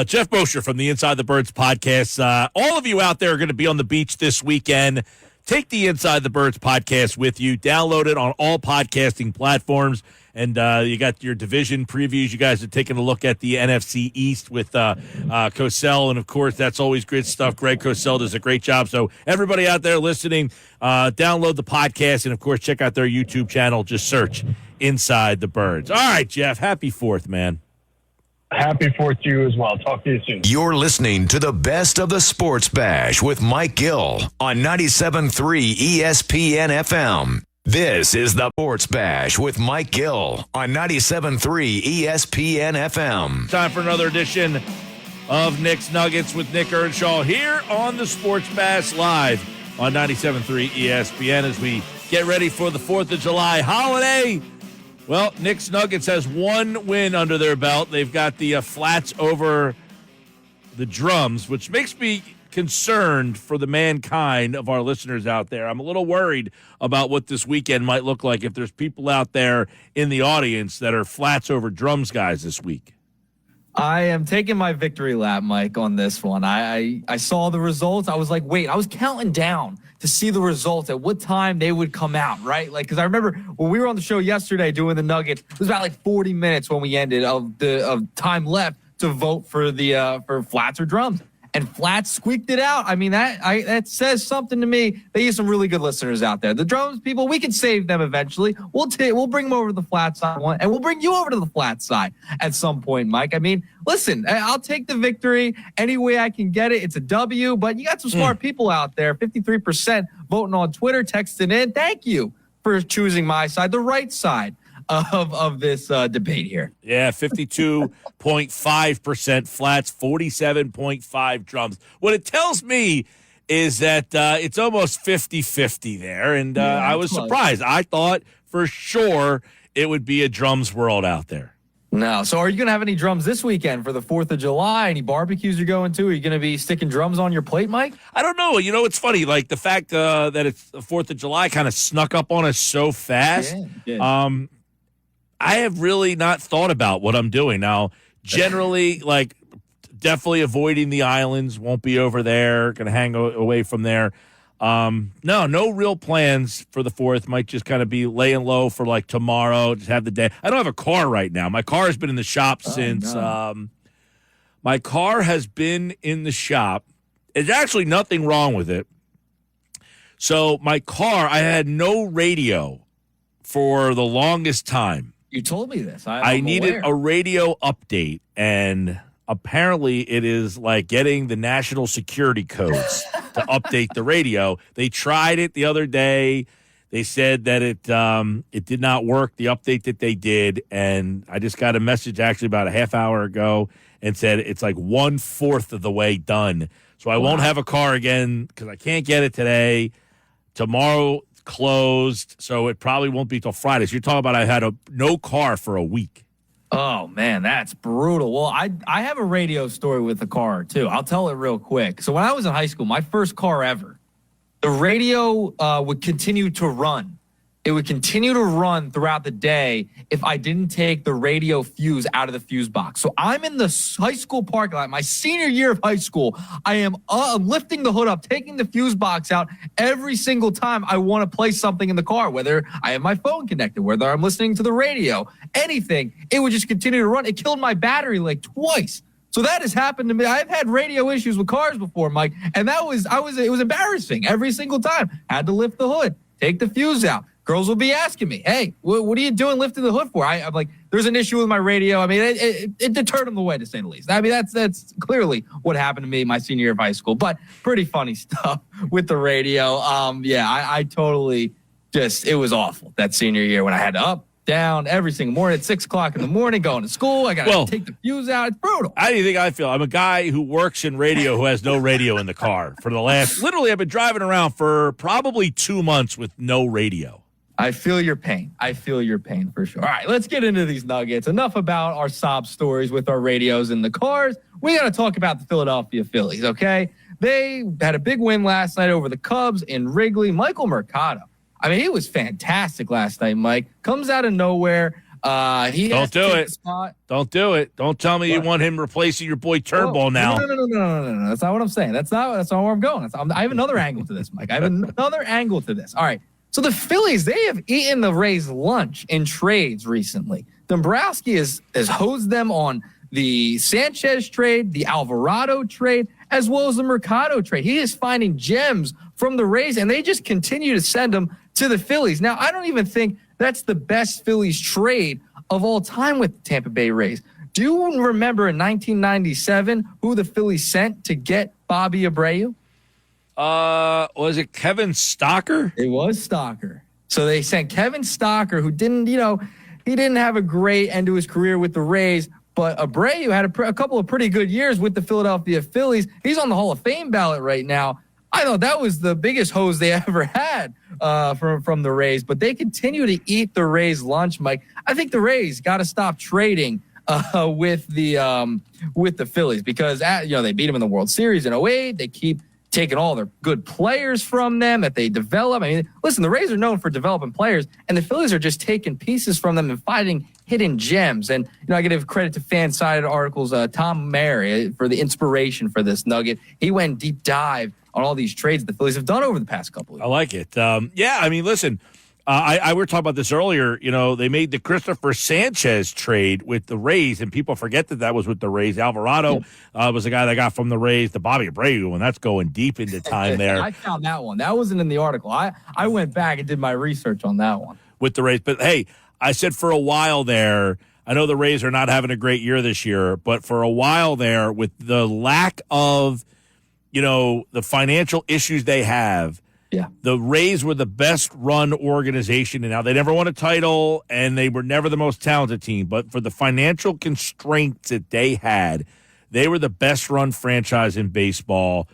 Jeff Mosher from the Inside the Birds podcast. All of you out there are going to be on the beach this weekend. Take the Inside the Birds podcast with you. Download it on all podcasting platforms. And you got your division previews. You guys are taking a look at the NFC East with Cosell. And, of course, that's always great stuff. Greg Cosell does a great job. So everybody out there listening, download the podcast. And, of course, check out their YouTube channel. Just search Inside the Birds. All right, Jeff. Happy 4th, man. Happy 4th to you as well. Talk to you soon. You're listening to the Best of the Sports Bash with Mike Gill on 97.3 ESPN FM. This is the Sports Bash with Mike Gill on 97.3 ESPN FM. Time for another edition of Nick's Nuggets with Nick Earnshaw here on the Sports Bash live on 97.3 ESPN as we get ready for the 4th of July holiday. Well, Nick's Nuggets has 1 win under their belt. They've got the Flats over the Drums, which makes me concerned for the mankind of our listeners out there. I'm a little worried about what this weekend might look like if there's people out there in the audience that are Flats over Drums guys this week. I am taking my victory lap, Mike, on this one. I saw the results. I was like, wait, I was counting down to see the results at what time they would come out, right? Because I remember when we were on the show yesterday doing the Nuggets, it was about 40 minutes when we ended of time left to vote for the for Flats or Drums. And Flats squeaked it out. I mean, that says something to me. They use some really good listeners out there. The Drums people, we can save them eventually. We'll bring them over to the flat side, and we'll bring you over to the flat side at some point, Mike. I mean, listen, I'll take the victory any way I can get it. It's a W, but you got some smart people out there. 53% voting on Twitter, texting in. Thank you for choosing my side, the right side of this debate here. Yeah, 52.5% Flats, 47.5 Drums. What it tells me is that it's almost 50-50 there, and I was surprised. I thought for sure it would be a Drums world out there. No. So are you going to have any drums this weekend for the 4th of July? Any barbecues you're going to? Are you going to be sticking drums on your plate, Mike? I don't know. You know, it's funny. The fact that it's the 4th of July kind of snuck up on us so fast. Yeah. I have really not thought about what I'm doing. Now, generally, definitely avoiding the islands. Won't be over there. Going to hang away from there. No real plans for the 4th. Might just kind of be laying low for tomorrow. Just have the day. I don't have a car right now. My car has been in the shop since. My car has been in the shop. There's actually nothing wrong with it. So my car, I had no radio for the longest time. You told me this. I I'm needed aware. a radio update, and apparently it is like getting the national security codes to update the radio. They tried it the other day. They said that it did not work, the update that they did, and I just got a message actually about a half hour ago and said it's like 1/4 of the way done. So I won't have a car again because I can't get it today. Tomorrow it's closed, so it probably won't be till Friday. So you're talking about I had no car for a week. Oh, man, that's brutal. Well, I have a radio story with the car, too. I'll tell it real quick. So when I was in high school, my first car ever, the radio would continue to run. It would continue to run throughout the day if I didn't take the radio fuse out of the fuse box. So I'm in the high school parking lot, my senior year of high school. I'm lifting the hood up, taking the fuse box out every single time I want to play something in the car, whether I have my phone connected, whether I'm listening to the radio, anything. It would just continue to run. It killed my battery like twice. So that has happened to me. I've had radio issues with cars before, Mike, and it was embarrassing every single time. Had to lift the hood, take the fuse out. Girls will be asking me, hey, what are you doing lifting the hood for? I'm like, there's an issue with my radio. I mean, it deterred them away, to say the least. I mean, that's clearly what happened to me my senior year of high school, but pretty funny stuff with the radio. I totally it was awful that senior year when I had to up, down every single morning at 6 o'clock in the morning, going to school. I got to take the fuse out. It's brutal. How do you think I feel? I'm a guy who works in radio who has no radio in the car for the literally, I've been driving around for probably 2 months with no radio. I feel your pain. I feel your pain for sure. All right, let's get into these Nuggets. Enough about our sob stories with our radios in the cars. We got to talk about the Philadelphia Phillies, okay? They had a big win last night over the Cubs in Wrigley. Michael Mercado, I mean, he was fantastic last night, Mike. Comes out of nowhere. Don't do it. Don't do it. Don't tell me you want him replacing your boy Turnbull now. No. That's not what I'm saying. That's not where I'm going. I have another angle to this, Mike. I have another angle to this. All right. So the Phillies, they have eaten the Rays' lunch in trades recently. Dombrowski has hosed them on the Sanchez trade, the Alvarado trade, as well as the Mercado trade. He is finding gems from the Rays, and they just continue to send them to the Phillies. Now, I don't even think that's the best Phillies trade of all time with the Tampa Bay Rays. Do you remember in 1997 who the Phillies sent to get Bobby Abreu? Was it Kevin Stocker? It was Stocker. So they sent Kevin Stocker, who didn't have a great end to his career with the Rays, but Abreu had a couple of pretty good years with the Philadelphia Phillies. He's on the Hall of Fame ballot right now. I thought that was the biggest hose they ever had from the Rays, but they continue to eat the Rays' lunch, Mike. I think the Rays got to stop trading with the Phillies because they beat them in the World Series in 2008. They keep taking all their good players from them that they develop. I mean, listen, the Rays are known for developing players, and the Phillies are just taking pieces from them and finding hidden gems. And, I got to give credit to fan-sided articles, Tom Mayer, for the inspiration for this nugget. He went deep dive on all these trades the Phillies have done over the past couple of years. I like it. Listen, we were talking about this earlier. They made the Christopher Sanchez trade with the Rays, and people forget that was with the Rays. Alvarado was the guy that got from the Rays, the Bobby Abreu, and that's going deep into time there. I found that one. That wasn't in the article. I went back and did my research on that one. With the Rays. But, hey, I said for a while there, I know the Rays are not having a great year this year, but for a while there, with the lack of, the financial issues they have, the Rays were the best run organization, and now they never won a title, and they were never the most talented team. But for the financial constraints that they had, they were the best run franchise in baseball.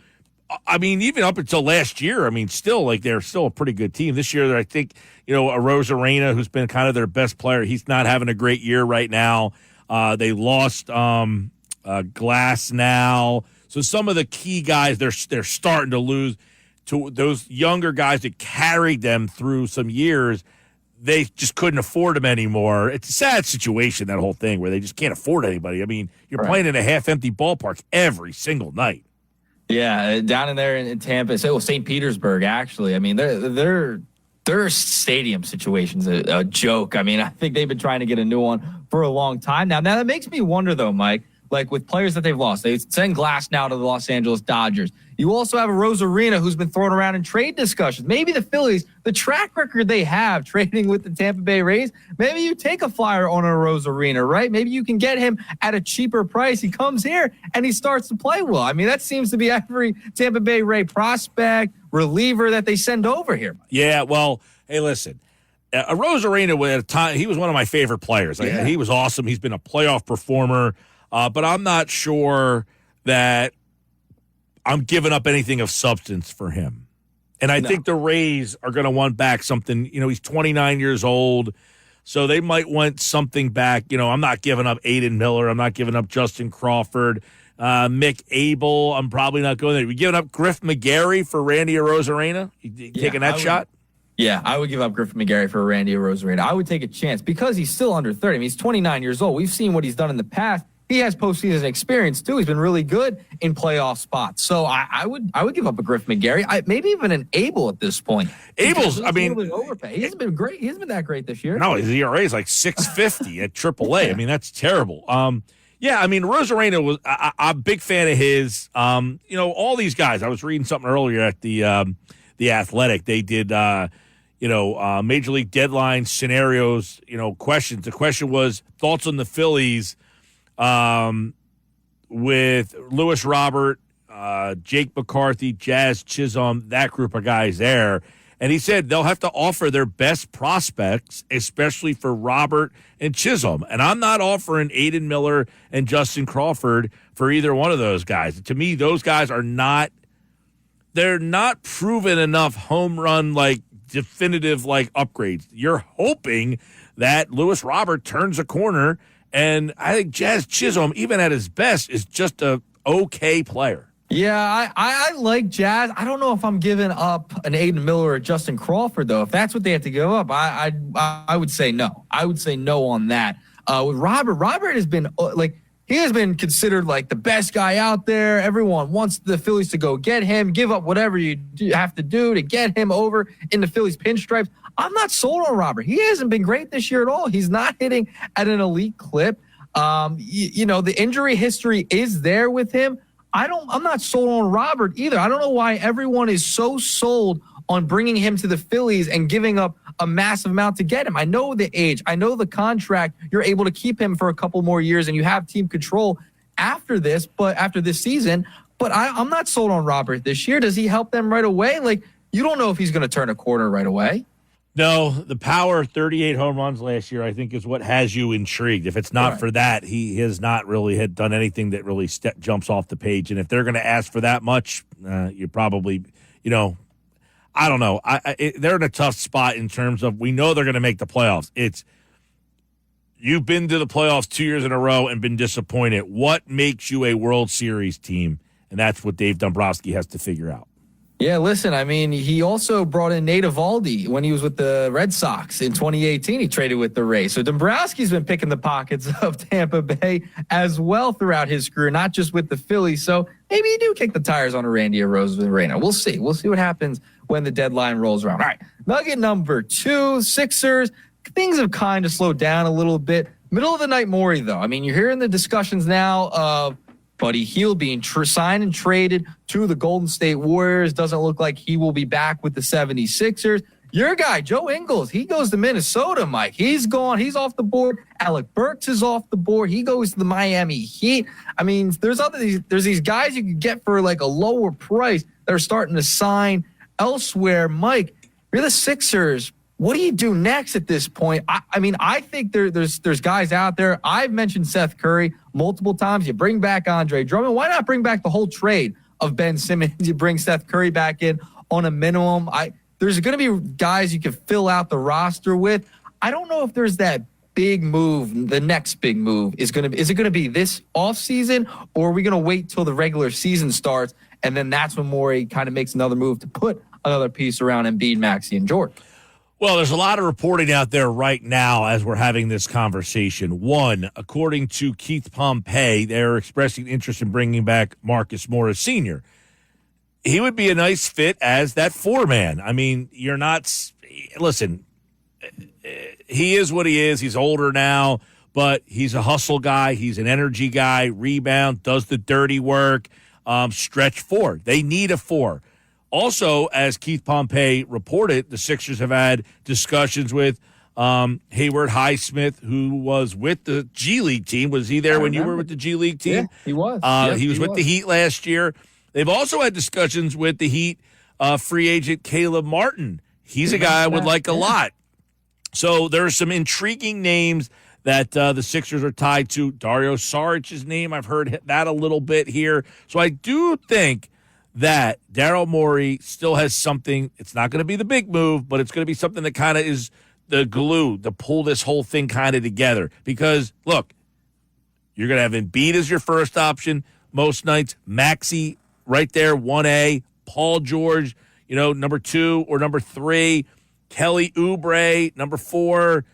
I mean, even up until last year, they're still a pretty good team. This year, I think, Arozarena, who's been kind of their best player, he's not having a great year right now. They lost Glass now. So some of the key guys, they're starting to lose to those younger guys that carried them through some years. They just couldn't afford them anymore. It's a sad situation, that whole thing, where they just can't afford anybody. I mean, you're playing in a half-empty ballpark every single night. Yeah, down in there in Tampa, St. Petersburg, actually. I mean, their stadium situation's a joke. I mean, I think they've been trying to get a new one for a long time now. Now, that makes me wonder, though, Mike, like with players that they've lost. They send Glass now to the Los Angeles Dodgers. You also have a Rosarina who's been thrown around in trade discussions. Maybe the Phillies, the track record they have trading with the Tampa Bay Rays, maybe you take a flyer on a Rosarina, right? Maybe you can get him at a cheaper price. He comes here and he starts to play well. I mean, that seems to be every Tampa Bay Ray prospect, reliever that they send over here. Yeah, well, hey, listen. A Rosarina, at a time, he was one of my favorite players. Yeah. He was awesome. He's been a playoff performer, but I'm not sure that I'm giving up anything of substance for him. And I think the Rays are going to want back something. He's 29 years old, so they might want something back. I'm not giving up Aiden Miller. I'm not giving up Justin Crawford. Mick Abel, I'm probably not going there. We giving up Griff McGarry for Randy Arozarena? You taking that shot? Yeah, I would give up Griffin McGarry for Randy Arozarena. I would take a chance because he's still under 30. I mean, he's 29 years old. We've seen what he's done in the past. He has postseason experience, too. He's been really good in playoff spots. So I would give up a Griff McGarry. Maybe even an Abel at this point. Abel's, He hasn't been great. He hasn't been that great this year. No, his ERA is like 6.50 at AAA. I mean, that's terrible. Yeah, I mean, Rosarena was I'm a big fan of his. All these guys. I was reading something earlier at the Athletic. They did Major League deadline scenarios, questions. The question was thoughts on the Phillies with Lewis Robert, Jake McCarthy, Jazz Chisholm, that group of guys there. And he said they'll have to offer their best prospects, especially for Robert and Chisholm. And I'm not offering Aiden Miller and Justin Crawford for either one of those guys. To me, those guys are not – they're not proven enough home run, definitive, upgrades. You're hoping that Lewis Robert turns a corner, and I think Jazz Chisholm, even at his best, is just a okay player. Yeah, I like Jazz. I don't know if I'm giving up an Aiden Miller or Justin Crawford, though. If that's what they have to give up, I would say no. I would say no on that. With Robert has been he has been considered the best guy out there. Everyone wants the Phillies to go get him, give up whatever you have to do to get him over in the Phillies pinstripes. I'm not sold on Robert. He hasn't been great this year at all. He's not hitting at an elite clip. The injury history is there with him. I'm not sold on Robert either. I don't know why everyone is so sold on bringing him to the Phillies and giving up a massive amount to get him. I know the age. I know the contract. You're able to keep him for a couple more years, and you have team control after this season. But I'm not sold on Robert this year. Does he help them right away? You don't know if he's going to turn a corner right away. No, the power, 38 home runs last year, I think is what has you intrigued. If it's not for that, he has not really had done anything that really jumps off the page. And if they're going to ask for that much, you probably, I don't know. They're in a tough spot in terms of we know they're going to make the playoffs. You've been to the playoffs 2 years in a row and been disappointed. What makes you a World Series team? And that's what Dave Dombrowski has to figure out. Yeah, listen, I mean, he also brought in Nate Eovaldi when he was with the Red Sox in 2018. He traded with the Rays. So Dombrowski's been picking the pockets of Tampa Bay as well throughout his career, not just with the Phillies. So maybe you do kick the tires on a Randy Arozarena. We'll see. We'll see what happens when the deadline rolls around. All right, nugget number 2, Sixers. Things have kind of slowed down a little bit. Middle of the night Morey, though. I mean, you're hearing the discussions now of Buddy Hield being signed and traded to the Golden State Warriors. Doesn't look like he will be back with the 76ers. Your guy, Joe Ingles, he goes to Minnesota, Mike. He's gone. He's off the board. Alec Burks is off the board. He goes to the Miami Heat. I mean, there's these guys you can get for a lower price that are starting to sign elsewhere. Mike, you're the Sixers. What do you do next at this point? I think there's guys out there. I've mentioned Seth Curry multiple times. You bring back Andre Drummond. Why not bring back the whole trade of Ben Simmons? You bring Seth Curry back in on a minimum. There's going to be guys you can fill out the roster with. I don't know if there's that big move. The next big move is it going to be this offseason, or are we going to wait till the regular season starts and then that's when Morey kind of makes another move to put another piece around Embiid, Maxey, and Jordan? Well, there's a lot of reporting out there right now as we're having this conversation. One, according to Keith Pompey, they're expressing interest in bringing back Marcus Morris Sr. He would be a nice fit as that 4-man. I mean, listen, he is what he is. He's older now, but he's a hustle guy. He's an energy guy, rebound, does the dirty work, stretch 4. They need a 4. Also, as Keith Pompey reported, the Sixers have had discussions with Hayward Highsmith, who was with the G League team. Was he there when you were with the G League team? Yeah, he was. He was with the Heat last year. They've also had discussions with the Heat free agent Caleb Martin. He's a guy I would like a lot. So there are some intriguing names that the Sixers are tied to. Dario Saric's name, I've heard that a little bit here. So I do think that Daryl Morey still has something. It's not going to be the big move, but it's going to be something that kind of is the glue to pull this whole thing kind of together. Because, look, you're going to have Embiid as your first option most nights. Maxey right there, 1A. Paul George, number 2 or number 3. Kelly Oubre, number 4.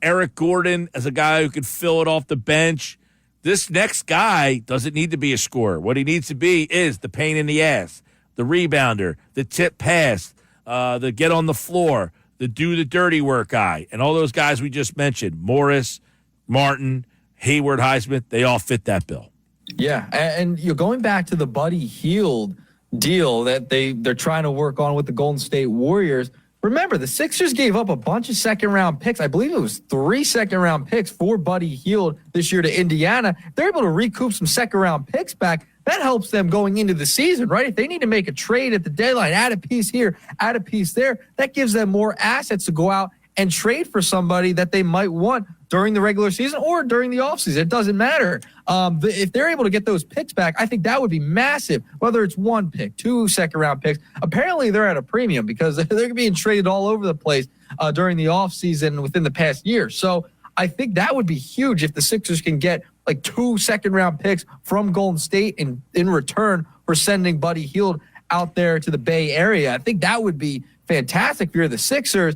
Eric Gordon as a guy who can fill it off the bench. This next guy doesn't need to be a scorer. What he needs to be is the pain in the ass, the rebounder, the tip pass, the get on the floor, the do the dirty work guy. And all those guys we just mentioned, Morris, Martin, Hayward Highsmith, they all fit that bill. Yeah, and you're going back to the Buddy Hield deal that they're trying to work on with the Golden State Warriors. Remember, the Sixers gave up a bunch of second-round picks. I believe it was 3 second-round picks for Buddy Hield this year to Indiana. They're able to recoup some second-round picks back. That helps them going into the season, right? If they need to make a trade at the deadline, add a piece here, add a piece there, that gives them more assets to go out and trade for somebody that they might want during the regular season or during the offseason. It doesn't matter. If they're able to get those picks back, I think that would be massive, whether it's 1 pick, 2 second-round picks. Apparently, they're at a premium because they're being traded all over the place during the offseason within the past year. So I think that would be huge if the Sixers can get like 2 second-round picks from Golden State in return for sending Buddy Hield out there to the Bay Area. I think that would be fantastic if you're the Sixers.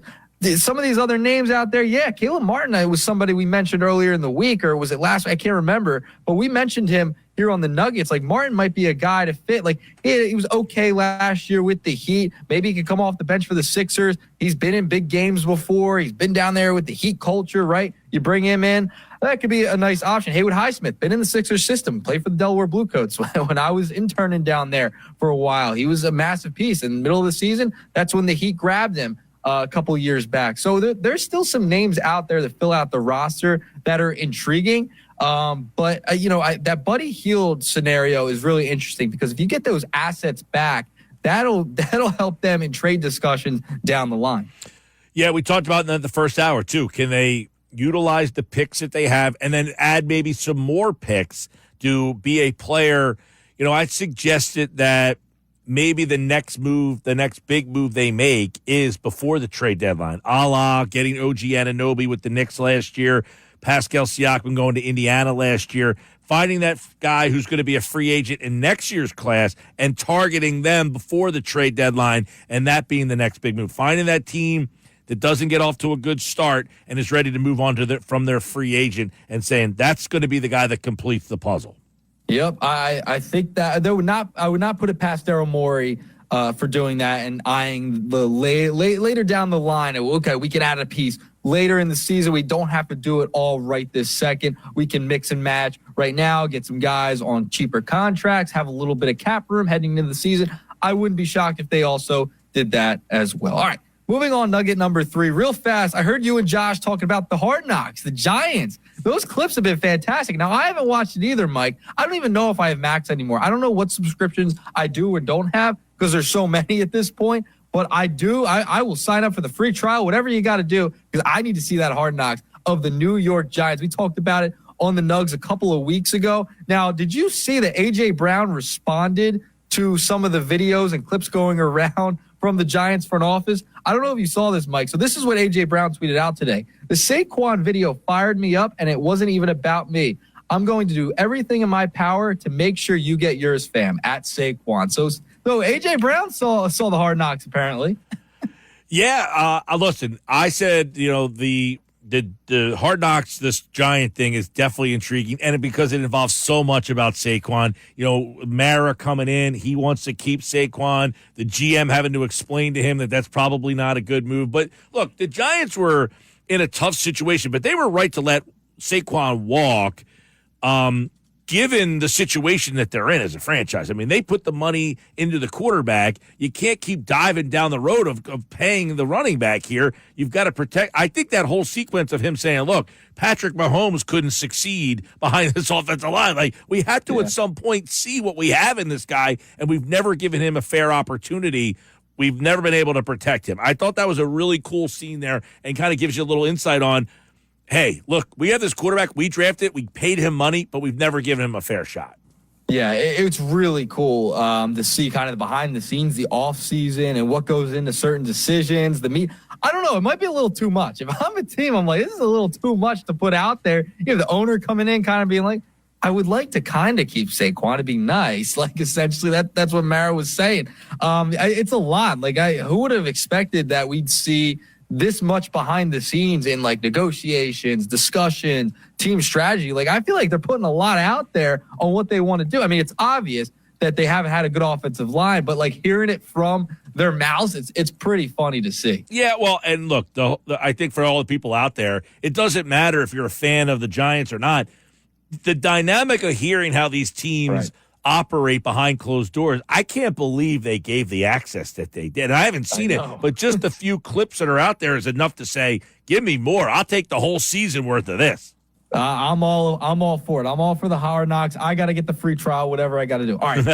Some of these other names out there, yeah, Caleb Martin was somebody we mentioned earlier in the week, or was it last week? I can't remember, but we mentioned him here on the Nuggets. Like, Martin might be a guy to fit. Like, he was okay last year with the Heat. Maybe he could come off the bench for the Sixers. He's been in big games before. He's been down there with the Heat culture, right? You bring him in. That could be a nice option. Haywood Highsmith, been in the Sixers system, played for the Delaware Blue Coats when I was interning down there for a while. He was a massive piece. In the middle of the season, that's when the Heat grabbed him a couple of years back. So there's still some names out there that fill out the roster that are intriguing. But that Buddy Hield scenario is really interesting because if you get those assets back, that'll help them in trade discussions down the line. Yeah, we talked about that in the first hour too. Can they utilize the picks that they have and then add maybe some more picks to be a player? I suggested that maybe the next big move they make is before the trade deadline, a la getting OG Anunoby with the Knicks last year, Pascal Siakam going to Indiana last year, finding that guy who's going to be a free agent in next year's class and targeting them before the trade deadline, and that being the next big move. Finding that team that doesn't get off to a good start and is ready to move on from their free agent and saying that's going to be the guy that completes the puzzle. Yep, I think that I would not put it past Daryl Morey for doing that and eyeing the later down the line. Okay, we can add a piece later in the season. We don't have to do it all right this second. We can mix and match right now, get some guys on cheaper contracts, have a little bit of cap room heading into the season. I wouldn't be shocked if they also did that as well. All right, moving on, nugget number 3, real fast. I heard you and Josh talking about the Hard Knocks, the Giants. Those clips have been fantastic. Now, I haven't watched it either, Mike. I don't even know if I have Max anymore. I don't know what subscriptions I do or don't have because there's so many at this point. But I do. I will sign up for the free trial, whatever you got to do, because I need to see that Hard Knocks of the New York Giants. We talked about it on the Nugs a couple of weeks ago. Now, did you see that A.J. Brown responded to some of the videos and clips going around from the Giants front office? I don't know if you saw this, Mike. So this is what A.J. Brown tweeted out today. The Saquon video fired me up, and it wasn't even about me. I'm going to do everything in my power to make sure you get yours, fam, at Saquon. So A.J. Brown saw the Hard Knocks, apparently. Yeah, listen, I said, the Hard Knocks, this Giant thing is definitely intriguing, and because it involves so much about Saquon. Mara coming in, he wants to keep Saquon. The GM having to explain to him that that's probably not a good move. But look, the Giants were in a tough situation, but they were right to let Saquon walk, given the situation that they're in as a franchise. I mean, they put the money into the quarterback. You can't keep diving down the road of paying the running back here. You've got to protect. I think that whole sequence of him saying, look, Patrick Mahomes couldn't succeed behind this offensive line. Like, we had to at some point see what we have in this guy, and we've never given him a fair opportunity. We've never been able to protect him. I thought that was a really cool scene there and kind of gives you a little insight on, hey, look, we have this quarterback. We drafted, we paid him money, but we've never given him a fair shot. Yeah, it's really cool to see kind of the behind the scenes, the off season, and what goes into certain decisions. I don't know. It might be a little too much. If I'm a team, I'm like, this is a little too much to put out there. You know, the owner coming in, kind of being like, I would like to kind of keep Saquon to be nice. Like, essentially, that's what Mara was saying. It's a lot. Like, who would have expected that we'd see this much behind the scenes in like negotiations, discussion, team strategy? Like, I feel like they're putting a lot out there on what they want to do. I mean, it's obvious that they haven't had a good offensive line, but like hearing it from their mouths, it's pretty funny to see. Yeah, well, and look, I think for all the people out there, it doesn't matter if you're a fan of the Giants or not. The dynamic of hearing how these teams operate behind closed doors, I can't believe they gave the access that they did. I haven't seen it, but just the few clips that are out there is enough to say, give me more. I'll take the whole season worth of this. I'm all for it. I'm all for the Hard Knocks. I got to get the free trial, whatever I got to do. All right.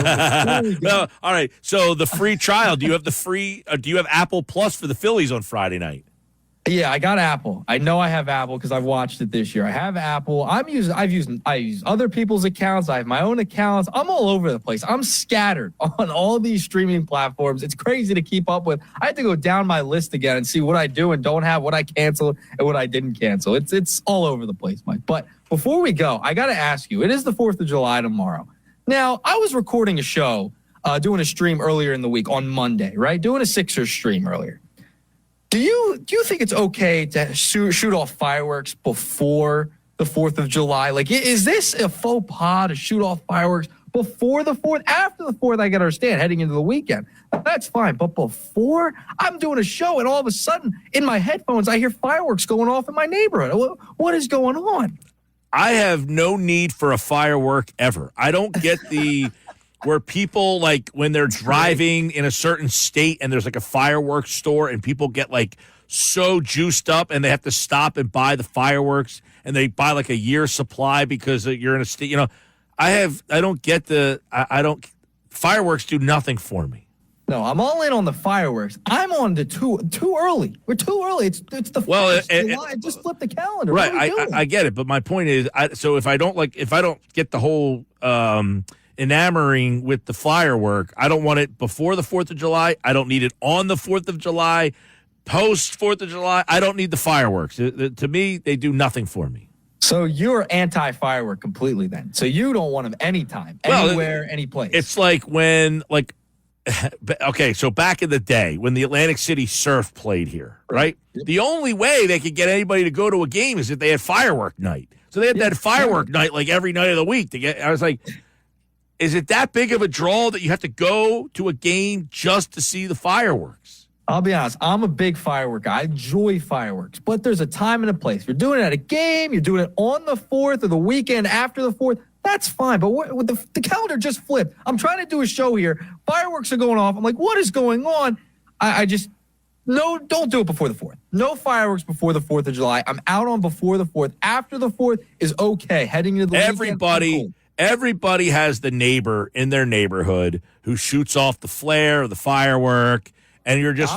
No, all right. So the free trial, do you have Apple Plus for the Phillies on Friday night? Yeah, I got Apple. I know I have Apple because I've watched it this year. I have Apple. I use other people's accounts. I have my own accounts. I'm all over the place. I'm scattered on all these streaming platforms. It's crazy to keep up with. I had to go down my list again and see what I do and don't have, what I cancel and what I didn't cancel. It's all over the place, Mike. But before we go, I got to ask you, it is the 4th of July tomorrow. Now, I was recording a show, doing a stream earlier in the week on Monday, right? Doing a Sixers stream earlier. Do you think it's okay to shoot off fireworks before the 4th of July? Like, is this a faux pas to shoot off fireworks before the 4th? After the 4th, I can understand heading into the weekend. That's fine. But before, I'm doing a show, and all of a sudden, in my headphones, I hear fireworks going off in my neighborhood. What is going on? I have no need for a firework ever. I don't get the... where people, like, when they're driving in a certain state and there's like a fireworks store and people get like so juiced up and they have to stop and buy the fireworks and they buy like a year's supply because you're in a state, fireworks do nothing for me. No, I'm all in on the fireworks. I'm on the too early. We're too early. It's the 1st of July. Just flip the calendar. Right. I get it. But my point is, if I don't get the whole, enamoring with the firework, I don't want it before the 4th of July. I don't need it on the 4th of July. Post 4th of July, I don't need the fireworks. To me, they do nothing for me. So you're anti-firework completely then. So you don't want them anytime, anywhere, any place. It's like when, okay, so back in the day when the Atlantic City Surf played here, right? Yep. The only way they could get anybody to go to a game is if they had firework night. So they had that firework night like every night of the week. I was like... Is it that big of a draw that you have to go to a game just to see the fireworks? I'll be honest. I'm a big firework guy. I enjoy fireworks. But there's a time and a place. If you're doing it at a game, you're doing it on the 4th or the weekend after the 4th, that's fine. But the calendar just flipped. I'm trying to do a show here. Fireworks are going off. I'm like, what is going on? No, don't do it before the 4th. No fireworks before the 4th of July. I'm out on before the 4th. After the 4th is okay. Heading into the weekend. Everybody has the neighbor in their neighborhood who shoots off the flare or the firework, and you're just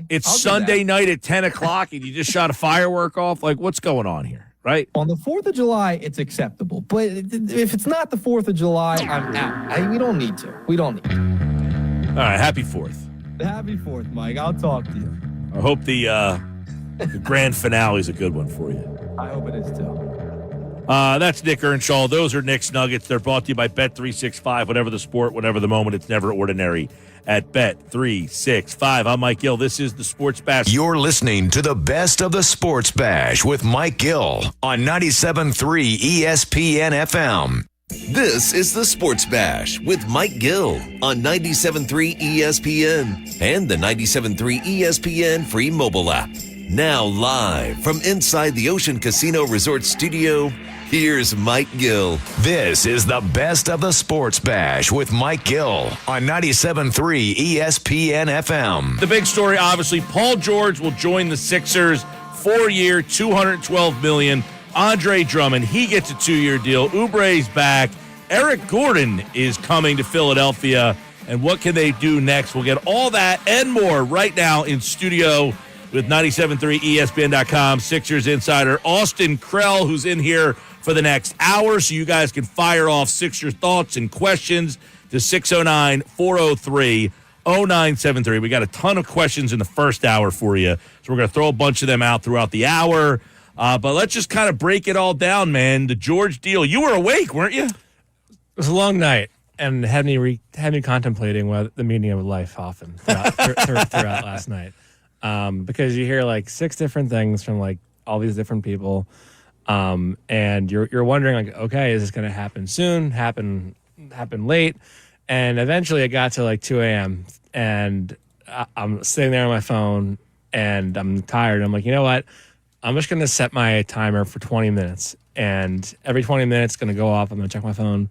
it's Sunday night at 10 o'clock, and you just shot a firework off. Like, what's going on here, right? On the 4th of July, it's acceptable. But if it's not the 4th of July, I'm out. We don't need to. All right, happy 4th. Happy 4th, Mike. I'll talk to you. I hope the grand finale is a good one for you. I hope it is, too. That's Nick Earnshaw. Those are Nick's Nuggets. They're brought to you by Bet365. Whatever the sport, whatever the moment, it's never ordinary at Bet365. I'm Mike Gill. This is the Sports Bash. You're listening to the best of the Sports Bash with Mike Gill on 97.3 ESPN FM. This is the Sports Bash with Mike Gill on 97.3 ESPN and the 97.3 ESPN free mobile app. Now live from inside the Ocean Casino Resort Studio, here's Mike Gill. This is the best of the Sports Bash with Mike Gill on 97.3 ESPN FM. The big story, obviously, Paul George will join the Sixers, 4-year, $212 million. Andre Drummond, he gets a 2-year deal. Oubre's back. Eric Gordon is coming to Philadelphia. And what can they do next? We'll get all that and more right now in studio with 97.3 ESPN.com Sixers insider Austin Krell, who's in here for the next hour, so you guys can fire off Sixers thoughts and questions to 609-403-0973. We got a ton of questions in the first hour for you, so we're going to throw a bunch of them out throughout the hour. But let's just kind of break it all down, man. The George deal. You were awake, weren't you? It was a long night and had me contemplating the meaning of life often throughout last night. Because you hear like 6 different things from like all these different people, and you're wondering like, okay, is this going to happen soon? Happen late? And eventually it got to like 2 a.m. and I'm sitting there on my phone and I'm tired. I'm like, you know what? I'm just going to set my timer for 20 minutes, and every 20 minutes going to go off. I'm going to check my phone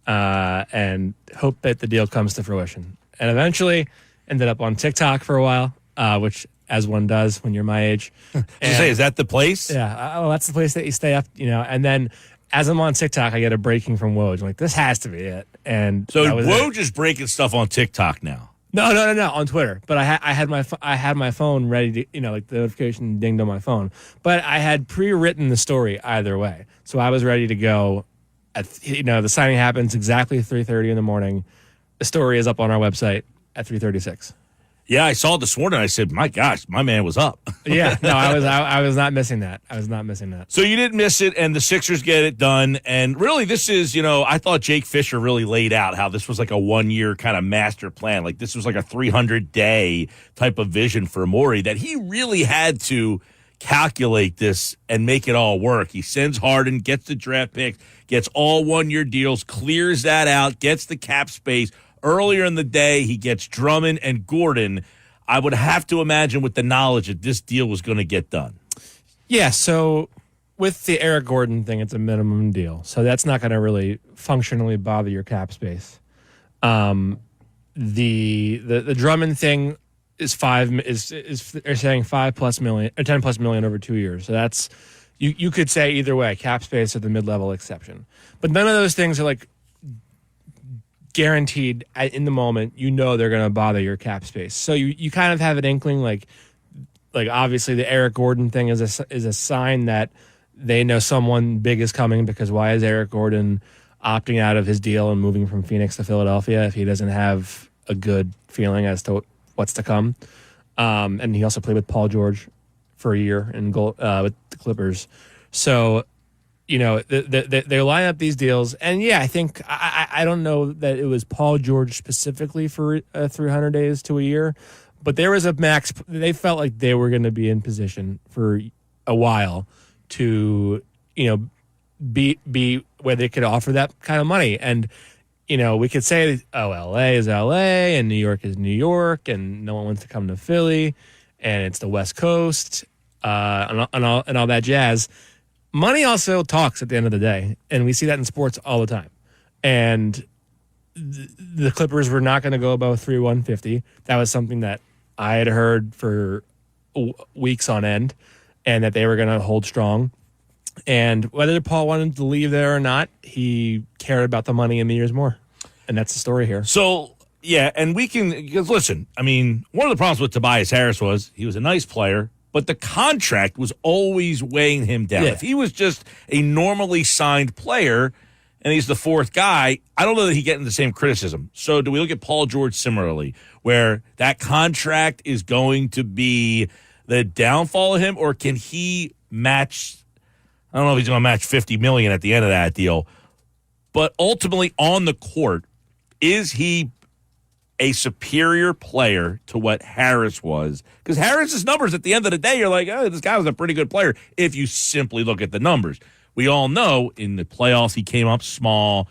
and hope that the deal comes to fruition. And eventually ended up on TikTok for a while. Which, as one does when you're my age. Is that the place? Yeah. That's the place that you stay up, And then as I'm on TikTok, I get a breaking from Woj. I'm like, this has to be it. And so Woj is breaking stuff on TikTok now. No, on Twitter. But I had my phone ready to, like the notification dinged on my phone. But I had pre-written the story either way. So I was ready to go. The signing happens exactly 3:30 in the morning. The story is up on our website at 3:36. Yeah, I saw it this morning. I said, my gosh, my man was up. Yeah, no, I was not missing that. So you didn't miss it, and the Sixers get it done. And really, this is, I thought Jake Fisher really laid out how this was like a 1-year kind of master plan. Like this was like a 300-day type of vision for Morey, that he really had to calculate this and make it all work. He sends Harden, gets the draft pick, gets all 1-year deals, clears that out, gets the cap space. Earlier in the day, he gets Drummond and Gordon. I would have to imagine with the knowledge that this deal was going to get done. Yeah, so with the Eric Gordon thing, it's a minimum deal. So that's not going to really functionally bother your cap space. The Drummond thing is they're saying $5+ million or $10+ million over 2 years. So that's you could say either way, cap space or the mid-level exception. But none of those things are like guaranteed in the moment. They're going to bother your cap space. So you kind of have an inkling, like obviously the Eric Gordon thing is a sign that they know someone big is coming, because why is Eric Gordon opting out of his deal and moving from Phoenix to Philadelphia if he doesn't have a good feeling as to what's to come? And he also played with Paul George for a year with the Clippers. So they line up these deals, and yeah, I think I don't know that it was Paul George specifically for 300 days to a year, but there was a max. They felt like they were going to be in position for a while to be where they could offer that kind of money. And we could say, oh, LA is LA and New York is New York, and no one wants to come to Philly, and it's the West Coast, and all that jazz. Money also talks at the end of the day, and we see that in sports all the time. And the Clippers were not going to go above 3,150. That was something that I had heard for weeks on end, and that they were going to hold strong. And whether Paul wanted to leave there or not, he cared about the money and the years more. And that's the story here. So, yeah, and because listen, I mean, one of the problems with Tobias Harris was he was a nice player, but the contract was always weighing him down. Yeah. If he was just a normally signed player and he's the fourth guy, I don't know that he'd get into the same criticism. So do we look at Paul George similarly, where that contract is going to be the downfall of him, or can he match? I don't know if he's going to match $50 million at the end of that deal, but ultimately on the court, is he a superior player to what Harris was? Because Harris's numbers at the end of the day, you're like, oh, this guy was a pretty good player if you simply look at the numbers. We all know in the playoffs he came up small,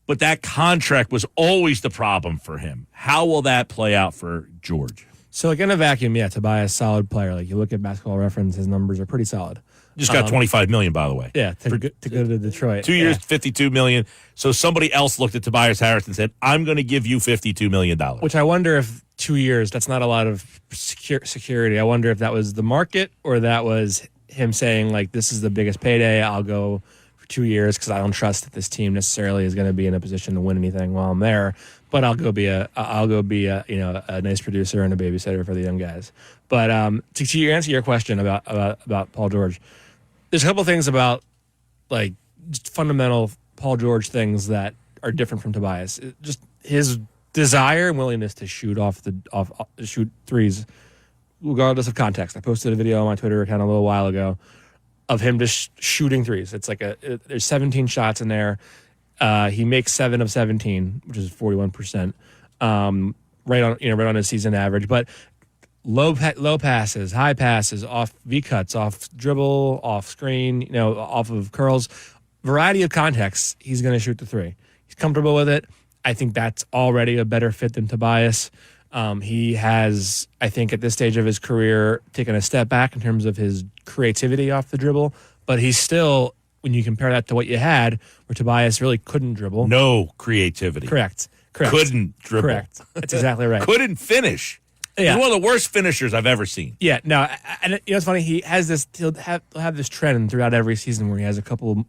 but that contract was always the problem for him. How will that play out for George? So, like, in a vacuum, yeah, Tobias, solid player. Like, you look at Basketball Reference, his numbers are pretty solid. Just got $25 million, by the way. Yeah, to go to Detroit. 2 years, $52 million. So somebody else looked at Tobias Harris and said, I'm going to give you $52 million. Which I wonder if 2 years, that's not a lot of security. I wonder if that was the market or that was him saying, like, this is the biggest payday. I'll go for 2 years because I don't trust that this team necessarily is going to be in a position to win anything while I'm there. But I'll go be a a nice producer and a babysitter for the young guys. But to answer your question about Paul George, there's a couple things about like just fundamental Paul George things that are different from Tobias. Just his desire and willingness to shoot shoot threes, regardless of context. I posted a video on my Twitter account a little while ago of him just shooting threes. It's like there's 17 shots in there. He makes 7 of 17, which is 41%, right on his season average. But low passes, high passes, off V cuts, off dribble, off screen, off of curls, variety of contexts. He's going to shoot the three. He's comfortable with it. I think that's already a better fit than Tobias. He has, I think, at this stage of his career, taken a step back in terms of his creativity off the dribble, but he's still, when you compare that to what you had, where Tobias really couldn't dribble. No creativity. Correct. Couldn't dribble. Correct. That's exactly right. Couldn't finish. Yeah. He's one of the worst finishers I've ever seen. Yeah, no, and it's funny. He'll have this trend throughout every season where he has a couple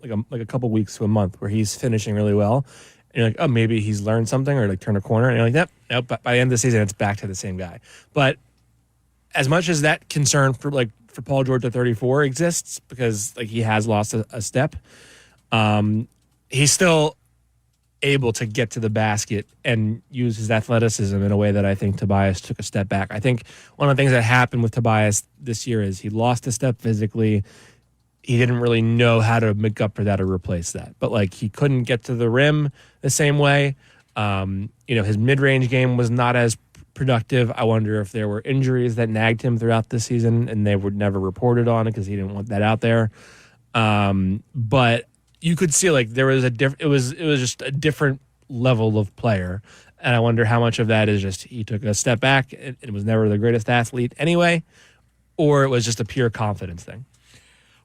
weeks to a month where he's finishing really well. And you're like, oh, maybe he's learned something or like turned a corner. And you're like, nope. But by the end of the season, it's back to the same guy. But as much as that concern for Paul George at 34 exists because like he has lost a step, he's still able to get to the basket and use his athleticism in a way that I think Tobias took a step back. I think one of the things that happened with Tobias this year is he lost a step physically. He didn't really know how to make up for that or replace that. But like he couldn't get to the rim the same way. His mid-range game was not as productive. I wonder if there were injuries that nagged him throughout the season and they were never reported on it because he didn't want that out there. But you could see like there was it was just a different level of player. And I wonder how much of that is just he took a step back and was never the greatest athlete anyway, or it was just a pure confidence thing.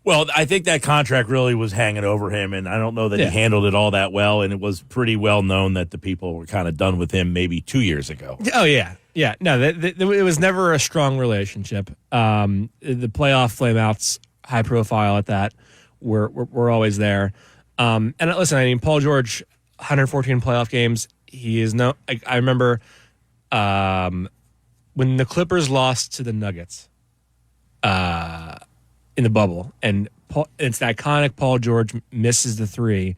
Well, I think that contract really was hanging over him, and I don't know that he handled it all that well, and it was pretty well known that the people were kind of done with him maybe 2 years ago. Oh, yeah. Yeah, no, it was never a strong relationship. The playoff flameouts, high profile at that, were always there. And listen, I mean, Paul George, 114 playoff games. He is I remember when the Clippers lost to the Nuggets in the bubble, and it's the iconic Paul George misses the three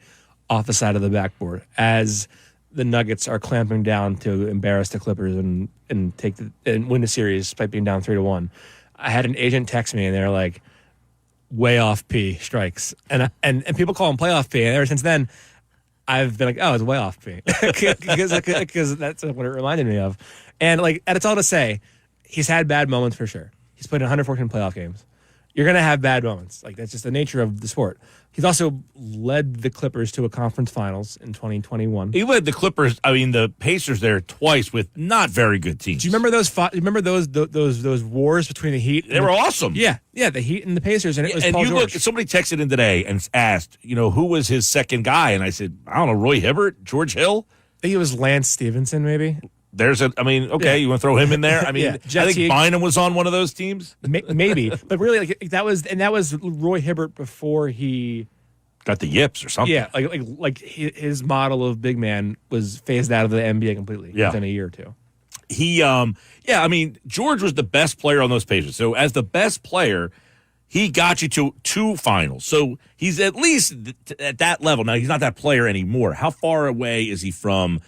off the side of the backboard as the Nuggets are clamping down to embarrass the Clippers and win the series by being down 3-1. I had an agent text me and they're like, way off P strikes. And people call him playoff P. And ever since then, I've been like, oh, it's way off P. Because that's what it reminded me of. And like, and it's all to say, he's had bad moments for sure. He's played in 114 playoff games. You're going to have bad moments. Like, that's just the nature of the sport. He's also led the Clippers to a conference finals in 2021. He led the Clippers, the Pacers there twice with not very good teams. Do you remember those wars between the Heat? They were awesome. Yeah, the Heat and the Pacers, and it was and Paul you George. Look, somebody texted in today and asked, who was his second guy? And I said, I don't know, Roy Hibbert, George Hill? I think it was Lance Stevenson, maybe. You want to throw him in there? I mean, yeah. I think Bynum was on one of those teams. Maybe. But really, that was Roy Hibbert before he got the yips or something. Yeah, like his model of big man was phased out of the NBA completely within a year or two. George was the best player on those pages. So as the best player, he got you to 2 finals. So he's at least at that level. Now, he's not that player anymore. How far away is he from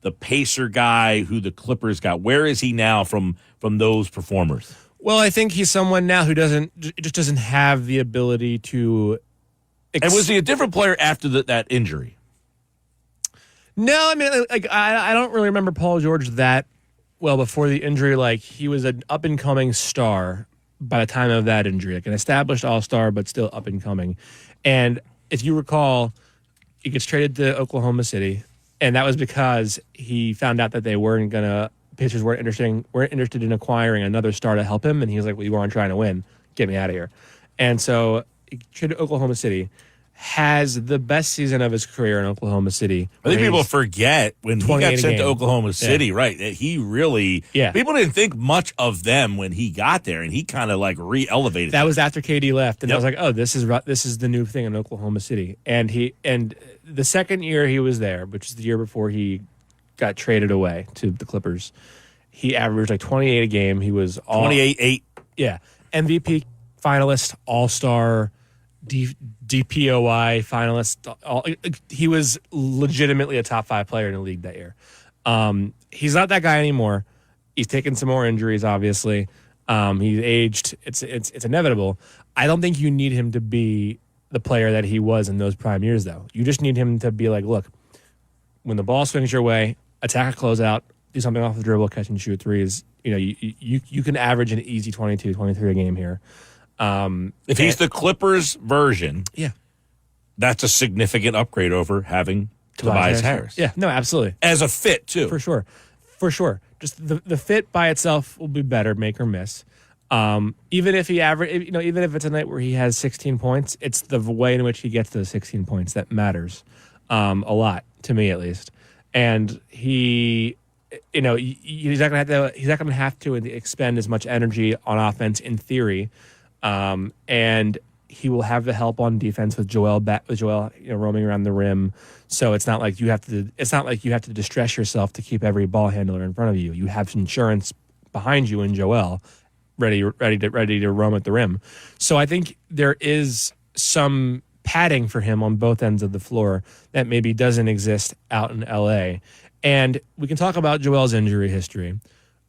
the Pacer guy who the Clippers got? Where is he now from those performers? Well, I think he's someone now who just doesn't have the ability to. And was he a different player after that injury? No, I don't really remember Paul George that well before the injury. Like, he was an up and coming star by the time of that injury, like an established all-star, but still up and coming. And if you recall, he gets traded to Oklahoma City. And that was because he found out that they weren't going to Pacers weren't interested in acquiring another star to help him, and he was like, "Well, you weren't trying to win. Get me out of here." And so he traded to Oklahoma City. Has the best season of his career in Oklahoma City. I think people forget when he got sent to Oklahoma City, right? That he really, people didn't think much of them when he got there, and he kind of like re-elevated. That was after KD left, and I was like, oh, this is the new thing in Oklahoma City. And the second year he was there, which is the year before he got traded away to the Clippers, he averaged like 28 a game. He was 28-8. Yeah, MVP finalist, All-Star. DPOY finalist. He was legitimately a top 5 player in the league that year. He's not that guy anymore. He's taken some more injuries, obviously. He's aged. It's inevitable. I don't think you need him to be the player that he was in those prime years, though. You just need him to be like, look, when the ball swings your way, attack a closeout, do something off the dribble, catch and shoot threes. You can average an easy 22, 23 a game here. If he's the Clippers version, that's a significant upgrade over having Tobias Harris. Yeah, no, absolutely. As a fit, too. For sure. Just the fit by itself will be better, make or miss. Even if even if it's a night where he has 16 points, it's the way in which he gets those 16 points that matters a lot, to me at least. And he's not going to have to expend as much energy on offense in theory. And he will have the help on defense with Joel roaming around the rim. So it's not like you have to distress yourself to keep every ball handler in front of you. You have insurance behind you in Joel, ready to roam at the rim. So I think there is some padding for him on both ends of the floor that maybe doesn't exist out in LA. And we can talk about Joel's injury history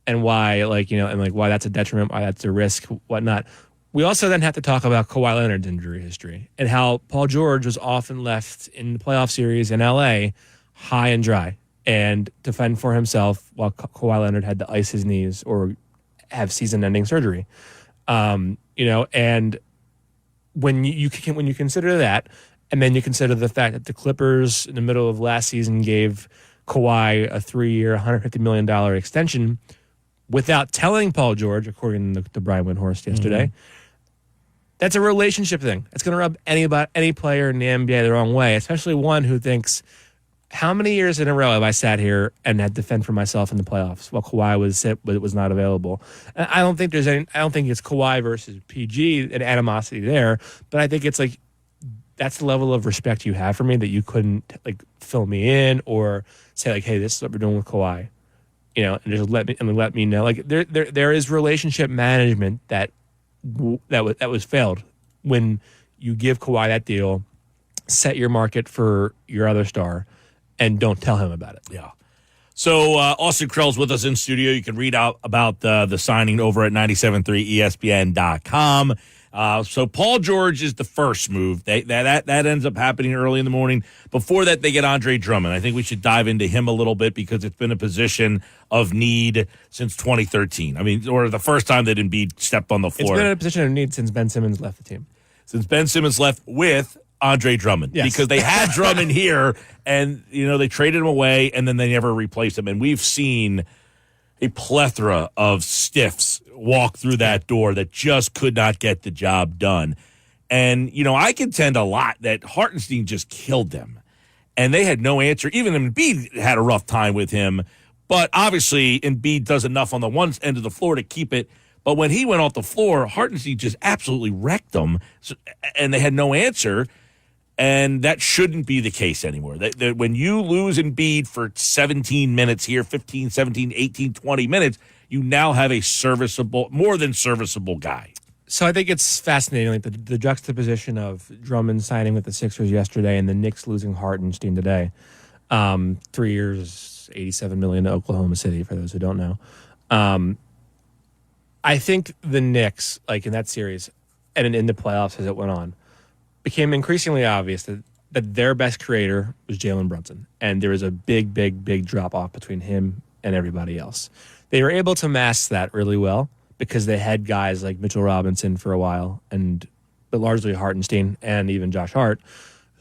and why, why that's a detriment, why that's a risk, whatnot. We also then have to talk about Kawhi Leonard's injury history and how Paul George was often left in the playoff series in LA high and dry and to fend for himself while Kawhi Leonard had to ice his knees or have season-ending surgery. And when you consider that, and then you consider the fact that the Clippers in the middle of last season gave Kawhi a 3-year, $150 million extension without telling Paul George, according to Brian Windhorst yesterday. That's a relationship thing. It's going to rub any player in the NBA the wrong way, especially one who thinks, how many years in a row have I sat here and had to fend for myself in the playoffs while Kawhi was not available? And I don't think it's Kawhi versus PG and animosity there, but I think it's like that's the level of respect you have for me that you couldn't like fill me in or say like, hey, this is what we're doing with Kawhi, and just let me know. Like there is relationship management that was failed when you give Kawhi that deal, set your market for your other star, and don't tell him about it. Yeah. So Austin Krell's with us in studio. You can read out about the signing over at 973ESPN.com. So Paul George is the first move. That ends up happening early in the morning. Before that, they get Andre Drummond. I think we should dive into him a little bit because it's been a position of need since 2013. I mean, or the first time that Embiid stepped on the floor. It's been a position of need since Ben Simmons left the team. Since Ben Simmons left with Andre Drummond. Yes. Because they had Drummond here, and they traded him away, and then they never replaced him. And we've seen a plethora of stiffs walk through that door that just could not get the job done. And, I contend a lot that Hartenstein just killed them. And they had no answer. Even Embiid had a rough time with him. But obviously, Embiid does enough on the one end of the floor to keep it. But when he went off the floor, Hartenstein just absolutely wrecked them. And they had no answer. And that shouldn't be the case anymore. That when you lose Embiid for 17 minutes here, 15, 17, 18, 20 minutes, you now have a more than serviceable guy. So I think it's fascinating, like the juxtaposition of Drummond signing with the Sixers yesterday and the Knicks losing Hartenstein today. 3 years, $87 million to Oklahoma City, for those who don't know. I think the Knicks, like in that series and in the playoffs as it went on, became increasingly obvious that their best creator was Jalen Brunson. And there was a big, big, big drop-off between him and everybody else. They were able to mask that really well because they had guys like Mitchell Robinson for a while, but largely Hartenstein and even Josh Hart,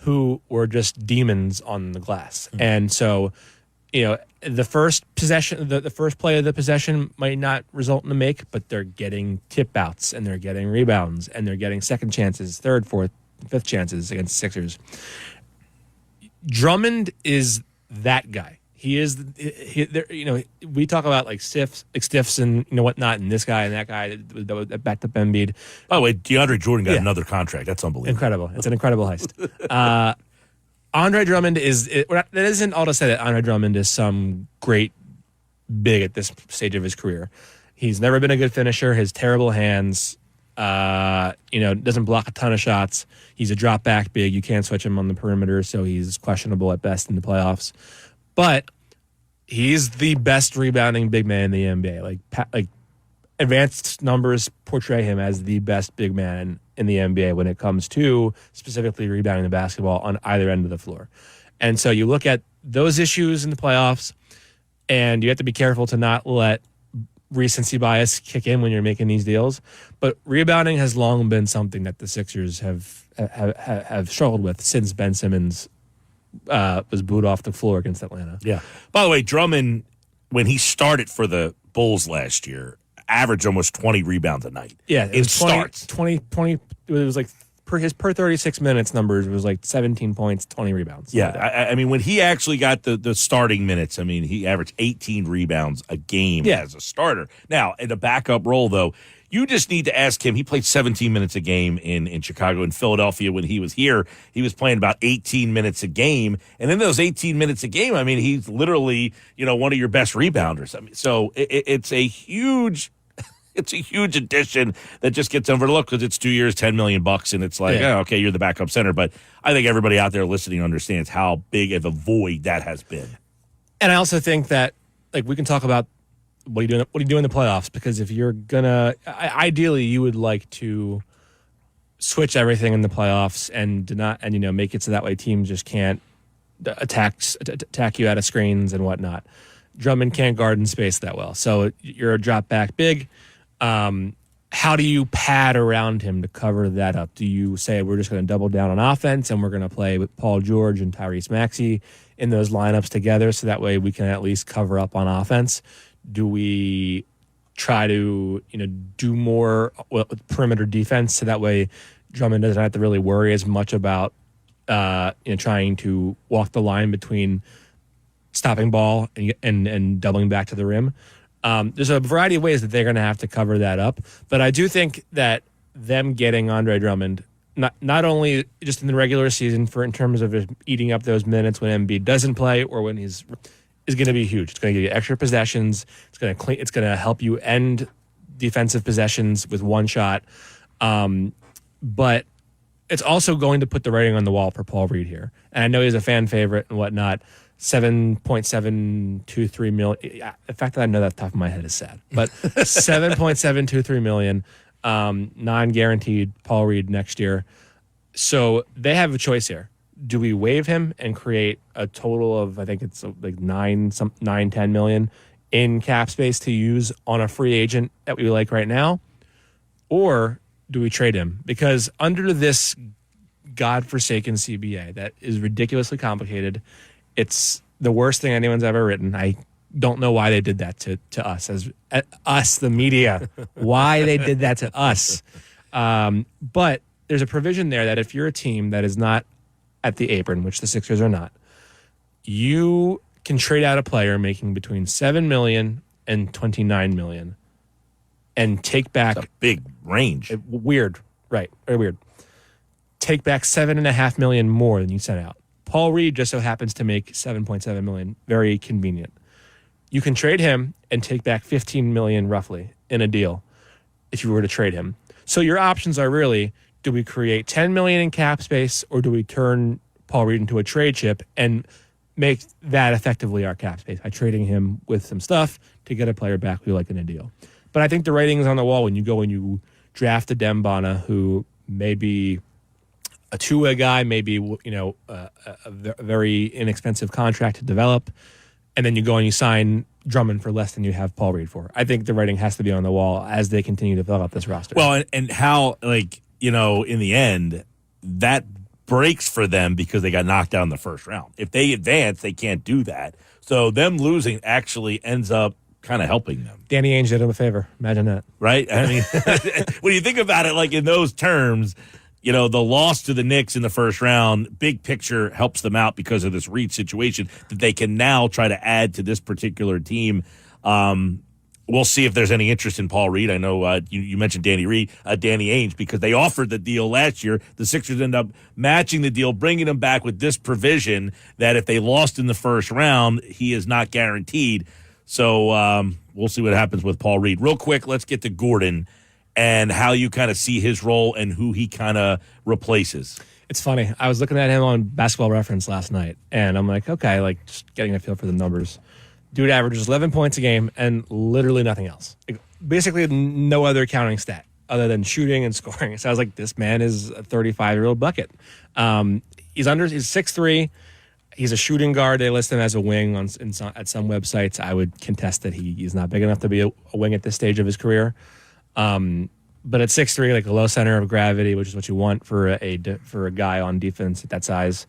who were just demons on the glass. Mm-hmm. And so, the first possession, the first play of the possession might not result in a make, but they're getting tip outs and they're getting rebounds and they're getting second chances, third, fourth, fifth chances against Sixers. Drummond is that guy. He is, we talk about like stiffs and whatnot, and this guy and that guy that backed up Embiid. By the way, DeAndre Jordan got another contract. That's unbelievable. Incredible. It's an incredible heist. Andre Drummond that isn't all to say that Andre Drummond is some great big at this stage of his career. He's never been a good finisher. His terrible hands, doesn't block a ton of shots. He's a drop back big. You can't switch him on the perimeter, so he's questionable at best in the playoffs. But he's the best rebounding big man in the NBA. Like advanced numbers portray him as the best big man in the NBA when it comes to specifically rebounding the basketball on either end of the floor. And so you look at those issues in the playoffs, and you have to be careful to not let recency bias kick in when you're making these deals. But rebounding has long been something that the Sixers have struggled with since Ben Simmons was booed off the floor against Atlanta. Yeah. By the way, Drummond, when he started for the Bulls last year, averaged almost 20 rebounds a night. Yeah, it starts 20. It was like per 36 minutes numbers. It was like 17 points, 20 rebounds. Yeah, I mean, when he actually got the starting minutes, I mean, he averaged 18 rebounds a game as a starter. Now, in a backup role, though, you just need to ask him. He played 17 minutes a game in Chicago. In Philadelphia, when he was here, he was playing about 18 minutes a game. And in those 18 minutes a game, I mean, he's literally, one of your best rebounders. I mean, so it's a huge addition that just gets overlooked because it's 2 years, $10 million, and it's like, oh, okay, you're the backup center. But I think everybody out there listening understands how big of a void that has been. And I also think that, like, we can talk about what do you do in the playoffs, because if you're gonna, ideally, you would like to switch everything in the playoffs and make it so that way teams just can't attack you out of screens and whatnot. Drummond can't guard in space that well, so you're a drop back big. How do you pad around him to cover that up? Do you say we're just going to double down on offense and we're going to play with Paul George and Tyrese Maxey in those lineups together so that way we can at least cover up on offense? Do we try to do more perimeter defense so that way Drummond doesn't have to really worry as much about trying to walk the line between stopping ball and doubling back to the rim? There's a variety of ways that they're going to have to cover that up. But I do think that them getting Andre Drummond, not only just in the regular season in terms of eating up those minutes when Embiid doesn't play or when is going to be huge. It's going to give you extra possessions. It's going to help you end defensive possessions with one shot. But it's also going to put the writing on the wall for Paul Reed here. And I know he's a fan favorite and whatnot. $7.723 million. The fact that I know that off the top of my head is sad. But $7.723 million, non-guaranteed Paul Reed next year. So they have a choice here. Do we waive him and create a total of, I think it's like 10 million in cap space to use on a free agent that we like right now? Or do we trade him? Because under this godforsaken CBA that is ridiculously complicated, it's the worst thing anyone's ever written. I don't know why they did that to us, us, the media, why they did that to us. But there's a provision there that if you're a team that is not at the apron, which the Sixers are not, you can trade out a player making between $7 million and $29 million and take back... That's a big range. Weird. Right. Very weird. Take back $7.5 million more than you sent out. Paul Reed just so happens to make $7.7 million. Very convenient. You can trade him and take back $15 million roughly in a deal if you were to trade him. So your options are really, do we create $10 million in cap space or do we turn Paul Reed into a trade chip and make that effectively our cap space by trading him with some stuff to get a player back we like in a deal? But I think the writing's on the wall when you go and you draft a Dembana who may be a two-way guy, maybe a very inexpensive contract to develop, and then you go and you sign Drummond for less than you have Paul Reed for. I think the writing has to be on the wall as they continue to develop this roster. Well, and how, in the end, that breaks for them because they got knocked out in the first round. If they advance, they can't do that. So them losing actually ends up kind of helping them. Danny Ainge did him a favor. Imagine that. Right? I mean, when you think about it like in those terms, the loss to the Knicks in the first round, big picture helps them out because of this Reed situation that they can now try to add to this particular team. We'll see if there's any interest in Paul Reed. I know you mentioned Danny Ainge, because they offered the deal last year. The Sixers end up matching the deal, bringing him back with this provision that if they lost in the first round, he is not guaranteed. So we'll see what happens with Paul Reed. Real quick, let's get to Gordon and how you kind of see his role and who he kind of replaces. It's funny. I was looking at him on Basketball Reference last night, and I'm like, okay, just getting a feel for the numbers. Dude averages 11 points a game and literally nothing else. Basically, no other counting stat other than shooting and scoring. So I was like, this man is a 35-year-old bucket. He's 6'3". He's a shooting guard. They list him as a wing at some websites. I would contest that he's not big enough to be a wing at this stage of his career. But at 6'3", like a low center of gravity, which is what you want for a guy on defense at that size,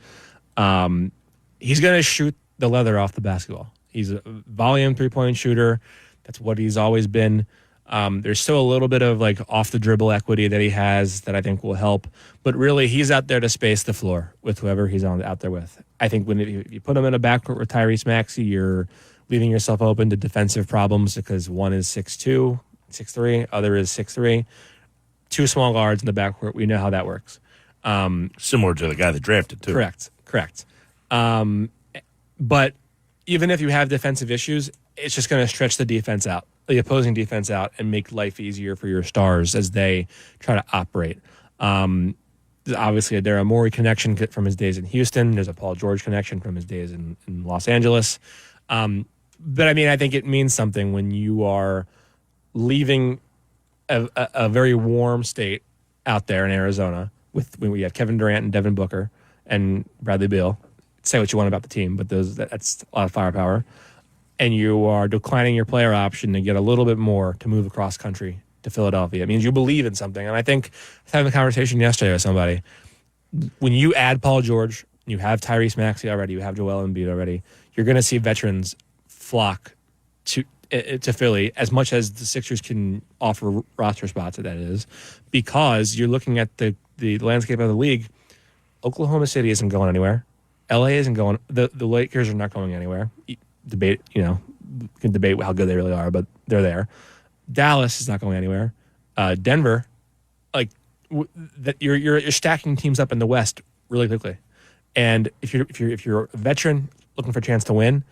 he's going to shoot the leather off the basketball. He's a volume three-point shooter. That's what he's always been. There's still a little bit of like off-the-dribble equity that he has that I think will help. But really, he's out there to space the floor with whoever he's out there with. I think when you put him in a backcourt with Tyrese Maxey, you're leaving yourself open to defensive problems because one is 6'2", 6'3", other is 6'3". Two small guards in the backcourt. We know how that works. Similar to the guy that drafted, too. Correct. But even if you have defensive issues, it's just going to stretch the opposing defense out, and make life easier for your stars as they try to operate. There's obviously a Daryl Morey connection from his days in Houston. There's a Paul George connection from his days in Los Angeles. But I mean, I think it means something when you are leaving a very warm state out there in Arizona when we had Kevin Durant and Devin Booker and Bradley Beal. Say what you want about the team, but that's a lot of firepower. And you are declining your player option to get a little bit more to move across country to Philadelphia. It means you believe in something. And I think I was having a conversation yesterday with somebody. When you add Paul George, you have Tyrese Maxey already, you have Joel Embiid already, you're going to see veterans flock to Philly as much as the Sixers can offer roster spots, that is, because you're looking at the landscape of the league. Oklahoma City isn't going anywhere. LA isn't going. The Lakers are not going anywhere. We can debate how good they really are, but they're there. Dallas is not going anywhere. Denver, you're stacking teams up in the West really quickly. And if you're a veteran looking for a chance to win,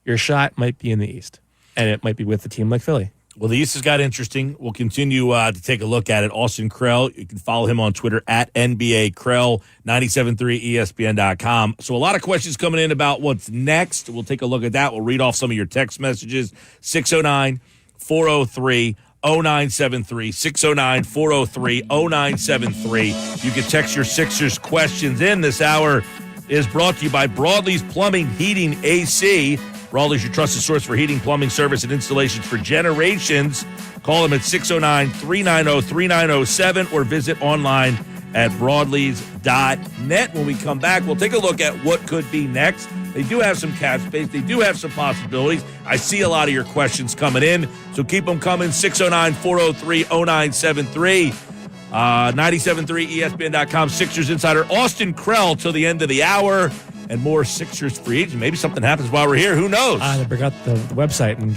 your shot might be in the East, and it might be with a team like Philly. Well, the East has got interesting. We'll continue to take a look at it. Austin Krell, you can follow him on Twitter at NBA Krell, 973ESPN.com. So a lot of questions coming in about what's next. We'll take a look at that. We'll read off some of your text messages. 609-403-0973, 609-403-0973. You can text your Sixers questions in. This hour is brought to you by Broadlee's Plumbing, Heating, AC. Broadlee's your trusted source for heating, plumbing service, and installations for generations. Call them at 609-390-3907 or visit online at broadlees.net. When we come back, we'll take a look at what could be next. They do have some cap space. They do have some possibilities. I see a lot of your questions coming in, so keep them coming. 609-403-0973. 973ESPN.com Sixers insider Austin Krell till the end of the hour. And more Sixers free agents. Maybe something happens while we're here. Who knows? I forgot the website and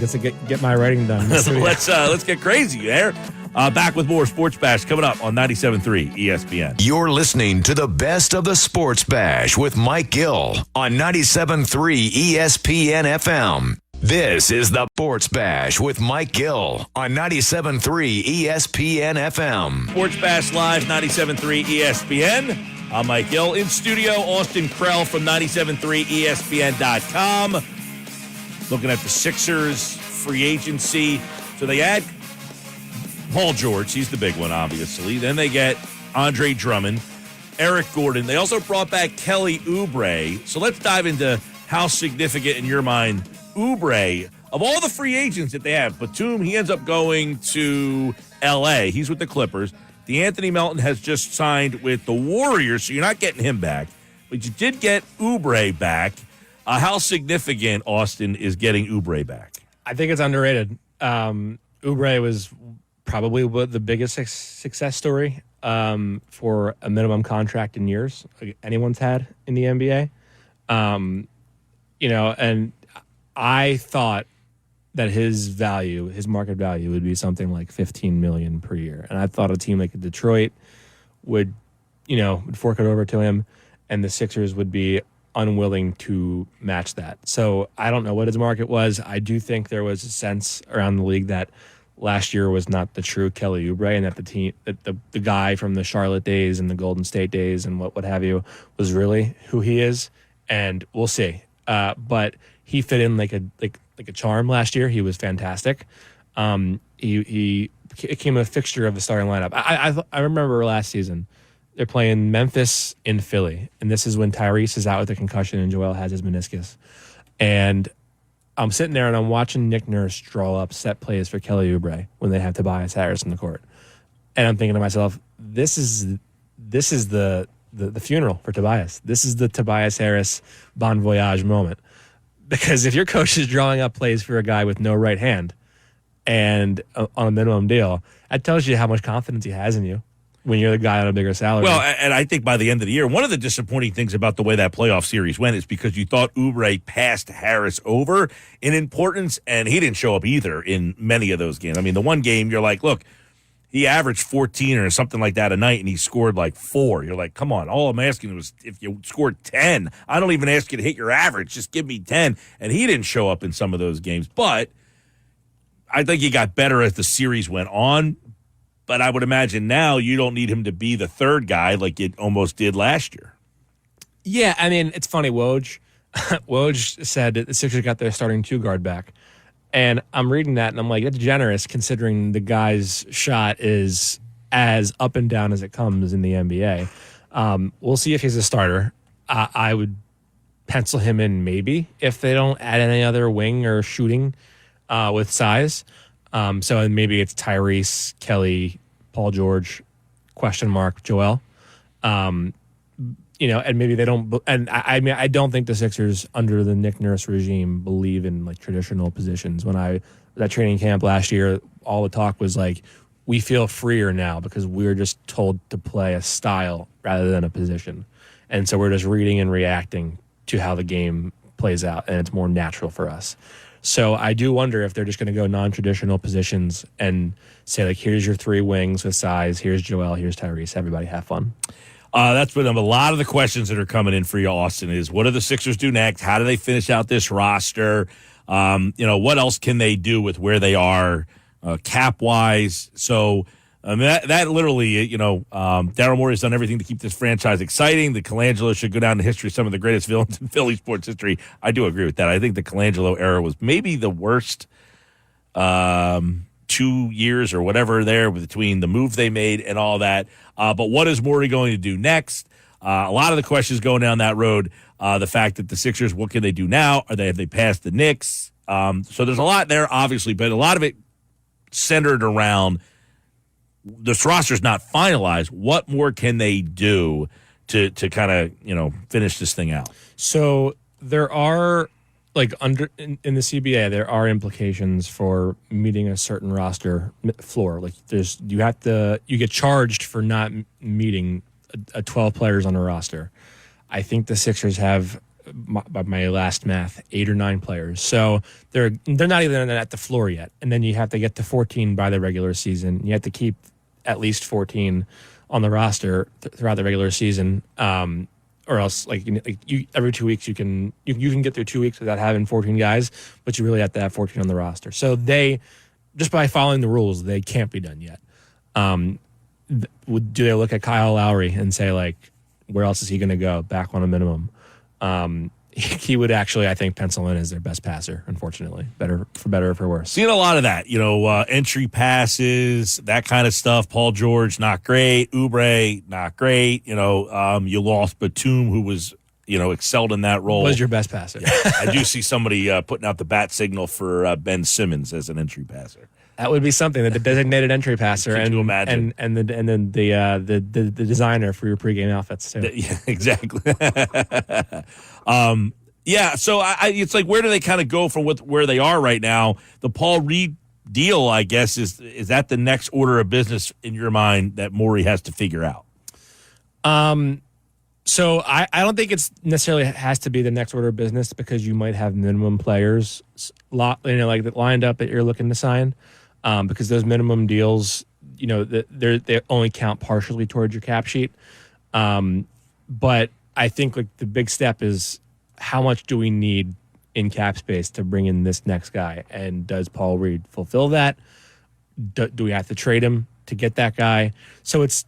get my writing done. Let's get crazy there. Back with more Sports Bash coming up on 97.3 ESPN. You're listening to the best of the Sports Bash with Mike Gill on 97.3 ESPN FM. This is the Sports Bash with Mike Gill on 97.3 ESPN FM. Sports Bash Live, 97.3 ESPN. I'm Mike Gill. In studio, Austin Krell from 97.3 ESPN.com. Looking at the Sixers free agency. So they add Paul George. He's the big one, obviously. Then they get Andre Drummond, Eric Gordon. They also brought back Kelly Oubre. So let's dive into how significant, in your mind, Oubre, of all the free agents that they have, Batum, he ends up going to L.A. He's with the Clippers. DeAnthony Melton has just signed with the Warriors, so you're not getting him back. But you did get Oubre back. How significant, Austin, is getting Oubre back? I think it's underrated. Oubre was probably the biggest success story for a minimum contract in years anyone's had in the NBA. And I thought that his market value would be something like $15 million per year. And I thought a team like Detroit would fork it over to him, and the Sixers would be unwilling to match that. So I don't know what his market was. I do think there was a sense around the league that last year was not the true Kelly Oubre, and that the team, that the guy from the Charlotte days and the Golden State days and what have you was really who he is. And we'll see. But he fit in like a charm last year. He was fantastic. He became a fixture of the starting lineup. I remember last season they're playing Memphis in Philly, and this is when Tyrese is out with a concussion and Joel has his meniscus. And I'm sitting there and I'm watching Nick Nurse draw up set plays for Kelly Oubre when they have Tobias Harris in the court, and I'm thinking to myself, this is the funeral for Tobias. This is the Tobias Harris bon voyage moment. Because if your coach is drawing up plays for a guy with no right hand and on a minimum deal, that tells you how much confidence he has in you when you're the guy on a bigger salary. Well, and I think by the end of the year, one of the disappointing things about the way that playoff series went is because you thought Oubre passed Harris over in importance, and he didn't show up either in many of those games. I mean, the one game, you're like, look, he averaged 14 or something like that a night, and he scored like 4. You're like, come on. All I'm asking was if you scored 10. I don't even ask you to hit your average. Just give me 10. And he didn't show up in some of those games. But I think he got better as the series went on. But I would imagine now you don't need him to be the third guy like it almost did last year. Yeah, I mean, it's funny. Woj said that the Sixers got their starting 2-guard back. And I'm reading that, and I'm like, that's generous considering the guy's shot is as up and down as it comes in the NBA. We'll see if he's a starter. I would pencil him in maybe if they don't add any other wing or shooting with size. So maybe it's Tyrese, Kelly, Paul George, Joel. And maybe they don't. And I mean, I don't think the Sixers under the Nick Nurse regime believe in like traditional positions. When I was at training camp last year, all the talk was like, we feel freer now because we're just told to play a style rather than a position. And so we're just reading and reacting to how the game plays out, and it's more natural for us. So I do wonder if they're just going to go non-traditional positions and say, like, here's your 3 wings with size, here's Joel, here's Tyrese, everybody have fun. That's been a lot of the questions that are coming in for you, Austin, is what do the Sixers do next? How do they finish out this roster? What else can they do with where they are cap-wise? So that literally, Daryl Morey has done everything to keep this franchise exciting. The Colangelo should go down in history, some of the greatest villains in Philly sports history. I do agree with that. I think the Colangelo era was maybe the worst 2 years or whatever there between the move they made and all that. But what is Morey going to do next? A lot of the questions going down that road. The fact that the Sixers, what can they do now? Have they passed the Knicks? So there's a lot there, obviously, but a lot of it centered around this roster's not finalized. What more can they do to kind of, finish this thing out? So there are, like, in the CBA, there are implications for meeting a certain roster floor. Like, you get charged for not meeting a 12 players on a roster. I think the Sixers have, by my last math, 8 or 9 players. So they're not even at the floor yet. And then you have to get to 14 by the regular season. You have to keep at least 14 on the roster throughout the regular season. Or else, every 2 weeks you can get through 2 weeks without having 14 guys, but you really have to have 14 on the roster. So they, just by following the rules, they can't be done yet. Do they look at Kyle Lowry and say, like, where else is he going to go? Back on a minimum. He would actually, I think, pencil in as their best passer, unfortunately. Better or for worse. Seeing a lot of that, entry passes, that kind of stuff. Paul George, not great. Oubre, not great. You lost Batum, who was, excelled in that role. Was your best passer. Yeah, I do see somebody putting out the bat signal for Ben Simmons as an entry passer. That would be something, that the designated entry passer and then the designer for your pregame outfits too. Yeah, exactly. Yeah, so it's like, where do they kind of go from where they are right now? The Paul Reed deal, I guess, is that the next order of business in your mind that Morey has to figure out? So I don't think it's necessarily has to be the next order of business, because you might have minimum players, like that lined up that you're looking to sign, because those minimum deals, they only count partially towards your cap sheet. But I think like the big step is, how much do we need in cap space to bring in this next guy, and does Paul Reed fulfill that? Do we have to trade him to get that guy? So it's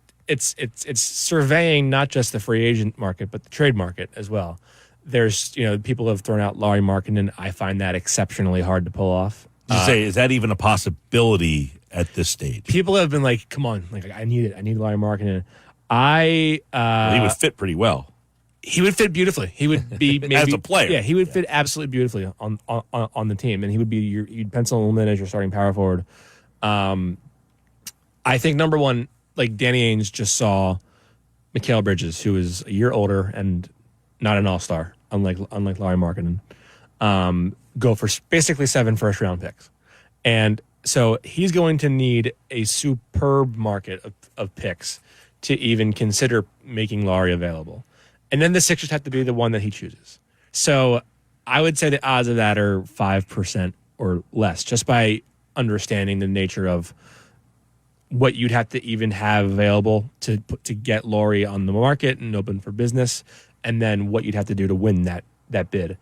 surveying not just the free agent market, but the trade market as well. There's, people have thrown out Lauri Markkanen. I find that exceptionally hard to pull off. Is that even a possibility at this stage? People have been like, come on, like, I need it. I need Lauri Markkanen. He would fit pretty well. He would fit beautifully. He would be maybe, as a player. Yeah, he would fit absolutely beautifully on the team, and he would be you'd pencil him in as your starting power forward. I think number one, like, Danny Ainge just saw Mikal Bridges, who is a year older and not an all-star, unlike Lauri Markkanen, go for basically 7 first-round picks, and so he's going to need a superb market of picks to even consider making Lauri available. And then the Sixers have to be the one that he chooses. So I would say the odds of that are 5% or less, just by understanding the nature of what you'd have to even have available to get Lauri on the market and open for business, and then what you'd have to do to win that bid.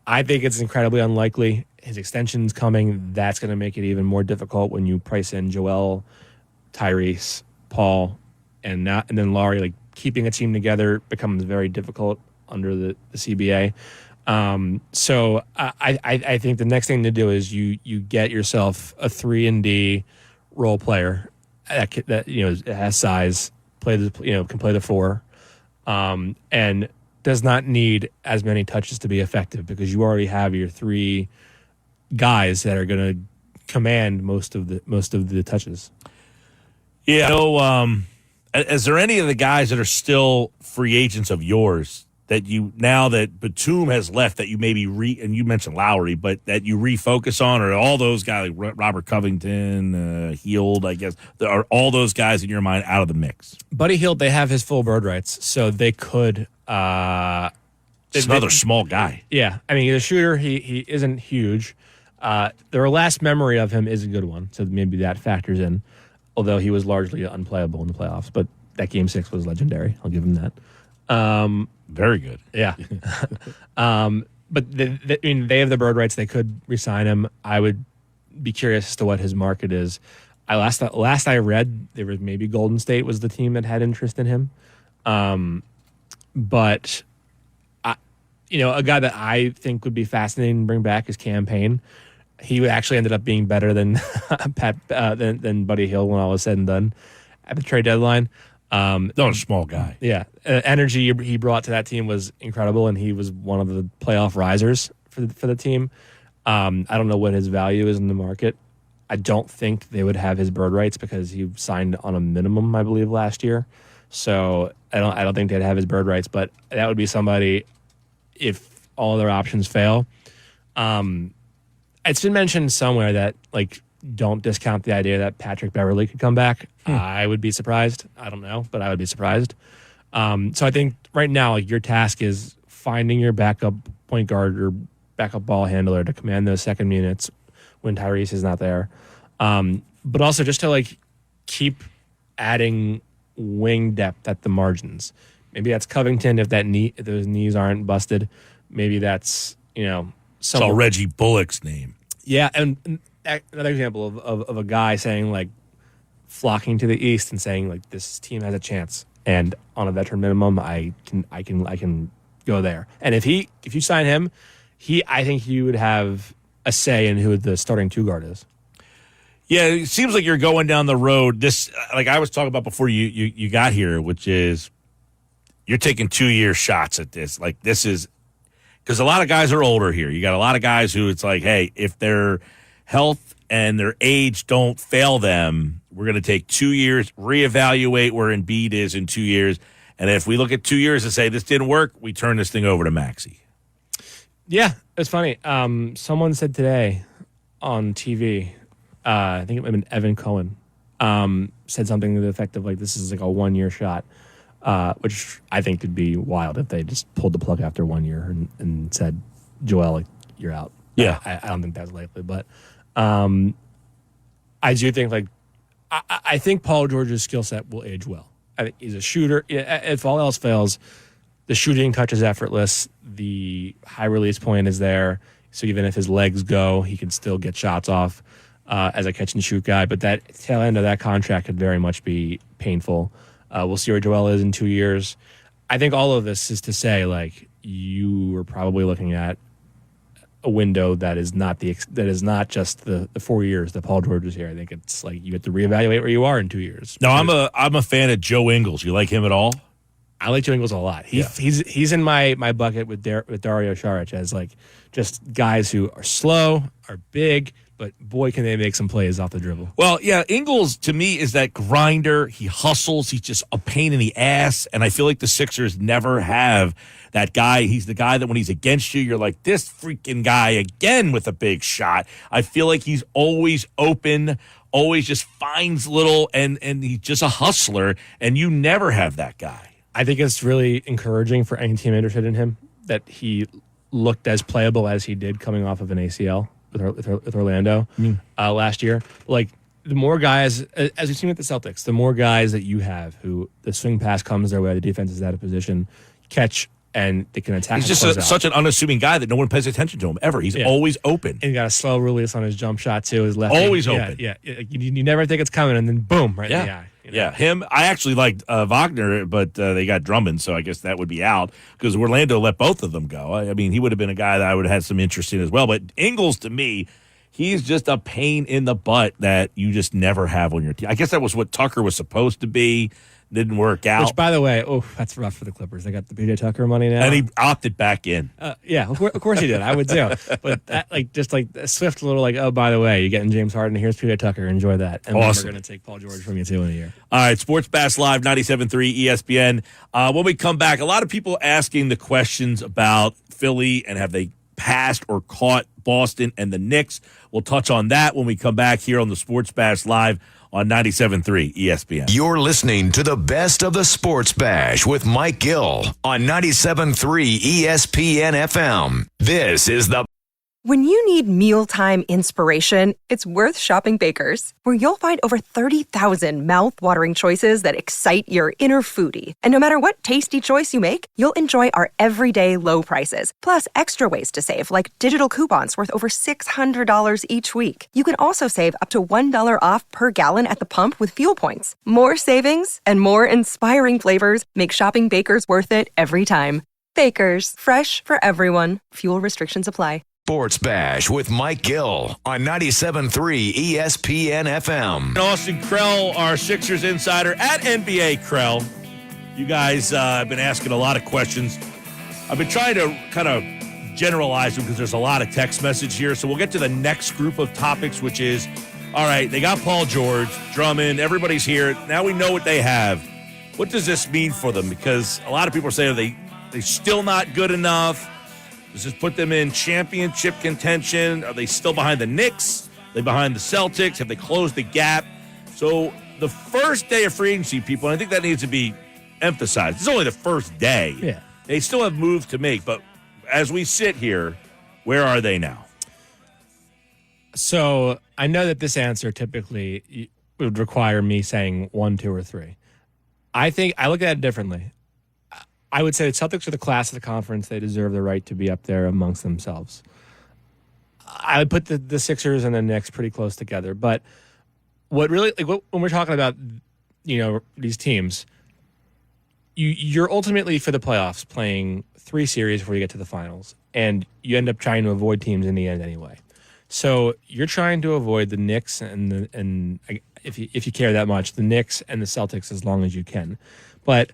I think it's incredibly unlikely. His extension's coming. That's going to make it even more difficult when you price in Joel, Tyrese, Paul, and then Lauri. Like, keeping a team together becomes very difficult under the CBA. So I think the next thing to do is you get yourself a 3-and-D role player that has size, can play the 4, and does not need as many touches to be effective, because you already have your 3 guys that are going to command most of the touches. Yeah. So, is there any of the guys that are still free agents of yours that you, now that Batum has left, that you maybe and you mentioned Lowry, but that you refocus on, or all those guys like Robert Covington, Hield, I guess, are all those guys in your mind out of the mix? Buddy Hield, they have his full bird rights, so they could. It's another small guy. Yeah, I mean, he's a shooter. He isn't huge. Their last memory of him is a good one, so maybe that factors in. Although he was largely unplayable in the playoffs, but that Game 6 was legendary. I'll give him that. Very good. Yeah. But they have the bird rights. They could re-sign him. I would be curious as to what his market is. Last I read, there was maybe Golden State was the team that had interest in him. But a guy that I think would be fascinating to bring back is Cam Payne. He actually ended up being better than than Buddy Hield when all was said and done at the trade deadline. Not a small guy. Yeah, energy he brought to that team was incredible, and he was one of the playoff risers for the team. I don't know what his value is in the market. I don't think they would have his bird rights because he signed on a minimum, I believe, last year. So I don't think they'd have his bird rights, but that would be somebody if all their options fail. It's been mentioned somewhere that, like, don't discount the idea that Patrick Beverley could come back. I would be surprised. I don't know, but I would be surprised. So I think right now, like, your task is finding your backup point guard or backup ball handler to command those second minutes when Tyrese is not there. But also just to, like, keep adding wing depth at the margins. Maybe that's Covington if those knees aren't busted. Maybe that's, Saw Reggie Bullock's name. Yeah, and another example of a guy saying, like, flocking to the East and saying, like, this team has a chance, and on a veteran minimum, I can go there. And if you sign him, I think he would have a say in who the starting 2 guard is. Yeah, it seems like you're going down the road. This, like I was talking about before you got here, which is you're taking 2-year shots at this. Like, this is. Because a lot of guys are older here. You got a lot of guys who it's like, hey, if their health and their age don't fail them, we're going to take 2 years, reevaluate where Embiid is in 2 years. And if we look at 2 years and say this didn't work, we turn this thing over to Maxey. Yeah, it's funny. Someone said today on TV, I think it might have been Evan Cohen, said something to the effect of like, this is like a 1 year shot, which I think could be wild if they just pulled the plug after 1 year and said, Joel, like, you're out. Yeah. I don't think that's likely, but I do think like, I think Paul George's skill set will age well. I think he's a shooter. If all else fails, the shooting touch is effortless. The high release point is there. So even if his legs go, he can still get shots off as a catch and shoot guy. But that tail end of that contract could very much be painful. We'll see where Joel is in 2 years. I think all of this is to say, like, you are probably looking at a window that is not just the 4 years that Paul George is here. I think it's like you have to reevaluate where you are in 2 years. No, I'm a fan of Joe Ingles. You like him at all? I like Joe Ingles a lot. He's in my bucket with Dario Saric as like just guys who are slow, are big, but boy, can they make some plays off the dribble. Well, yeah, Ingles to me is that grinder. He hustles. He's just a pain in the ass. And I feel like the Sixers never have that guy. He's the guy that when he's against you, you're like, this freaking guy again with a big shot. I feel like he's always open, always just finds little, and he's just a hustler. And you never have that guy. I think it's really encouraging for any team interested in him that he looked as playable as he did coming off of an ACL with Orlando last year. Like, the more guys, as we've seen with the Celtics, the more guys that you have who the swing pass comes their way, the defense is out of position, catch, and they can attack. He's just such an unassuming guy that no one pays attention to him ever. He's always open. And he got a slow release on his jump shot, too. His left always open. Yeah. You never think it's coming, and then boom, right in the eye. You know? Yeah, him. I actually liked Wagner, but they got Drummond, so I guess that would be out because Orlando let both of them go. I mean, he would have been a guy that I would have had some interest in as well. But Ingles, to me, he's just a pain in the butt that you just never have on your team. I guess that was what Tucker was supposed to be. Didn't work out. Which, by the way, that's rough for the Clippers. They got the PJ Tucker money now, and he opted back in. Yeah, of course he did. I would too. But that, like, just like a swift little like, oh, by the way, you're getting James Harden. Here's PJ Tucker. Enjoy that. And awesome. We're going to take Paul George from you too in a year. All right, Sports Bash Live, 97.3 ESPN. When we come back, a lot of people asking the questions about Philly and have they passed or caught Boston and the Knicks. We'll touch on that when we come back here on the Sports Bash Live on 97.3 ESPN. You're listening to the best of the Sports Bash with Mike Gill on 97.3 ESPN FM. This is the... When you need mealtime inspiration, it's worth shopping Baker's, where you'll find over 30,000 mouth-watering choices that excite your inner foodie. And no matter what tasty choice you make, you'll enjoy our everyday low prices, plus extra ways to save, like digital coupons worth over $600 each week. You can also save up to $1 off per gallon at the pump with fuel points. More savings and more inspiring flavors make shopping Baker's worth it every time. Baker's, fresh for everyone. Fuel restrictions apply. Sports Bash with Mike Gill on 97.3 ESPN FM. Austin Krell, our Sixers insider at NBA Krell. You guys have been asking a lot of questions. I've been trying to kind of generalize them because there's a lot of text message here. So we'll get to the next group of topics, which is, all right, they got Paul George, Drummond, everybody's here. Now we know what they have. What does this mean for them? Because a lot of people are saying they're still not good enough. Does this put them in championship contention? Are they still behind the Knicks? Are they behind the Celtics? Have they closed the gap? So the first day of free agency, people, and I think that needs to be emphasized. It's only the first day. Yeah. They still have moves to make. But as we sit here, where are they now? So I know that this answer typically would require me saying 1, 2, or 3. I think I look at it differently. I would say the Celtics are the class of the conference. They deserve the right to be up there amongst themselves. I would put the Sixers and the Knicks pretty close together. But what really, when we're talking about, these teams, you're ultimately for the playoffs playing 3 series before you get to the finals, and you end up trying to avoid teams in the end anyway. So you're trying to avoid the Knicks and if you care that much, the Knicks and the Celtics as long as you can. But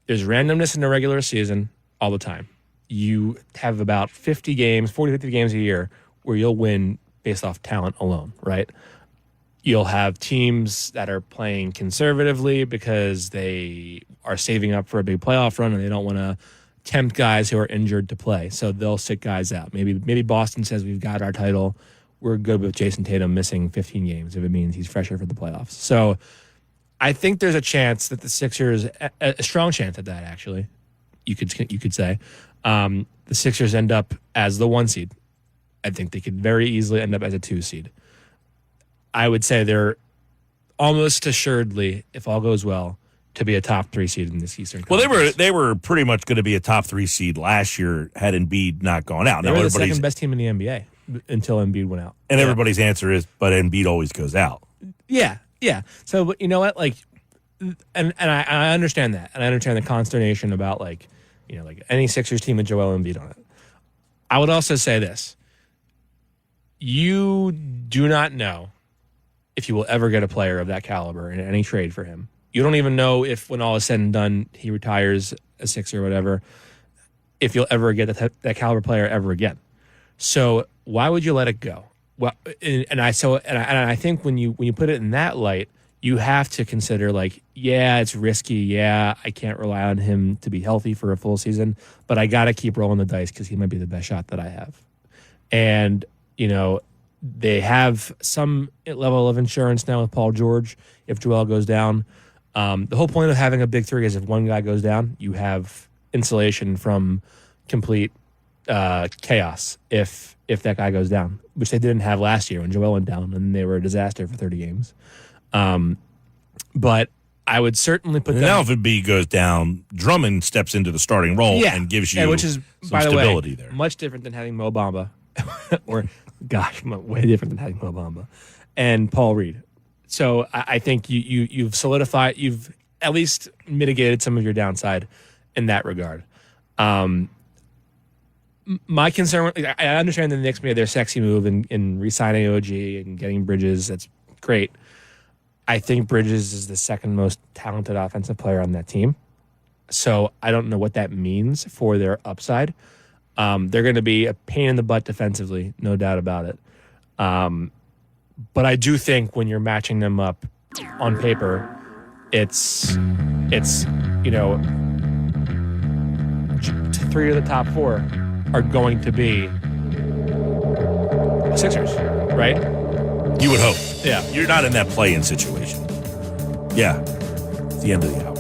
there's randomness in the regular season all the time. You have about 50 games a year where you'll win based off talent alone, right? You'll have teams that are playing conservatively because they are saving up for a big playoff run and they don't want to tempt guys who are injured to play. So they'll sit guys out. Maybe Boston says we've got our title. We're good with Jason Tatum missing 15 games if it means he's fresher for the playoffs. So I think there's a chance that the Sixers, a strong chance at that actually, you could say, the Sixers end up as the 1 seed. I think they could very easily end up as a 2 seed. I would say they're almost assuredly, if all goes well, to be a top 3 seed in this Eastern Conference. Well, they were pretty much going to be a top 3 seed last year had Embiid not gone out. They were the second best team in the NBA until Embiid went out. And everybody's answer is, but Embiid always goes out. Yeah. So, but you know what? Like, and I understand that. And I understand the consternation about, like, you know, like any Sixers team with Joel Embiid on it. I would also say this. You do not know if you will ever get a player of that caliber in any trade for him. You don't even know if, when all is said and done, he retires a Sixer or whatever, if you'll ever get that caliber player ever again. So why would you let it go? Well, and I think when you put it in that light, you have to consider, like, yeah, it's risky. Yeah, I can't rely on him to be healthy for a full season, but I got to keep rolling the dice because he might be the best shot that I have. And, you know, they have some level of insurance now with Paul George if Joel goes down. The whole point of having a big 3 is if one guy goes down, you have insulation from complete chaos if that guy goes down, which they didn't have last year when Joel went down and they were a disaster for 30 games. But I would certainly put them... Now if Embiid goes down, Drummond steps into the starting role and gives you which is, some by the stability way, there. Much different than having Mo Bamba. Or, gosh, way different than having Mo Bamba. And Paul Reed. So I think you've solidified, you've at least mitigated some of your downside in that regard. My concern, I understand the Knicks made their sexy move in re-signing OG and getting Bridges. That's great. I think Bridges is the second most talented offensive player on that team. So I don't know what that means for their upside. They're going to be a pain in the butt defensively, no doubt about it. But I do think when you're matching them up on paper, it's 3 of the top 4 are going to be Sixers, right? You would hope. Yeah. You're not in that play-in situation. Yeah. It's the end of the hour.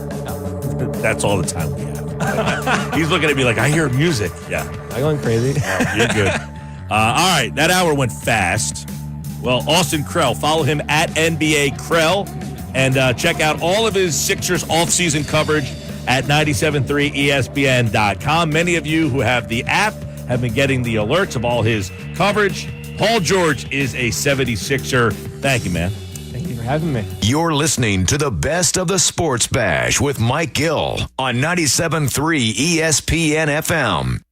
That's all the time we have. He's looking at me like, I hear music. Yeah. Am I going crazy? You're good. All right. That hour went fast. Well, Austin Krell. Follow him at NBA Krell. And check out all of his Sixers offseason coverage at 973ESPN.com. Many of you who have the app have been getting the alerts of all his coverage. Paul George is a 76er. Thank you, man. Thank you for having me. You're listening to the best of the Sports Bash with Mike Gill on 97.3 ESPN FM.